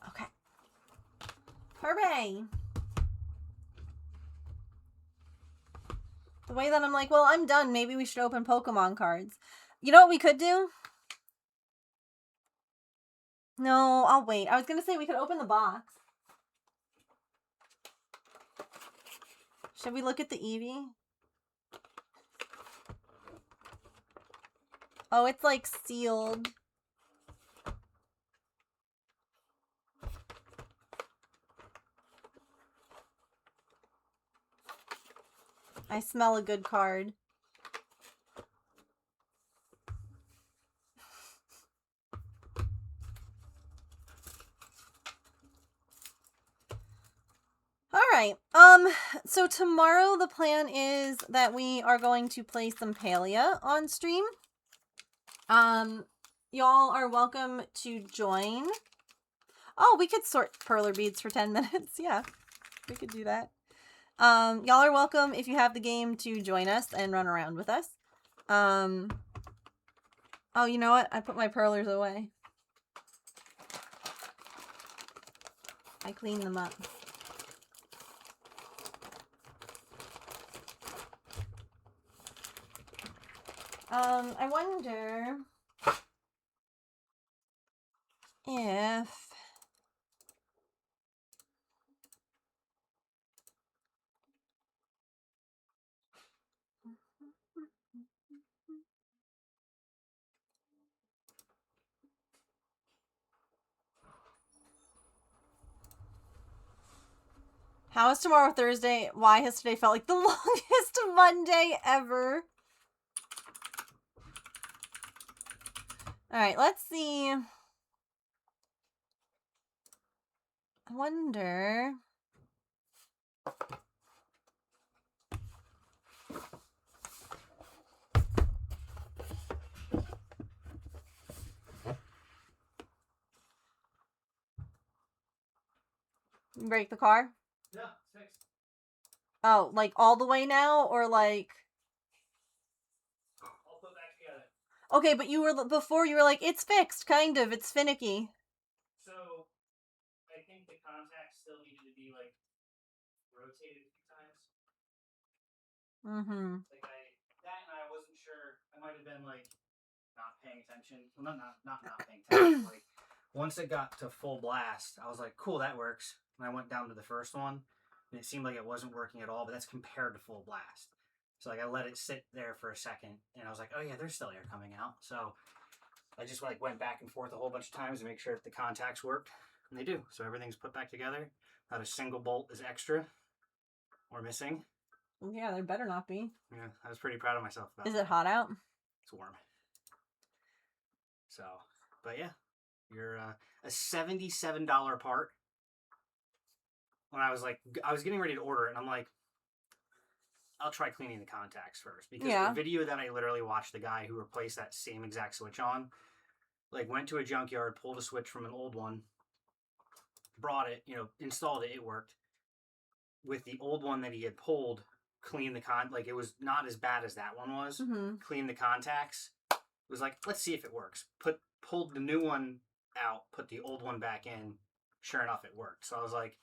Okay. Hooray. The way that I'm like, well, I'm done. Maybe we should open Pokemon cards. You know what we could do? No, I'll wait. I was going to say we could open the box. Should we look at the Eevee? Oh, it's like sealed. I smell a good card. Alright, so tomorrow the plan is that we are going to play some Palia on stream. Y'all are welcome to join. Oh, we could sort perler beads for 10 minutes. Yeah, we could do that. Y'all are welcome, if you have the game, to join us and run around with us. Oh, you know what? I put my perlers away. I cleaned them up. I wonder if how is tomorrow Thursday? Why has today felt like the longest Monday ever? Alright, let's see. I wonder. You break the car?
No, it's fixed.
Oh, like all the way now, or like?
All put back together.
Okay, but you were before. You were like, it's fixed, kind of. It's finicky.
So, I think the contacts still needed to be like rotated a few times.
Mm-hmm.
Like that, and I wasn't sure. I might have been like not paying attention. Well, not paying attention. Like once it got to full blast, I was like, cool, that works. And I went down to the first one, and it seemed like it wasn't working at all. But that's compared to full blast. So like I let it sit there for a second, and I was like, oh yeah, there's still air coming out. So I just like went back and forth a whole bunch of times to make sure that the contacts worked, and they do. So everything's put back together. Not a single bolt is extra or missing.
Yeah, there better not be.
Yeah, I was pretty proud of myself about
Is
that.
it hot out?
It's warm. So, but yeah, you're a $77 part. When I was getting ready to order it, and I'm like, I'll try cleaning the contacts first, because the video that I literally watched, the guy who replaced that same exact switch on, like went to a junkyard, pulled a switch from an old one, brought it, installed it, it worked. With the old one that he had pulled, cleaned the like it was not as bad as that one was.
Mm-hmm.
Cleaned the contacts. It was like, let's see if it works. Pulled the new one out, put the old one back in. Sure enough, it worked. So I was like,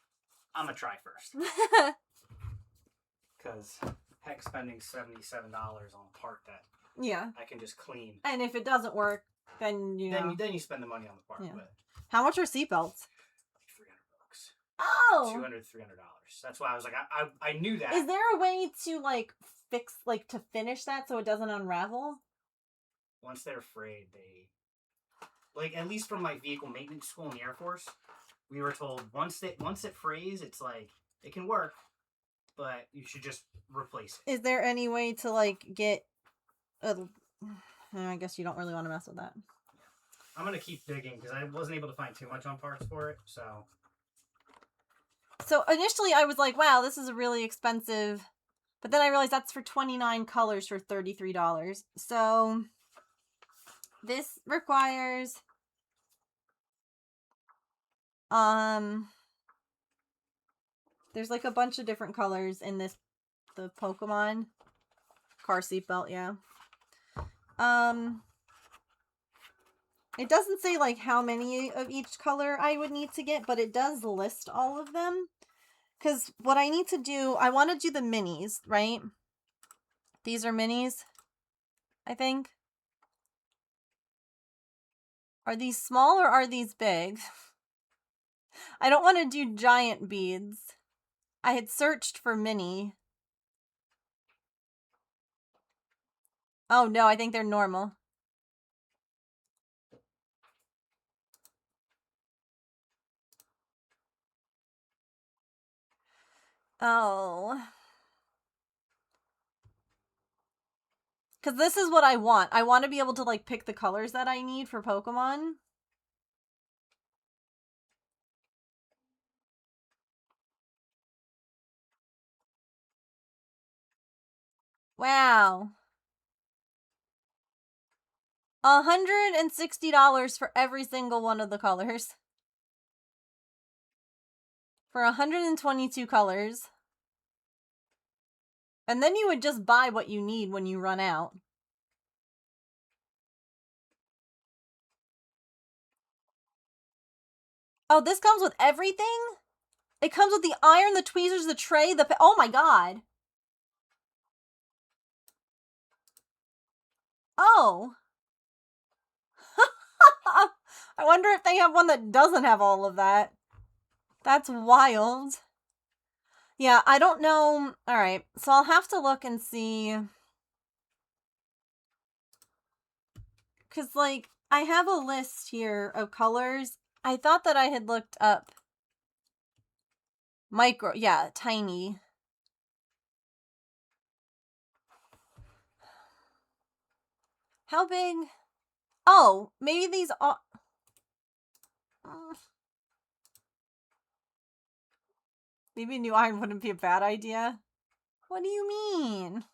I'm gonna try first, because heck, spending $77 on a part that I can just clean.
And if it doesn't work, then
then you spend the money on the part.
Yeah.
But
how much are seatbelts?
$300.
Oh,
$200, $300. That's why I was like, I knew that.
Is there a way to like fix, like to finish that so it doesn't unravel?
Once they're frayed, they like, at least from my vehicle maintenance school in the Air Force, we were told once it frays, it's like it can work, but you should just replace it.
Is there any way to like get I guess you don't really want to mess with that.
I'm gonna keep digging because I wasn't able to find too much on parts for it.
So initially I was like, wow, this is really expensive. But then I realized that's for 29 colors for $33. So this requires there's like a bunch of different colors in the Pokemon car seatbelt, yeah. It doesn't say like how many of each color I would need to get, but it does list all of them. Because what I need to do, I want to do the minis, right? These are minis, I think. Are these small or are these big? I don't want to do giant beads. I had searched for mini. Oh no, I think they're normal. Oh. Because this is what I want. I want to be able to, like, pick the colors that I need for Pokemon. Wow. $160 for every single one of the colors. For 122 colors. And then you would just buy what you need when you run out. Oh, this comes with everything? It comes with the iron, the tweezers, the tray, oh my god. Oh. I wonder if they have one that doesn't have all of that. That's wild. Yeah, I don't know. Alright, so I'll have to look and see. Because, like, I have a list here of colors. I thought that I had looked up micro. Yeah, tiny. How big? Oh, maybe these are... Maybe new iron wouldn't be a bad idea. What do you mean?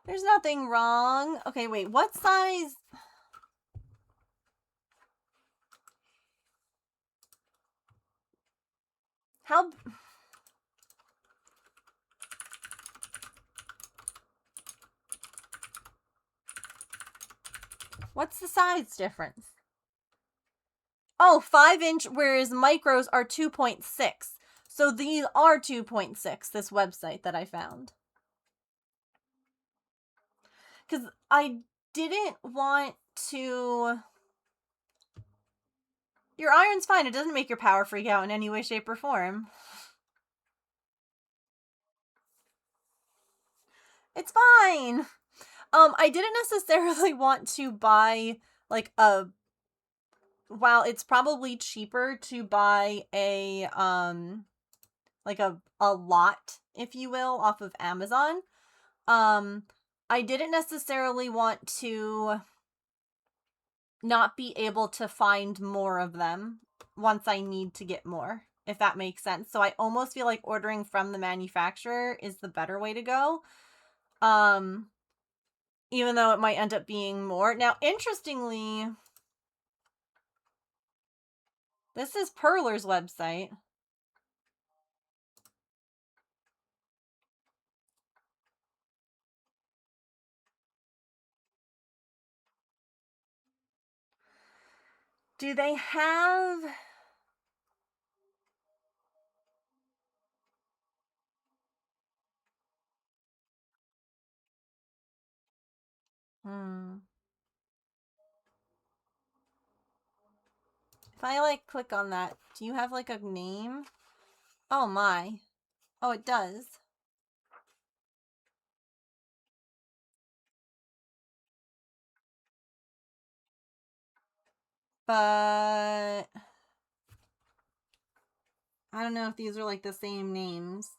There's nothing wrong. Okay, wait, what size? How... What's the size difference? Oh, 5-inch, whereas micros are 2.6. So these are 2.6, this website that I found. Because I didn't want to... Your iron's fine. It doesn't make your power freak out in any way, shape, or form. It's fine. I didn't necessarily want to buy, like, a... While it's probably cheaper to buy a, like a lot, if you will, off of Amazon, I didn't necessarily want to not be able to find more of them once I need to get more, if that makes sense. So I almost feel like ordering from the manufacturer is the better way to go. Even though it might end up being more. Now, interestingly, this is Perler's website. Do they have... If I, like, click on that, do you have, like, a name? Oh, my. Oh, it does. But... I don't know if these are, like, the same names.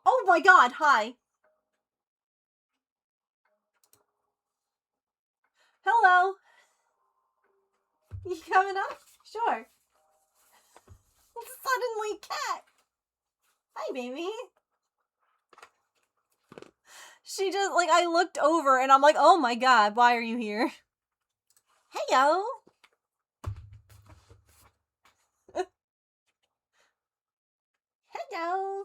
Oh my god, hi! Hello! You coming up? Sure. Suddenly cat! Hi, baby! She just, like, I looked over and I'm like, oh my god, why are you here? Heyo! Hello!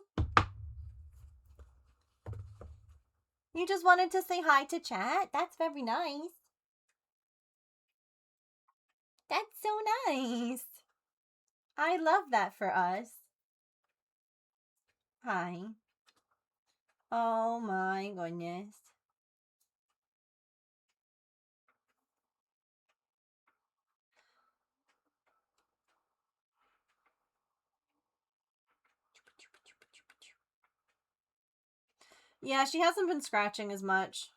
You just wanted to say hi to chat? That's very nice. That's so nice. I love that for us. Hi. Oh my goodness. Yeah, she hasn't been scratching as much.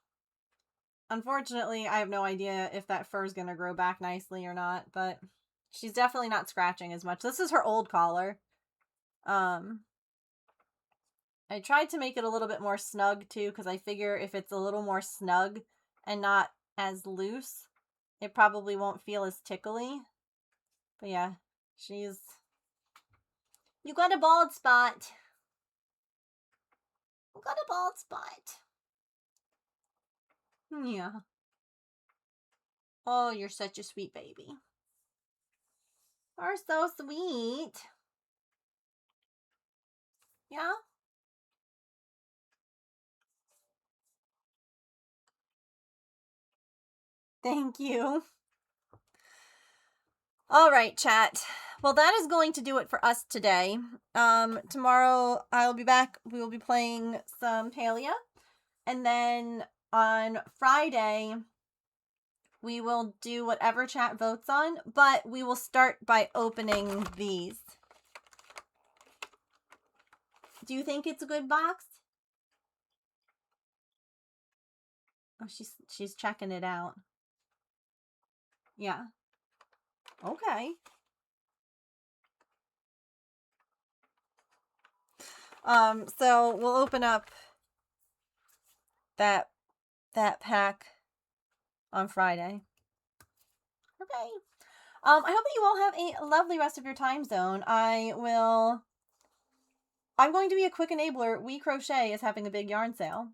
Unfortunately, I have no idea if that fur is going to grow back nicely or not, but she's definitely not scratching as much. This is her old collar. I tried to make it a little bit more snug too, because I figure if it's a little more snug and not as loose, it probably won't feel as tickly. But yeah, she's... You got a bald spot. You got a bald spot. Yeah. Oh, you're such a sweet baby. You're so sweet. Yeah? Thank you. All right, chat. Well, that is going to do it for us today. Tomorrow I'll be back. We will be playing some Palia. And then on Friday, we will do whatever chat votes on, but we will start by opening these. Do you think it's a good box? Oh, she's checking it out. Yeah. Okay. So we'll open up that pack on Friday. Okay. I hope that you all have a lovely rest of your time zone. I'm going to be a quick enabler. We Crochet is having a big yarn sale.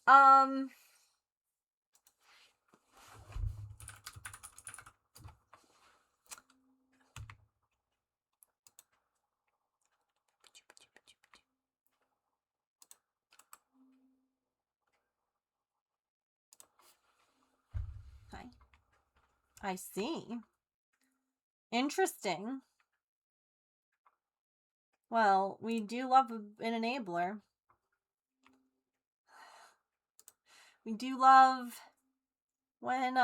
Um, Hi. I see. Interesting. Well, we do love an enabler. We do love when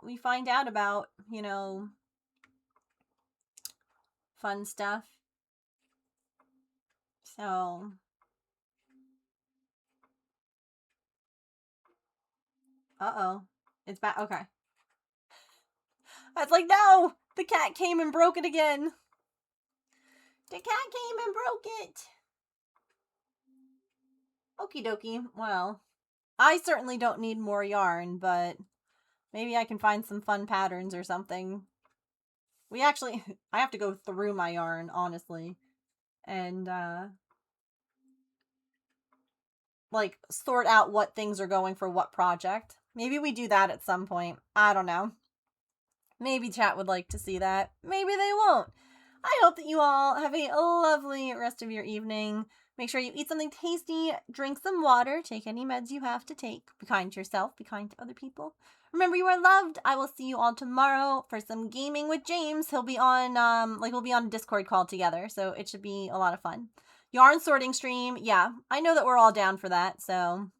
we find out about, you know, fun stuff. So uh-oh. It's back. Okay. I was like, no! The cat came and broke it again. The cat came and broke it. Okie dokie. Well, I certainly don't need more yarn, but maybe I can find some fun patterns or something. We actually, I have to go through my yarn, honestly. And, like, sort out what things are going for what project. Maybe we do that at some point. I don't know. Maybe chat would like to see that. Maybe they won't. I hope that you all have a lovely rest of your evening. Make sure you eat something tasty, drink some water, take any meds you have to take. Be kind to yourself, be kind to other people. Remember, you are loved. I will see you all tomorrow for some gaming with James. He'll be on, we'll be on a Discord call together, so it should be a lot of fun. Yarn sorting stream, yeah, I know that we're all down for that, so